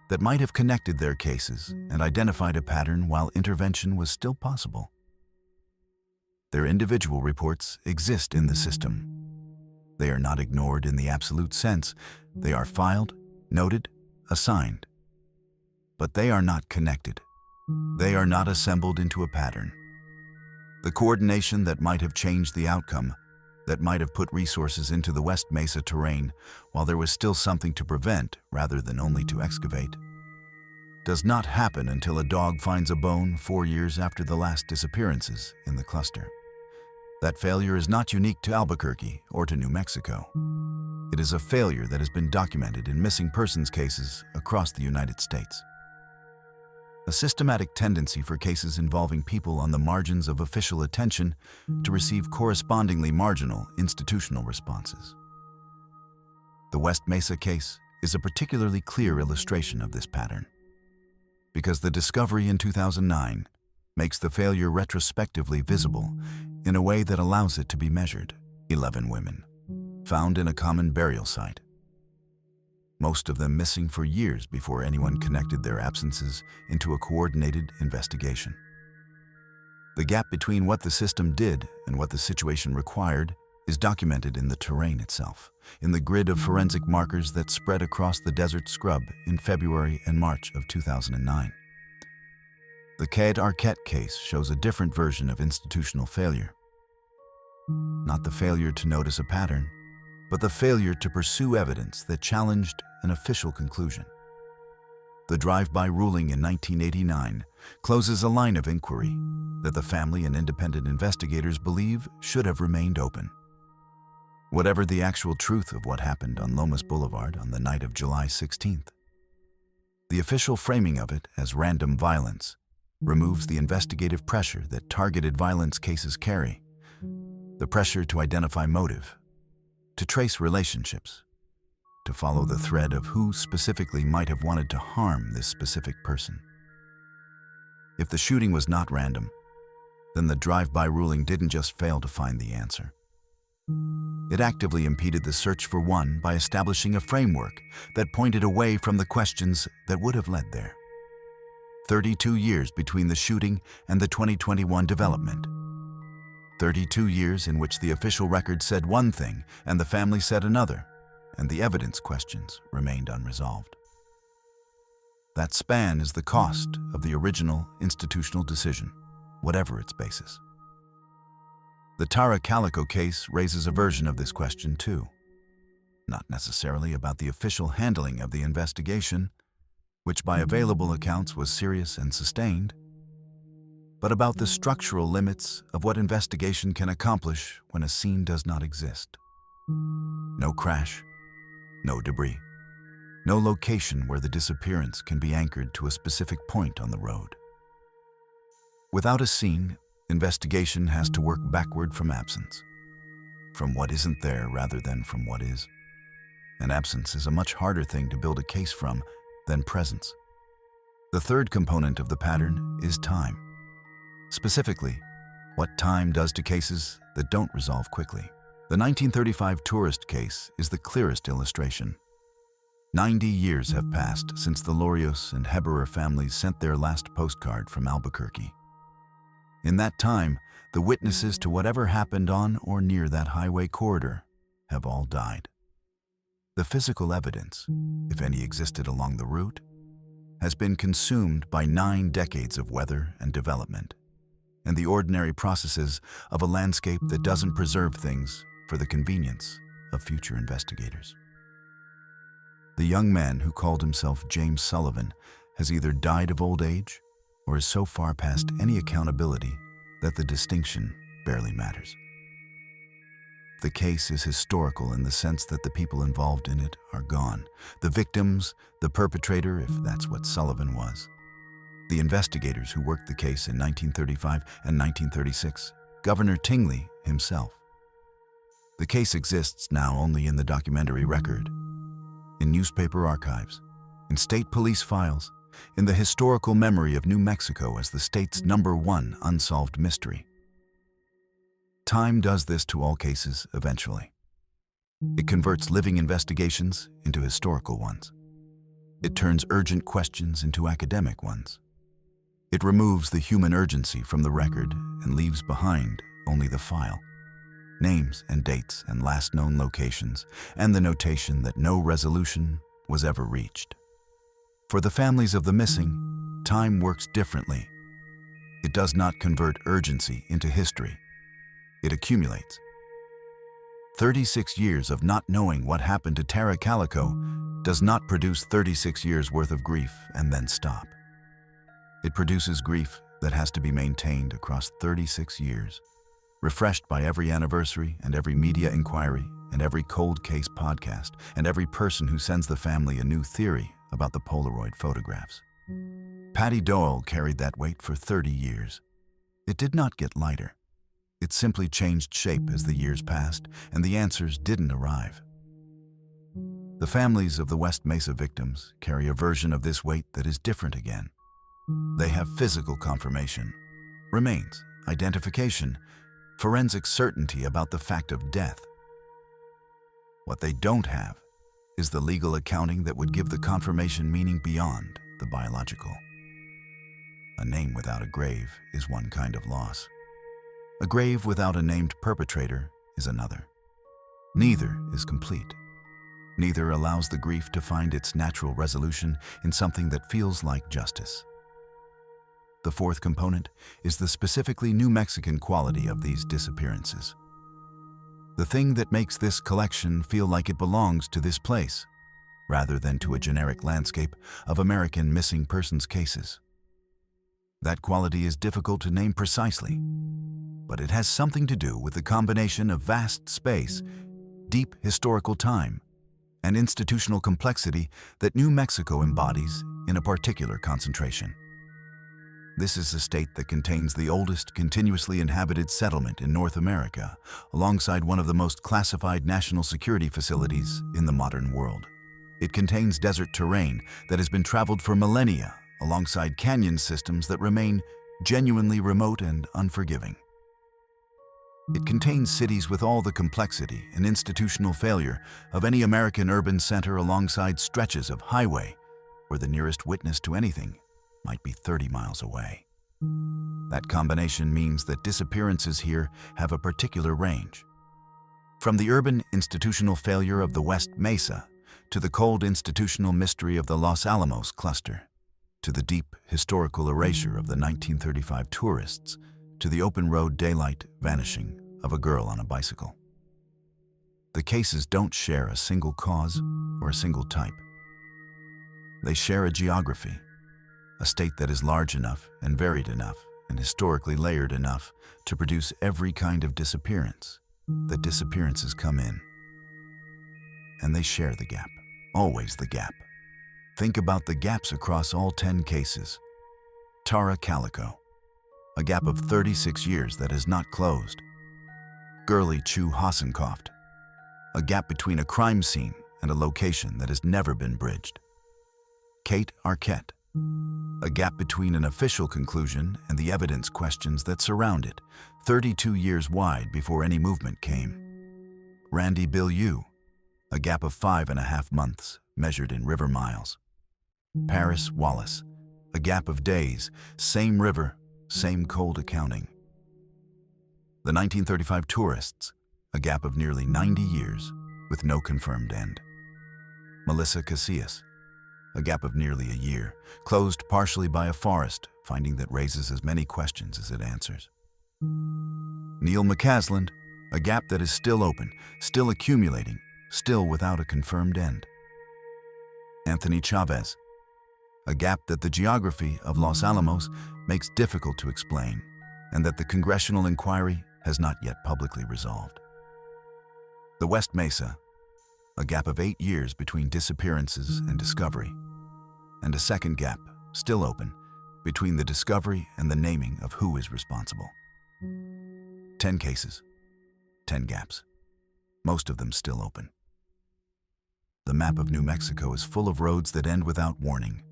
Speaker 1: that might have connected their cases and identified a pattern while intervention was still possible. Their individual reports exist in the system. They are not ignored in the absolute sense. They are filed, noted, assigned. But they are not connected. They are not assembled into a pattern. The coordination that might have changed the outcome, that might have put resources into the West Mesa terrain while there was still something to prevent rather than only to excavate, does not happen until a dog finds a bone 4 years after the last disappearances in the cluster. That failure is not unique to Albuquerque or to New Mexico. It is a failure that has been documented in missing persons cases across the United States. A systematic tendency for cases involving people on the margins of official attention to receive correspondingly marginal institutional responses. The West Mesa case is a particularly clear illustration of this pattern, because the discovery in 2009 makes the failure retrospectively visible in a way that allows it to be measured. 11 women, found in a common burial site, most of them missing for years before anyone connected their absences into a coordinated investigation. The gap between what the system did and what the situation required is documented in the terrain itself, in the grid of forensic markers that spread across the desert scrub in February and March of 2009. The Caid Arquette case shows a different version of institutional failure. Not the failure to notice a pattern, but the failure to pursue evidence that challenged an official conclusion. The drive-by ruling in 1989 closes a line of inquiry that the family and independent investigators believe should have remained open. Whatever the actual truth of what happened on Lomas Boulevard on the night of July 16th, the official framing of it as random violence removes the investigative pressure that targeted violence cases carry, the pressure to identify motive, to trace relationships, to follow the thread of who specifically might have wanted to harm this specific person. If the shooting was not random, then the drive-by ruling didn't just fail to find the answer. It actively impeded the search for one by establishing a framework that pointed away from the questions that would have led there. 32 years between the shooting and the 2021 development. 32 years in which the official record said one thing and the family said another, and the evidence questions remained unresolved. That span is the cost of the original institutional decision, whatever its basis. The Tara Calico case raises a version of this question too, not necessarily about the official handling of the investigation, which by available accounts was serious and sustained, but about the structural limits of what investigation can accomplish when a scene does not exist. No crash, no debris, no location where the disappearance can be anchored to a specific point on the road. Without a scene, investigation has to work backward from absence, from what isn't there rather than from what is. And absence is a much harder thing to build a case from than presence. The third component of the pattern is time. Specifically, what time does to cases that don't resolve quickly. The 1935 tourist case is the clearest illustration. 90 years have passed since the Lorios and Heberer families sent their last postcard from Albuquerque. In that time, the witnesses to whatever happened on or near that highway corridor have all died. The physical evidence, if any existed along the route, has been consumed by 9 decades of weather and development, and the ordinary processes of a landscape that doesn't preserve things for the convenience of future investigators. The young man who called himself James Sullivan has either died of old age or is so far past any accountability that the distinction barely matters. The case is historical in the sense that the people involved in it are gone. The victims, the perpetrator, if that's what Sullivan was, the investigators who worked the case in 1935 and 1936, Governor Tingley himself. The case exists now only in the documentary record, in newspaper archives, in state police files, in the historical memory of New Mexico as the state's #1 unsolved mystery. Time does this to all cases eventually. It converts living investigations into historical ones. It turns urgent questions into academic ones. It removes the human urgency from the record and leaves behind only the file, names and dates and last known locations, and the notation that no resolution was ever reached. For the families of the missing, time works differently. It does not convert urgency into history. It accumulates. 36 years of not knowing what happened to Tara Calico does not produce 36 years worth of grief and then stop. It produces grief that has to be maintained across 36 years. refreshed by every anniversary and every media inquiry and every cold case podcast and every person who sends the family a new theory about the Polaroid photographs. Patty Doyle carried that weight for 30 years. It did not get lighter. It simply changed shape as the years passed, and the answers didn't arrive. The families of the West Mesa victims carry a version of this weight that is different again. They have physical confirmation, remains, identification, forensic certainty about the fact of death. What they don't have is the legal accounting that would give the confirmation meaning beyond the biological. A name without a grave is one kind of loss. A grave without a named perpetrator is another. Neither is complete. Neither allows the grief to find its natural resolution in something that feels like justice. The fourth component is the specifically New Mexican quality of these disappearances. The thing that makes this collection feel like it belongs to this place, rather than to a generic landscape of American missing persons cases. That quality is difficult to name precisely, but it has something to do with the combination of vast space, deep historical time, and institutional complexity that New Mexico embodies in a particular concentration. This is a state that contains the oldest continuously inhabited settlement in North America, alongside one of the most classified national security facilities in the modern world. It contains desert terrain that has been traveled for millennia, alongside canyon systems that remain genuinely remote and unforgiving. It contains cities with all the complexity and institutional failure of any American urban center, alongside stretches of highway where the nearest witness to anything might be 30 miles away. That combination means that disappearances here have a particular range. From the urban institutional failure of the West Mesa to the cold institutional mystery of the Los Alamos cluster, to the deep historical erasure of the 1935 tourists, to the open road daylight vanishing of a girl on a bicycle. The cases don't share a single cause or a single type. They share a geography, a state that is large enough and varied enough and historically layered enough to produce every kind of disappearance that disappearances come in. And they share the gap, always the gap. Think about the gaps across all 10 cases. Tara Calico, a gap of 36 years that has not closed. Gurley Chu Hassenkoft, a gap between a crime scene and a location that has never been bridged. Kate Arquette, a gap between an official conclusion and the evidence questions that surround it, 32 years wide before any movement came. Randy Bilyeu, a gap of 5.5 months measured in river miles. Paris Wallace, a gap of days, same river, same cold accounting. The 1935 tourists, a gap of nearly 90 years with no confirmed end. Melissa Casillas, a gap of nearly a year, closed partially by a forest finding that raises as many questions as it answers. Neil McCasland, a gap that is still open, still accumulating, still without a confirmed end. Anthony Chavez, a gap that the geography of Los Alamos makes difficult to explain, and that the congressional inquiry has not yet publicly resolved. The West Mesa, a gap of 8 years between disappearances and discovery, and a second gap, still open, between the discovery and the naming of who is responsible. 10 cases, 10 gaps, most of them still open. The map of New Mexico is full of roads that end without warning,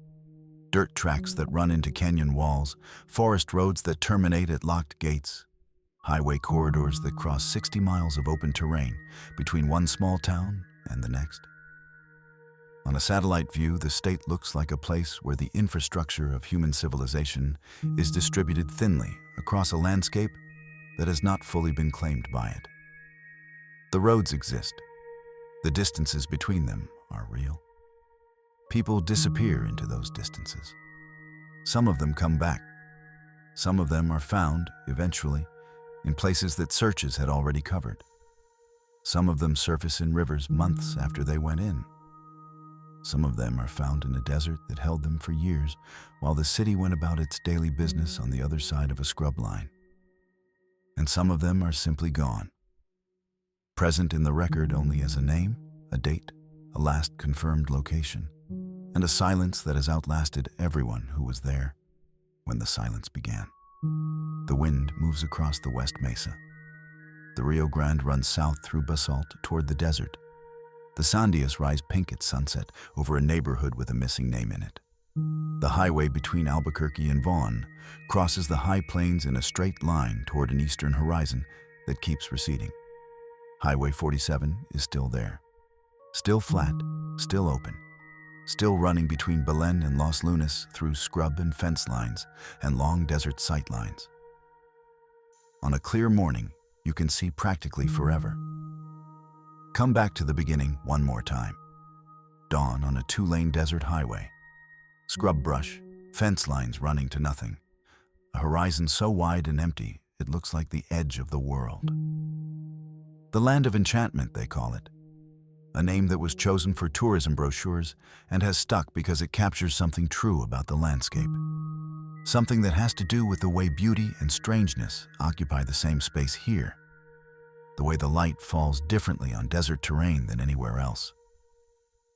Speaker 1: dirt tracks that run into canyon walls, forest roads that terminate at locked gates, highway corridors that cross 60 miles of open terrain between one small town and the next. On a satellite view, the state looks like a place where the infrastructure of human civilization is distributed thinly across a landscape that has not fully been claimed by it. The roads exist. The distances between them are real. People disappear into those distances. Some of them come back. Some of them are found, eventually, in places that searches had already covered. Some of them surface in rivers months after they went in. Some of them are found in a desert that held them for years, while the city went about its daily business on the other side of a scrub line. and some of them are simply gone. Present in the record only as a name, a date, a last confirmed location, and a silence that has outlasted everyone who was there when the silence began. The wind moves across the West Mesa. The Rio Grande runs south through basalt toward the desert. The sandias rise pink at sunset over a neighborhood with a missing name in it. The highway between Albuquerque and Vaughn crosses the high plains in a straight line toward an eastern horizon that keeps receding. Highway 47 is still there. Still flat, still open. Still running between Belen and Los Lunas through scrub and fence lines and long desert sight lines. On a clear morning, you can see practically forever. Come back to the beginning one more time. Dawn on a 2-lane desert highway. Scrub brush, fence lines running to nothing. A horizon so wide and empty, it looks like the edge of the world. The Land of Enchantment, they call it. A name that was chosen for tourism brochures and has stuck because it captures something true about the landscape. Something that has to do with the way beauty and strangeness occupy the same space here. The way the light falls differently on desert terrain than anywhere else.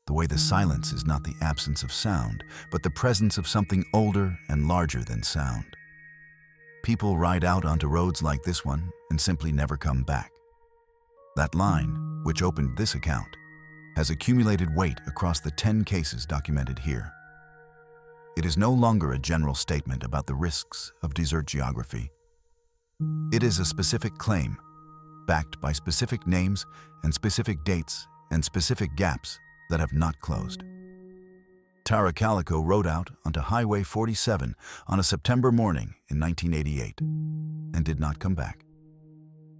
Speaker 1: The way the silence is not the absence of sound, but the presence of something older and larger than sound. People ride out onto roads like this one and simply never come back. That line, which opened this account, has accumulated weight across the 10 cases documented here. It is no longer a general statement about the risks of desert geography. It is a specific claim, backed by specific names and specific dates and specific gaps that have not closed. Tara Calico rode out onto Highway 47 on a September morning in 1988 and did not come back.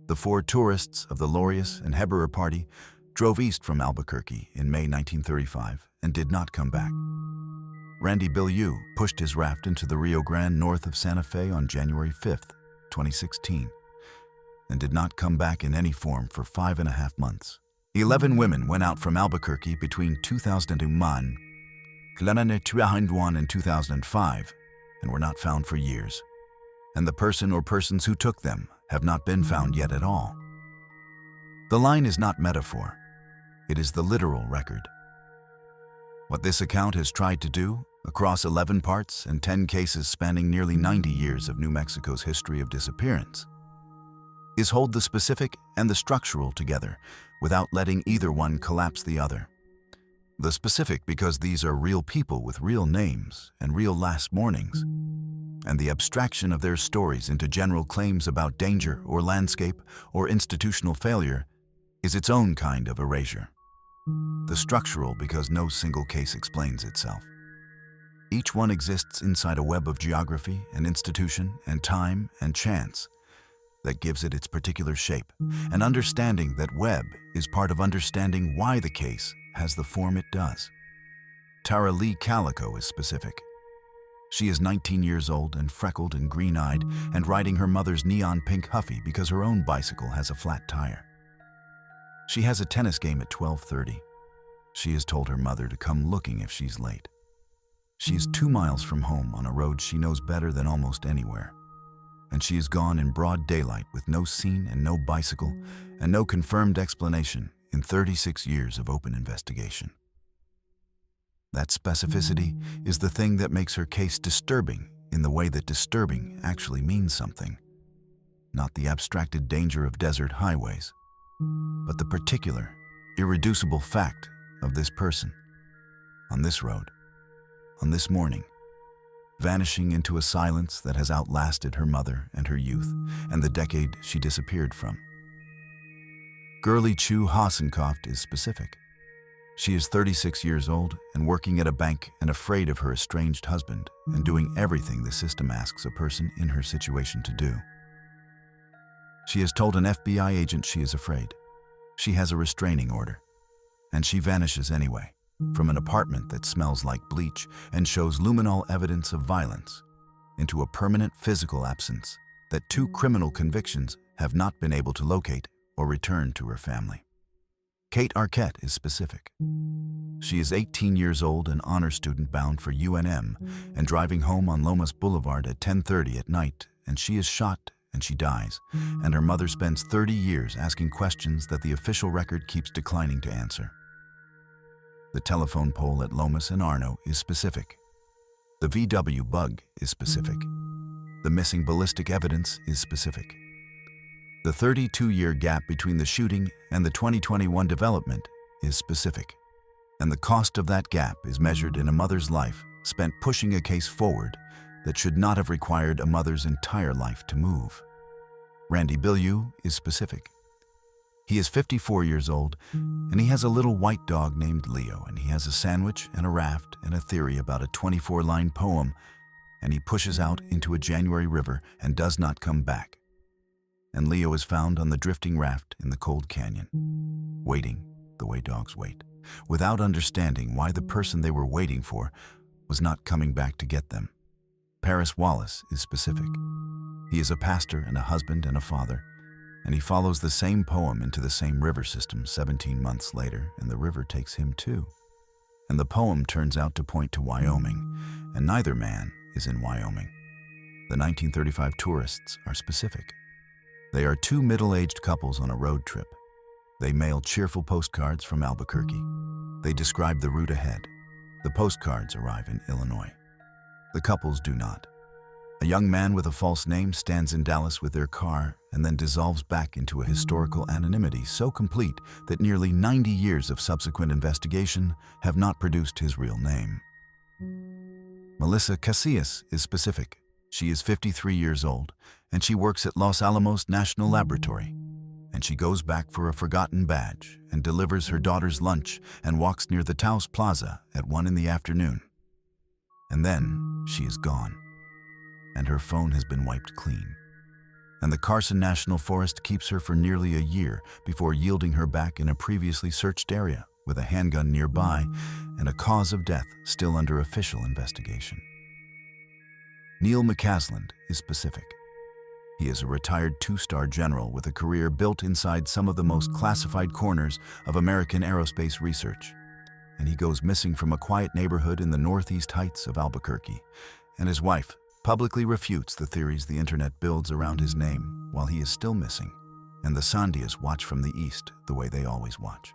Speaker 1: The 4 tourists of the Laureus and Heberer party drove east from Albuquerque in May 1935 and did not come back. Randy Bilyeu pushed his raft into the Rio Grande north of Santa Fe on January 5, 2016, and did not come back in any form for 5.5 months. 11 women went out from Albuquerque between 2001 and 2005 and were not found for years, and the person or persons who took them have not been found yet at all. The line is not metaphor. It is the literal record. What this account has tried to do, across 11 parts and 10 cases spanning nearly 90 years of New Mexico's history of disappearance, is hold the specific and the structural together without letting either one collapse the other. The specific because these are real people with real names and real last mornings, and the abstraction of their stories into general claims about danger or landscape or institutional failure is its own kind of erasure. The structural because no single case explains itself. Each one exists inside a web of geography and institution and time and chance that gives it its particular shape, and understanding that web is part of understanding why the case has the form it does. Tara Lee Calico is specific. She is 19 years old and freckled and green-eyed and riding her mother's neon pink Huffy because her own bicycle has a flat tire. She has a tennis game at 12:30. She has told her mother to come looking if she's late. She is 2 miles from home on a road she knows better than almost anywhere. And she is gone in broad daylight with no scene and no bicycle and no confirmed explanation in 36 years of open investigation. That specificity is the thing that makes her case disturbing in the way that disturbing actually means something. Not the abstracted danger of desert highways, but the particular, irreducible fact of this person, on this road, on this morning, vanishing into a silence that has outlasted her mother and her youth and the decade she disappeared from. Girlie Chu Hassenkoft is specific. She is 36 years old and working at a bank and afraid of her estranged husband and doing everything the system asks a person in her situation to do. She has told an FBI agent she is afraid. She has a restraining order, and she vanishes anyway, from an apartment that smells like bleach and shows luminol evidence of violence, into a permanent physical absence that 2 criminal convictions have not been able to locate or return to her family. Kate Arquette is specific. She is 18 years old and honor student bound for UNM and driving home on Lomas Boulevard at 10:30 at night, and she is shot and she dies, and her mother spends 30 years asking questions that the official record keeps declining to answer. The telephone pole at Lomas and Arno is specific. The VW bug is specific. The missing ballistic evidence is specific. The 32-year gap between the shooting and the 2021 development is specific. And the cost of that gap is measured in a mother's life spent pushing a case forward that should not have required a mother's entire life to move. Randy Bilyeu is specific. He is 54 years old, and he has a little white dog named Leo, and he has a sandwich and a raft and a theory about a 24-line poem, and he pushes out into a January river and does not come back. And Leo is found on the drifting raft in the cold canyon, waiting the way dogs wait, without understanding why the person they were waiting for was not coming back to get them. Paris Wallace is specific. He is a pastor and a husband and a father, and he follows the same poem into the same river system 17 months later, and the river takes him too. And the poem turns out to point to Wyoming, and neither man is in Wyoming. The 1935 tourists are specific. They are two middle-aged couples on a road trip. They mail cheerful postcards from Albuquerque. They describe the route ahead. The postcards arrive in Illinois. The couples do not. A young man with a false name stands in Dallas with their car and then dissolves back into a historical anonymity so complete that nearly 90 years of subsequent investigation have not produced his real name. Melissa Casillas is specific. She is 53 years old, and she works at Los Alamos National Laboratory. And she goes back for a forgotten badge and delivers her daughter's lunch and walks near the Taos Plaza at 1 in the afternoon. And then she is gone, and her phone has been wiped clean. And the Carson National Forest keeps her for nearly a year before yielding her back in a previously searched area with a handgun nearby and a cause of death still under official investigation. Neil McCasland is specific. He is a retired two-star general with a career built inside some of the most classified corners of American aerospace research. And he goes missing from a quiet neighborhood in the northeast heights of Albuquerque, and his wife publicly refutes the theories the internet builds around his name while he is still missing, and the Sandias watch from the east the way they always watch,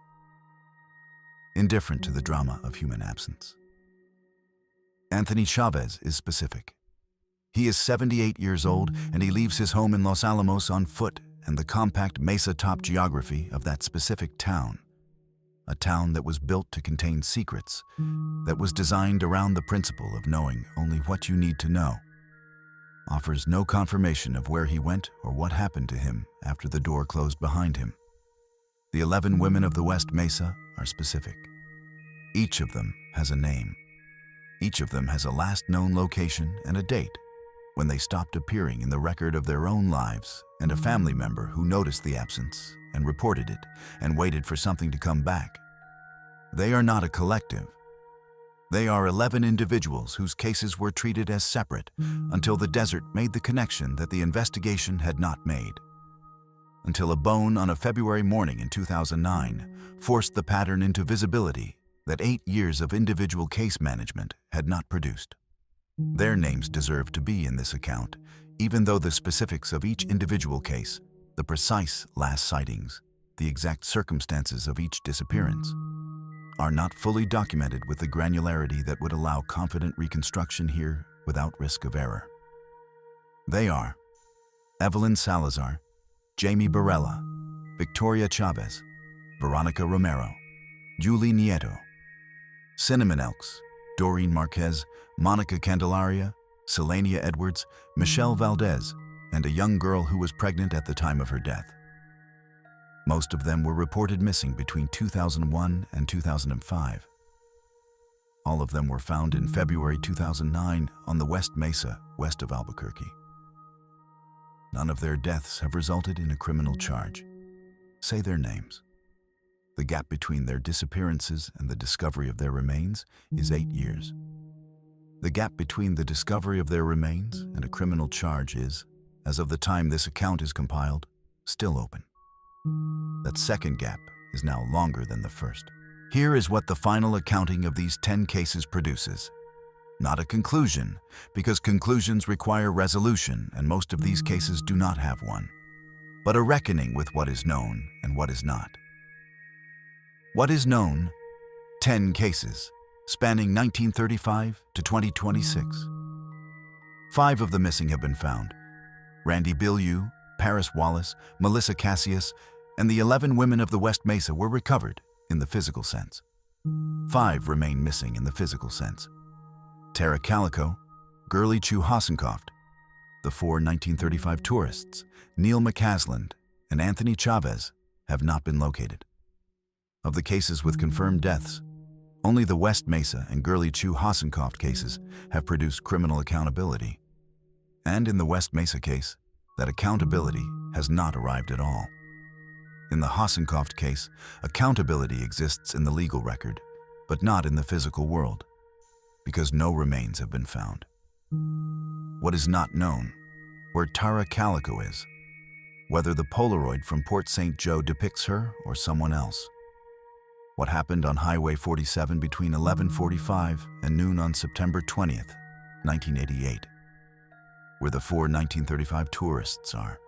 Speaker 1: indifferent to the drama of human absence. Anthony Chavez is specific. He is 78 years old, and he leaves his home in Los Alamos on foot and the compact mesa-top geography of that specific town. A town that was built to contain secrets, that was designed around the principle of knowing only what you need to know. Offers no confirmation of where he went or what happened to him after the door closed behind him. The 11 women of the West Mesa are specific. Each of them has a name. Each of them has a last known location and a date when they stopped appearing in the record of their own lives, and a family member who noticed the absence and reported it and waited for something to come back. They are not a collective. They are 11 individuals whose cases were treated as separate until the desert made the connection that the investigation had not made. Until a bone on a February morning in 2009 forced the pattern into visibility that 8 years of individual case management had not produced. Their names deserve to be in this account, even though the specifics of each individual case, the precise last sightings, the exact circumstances of each disappearance, are not fully documented with the granularity that would allow confident reconstruction here without risk of error. They are Evelyn Salazar, Jamie Barella, Victoria Chavez, Veronica Romero, Julie Nieto, Cinnamon Elks, Doreen Marquez, Monica Candelaria, Selenia Edwards, Michelle Valdez, and a young girl who was pregnant at the time of her death. Most of them were reported missing between 2001 and 2005. All of them were found in February 2009 on the West Mesa, west of Albuquerque. None of their deaths have resulted in a criminal charge. Say their names. The gap between their disappearances and the discovery of their remains is 8 years. The gap between the discovery of their remains and a criminal charge is, as of the time this account is compiled, still open. That second gap is now longer than the first. Here is what the final accounting of these 10 cases produces. Not a conclusion, because conclusions require resolution, and most of these cases do not have one, but a reckoning with what is known and what is not. What is known? 10 cases, spanning 1935 to 2026. 5 of the missing have been found. Randy Bilyeu, Paris Wallace, Melissa Cassius, and the 11 women of the West Mesa were recovered in the physical sense. 5 remain missing in the physical sense. Tara Calico, Gurley Chu Hassenkoft, the 4 1935 tourists, Neil McCasland and Anthony Chavez, have not been located. Of the cases with confirmed deaths, only the West Mesa and Gurley Chu Hassenkoft cases have produced criminal accountability. And in the West Mesa case, that accountability has not arrived at all. In the Hassenkoft case, accountability exists in the legal record, but not in the physical world, because no remains have been found. What is not known? Where Tara Calico is, whether the Polaroid from Port St. Joe depicts her or someone else. What happened on Highway 47 between 11:45 and noon on September 20th, 1988. Where the 4 1935 tourists are,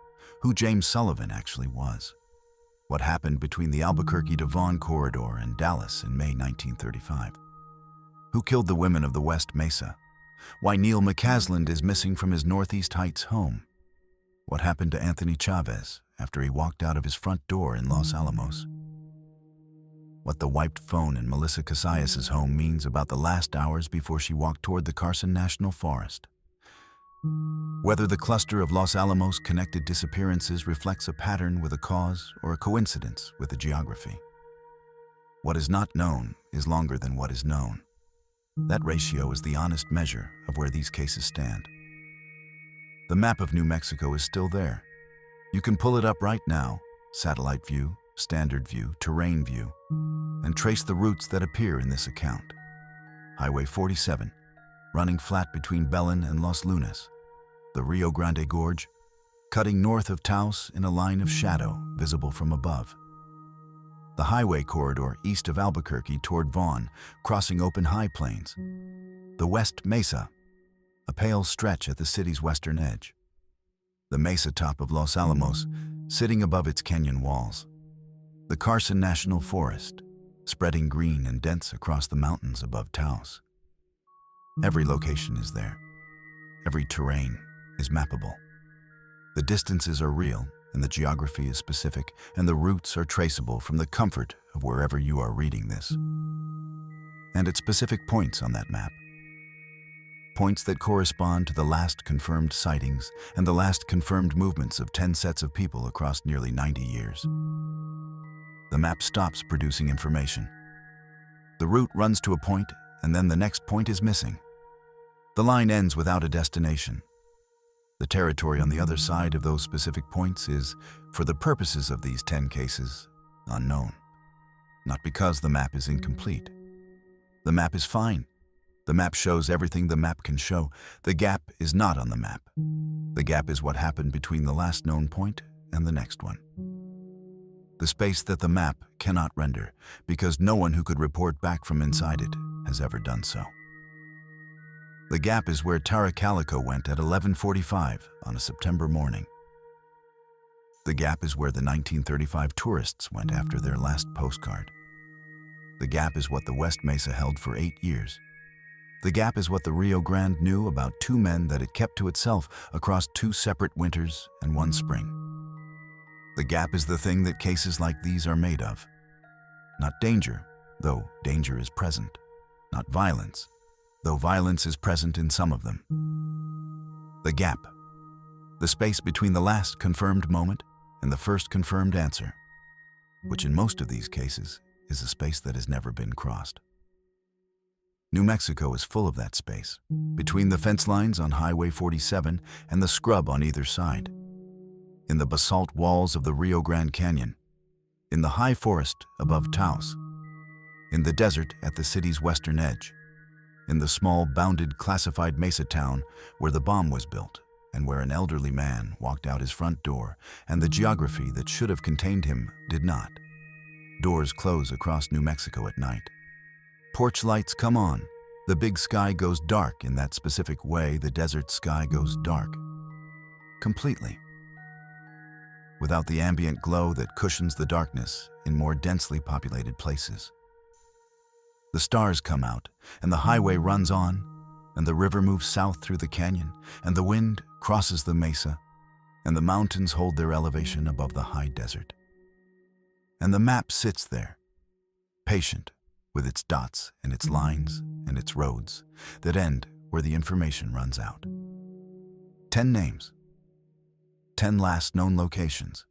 Speaker 1: who James Sullivan actually was. What happened between the Albuquerque to Vaughan corridor and Dallas in May 1935. Who killed the women of the West Mesa? Why Neil McCasland is missing from his Northeast Heights home. What happened to Anthony Chavez after he walked out of his front door in Los Alamos. What the wiped phone in Melissa Cassius's home means about the last hours before she walked toward the Carson National Forest. Whether the cluster of Los Alamos connected disappearances reflects a pattern with a cause or a coincidence with a geography. What is not known is longer than what is known. That ratio is the honest measure of where these cases stand. The map of New Mexico is still there. You can pull it up right now, satellite view, standard view, terrain view, and trace the routes that appear in this account. Highway 47, running flat between Belen and Los Lunas. The Rio Grande Gorge, cutting north of Taos in a line of shadow visible from above. The highway corridor east of Albuquerque toward Vaughan, crossing open high plains. The West Mesa, a pale stretch at the city's western edge. The mesa top of Los Alamos, sitting above its canyon walls. The Carson National Forest, spreading green and dense across the mountains above Taos. Every location is there. Every terrain is mappable. The distances are real, and the geography is specific, and the routes are traceable from the comfort of wherever you are reading this. And at specific points on that map. Points that correspond to the last confirmed sightings and the last confirmed movements of 10 sets of people across nearly 90 years. The map stops producing information. The route runs to a point, and then the next point is missing. The line ends without a destination. The territory on the other side of those specific points is, for the purposes of these 10 cases, unknown. Not because the map is incomplete. The map is fine. The map shows everything the map can show. The gap is not on the map. The gap is what happened between the last known point and the next one. The space that the map cannot render, because no one who could report back from inside it has ever done so. The gap is where Tara Calico went at 11:45 on a September morning. The gap is where the 1935 tourists went after their last postcard. The gap is what the West Mesa held for 8 years. The gap is what the Rio Grande knew about 2 men that it kept to itself across 2 separate winters and 1 spring. The gap is the thing that cases like these are made of. Not danger, though danger is present. Not violence, though violence is present in some of them. The gap, the space between the last confirmed moment and the first confirmed answer, which in most of these cases is a space that has never been crossed. New Mexico is full of that space, between the fence lines on Highway 47 and the scrub on either side. In the basalt walls of the Rio Grande Canyon, in the high forest above Taos, in the desert at the city's western edge, in the small bounded classified mesa town where the bomb was built and where an elderly man walked out his front door and the geography that should have contained him did not. Doors close across New Mexico at night. Porch lights come on The big sky goes dark in that specific way the desert sky goes dark. Completely. Without the ambient glow that cushions the darkness in more densely populated places. The stars come out, and the highway runs on, and the river moves south through the canyon, and the wind crosses the mesa, and the mountains hold their elevation above the high desert. And the map sits there, patient, with its dots and its lines and its roads that end where the information runs out. 10 names, 10 last known locations,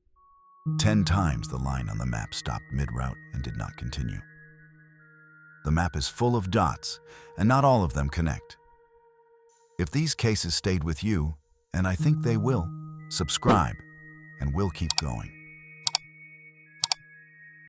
Speaker 1: 10 times the line on the map stopped mid-route and did not continue. The map is full of dots, and not all of them connect. If these cases stayed with you, and I think they will, subscribe, and we'll keep going.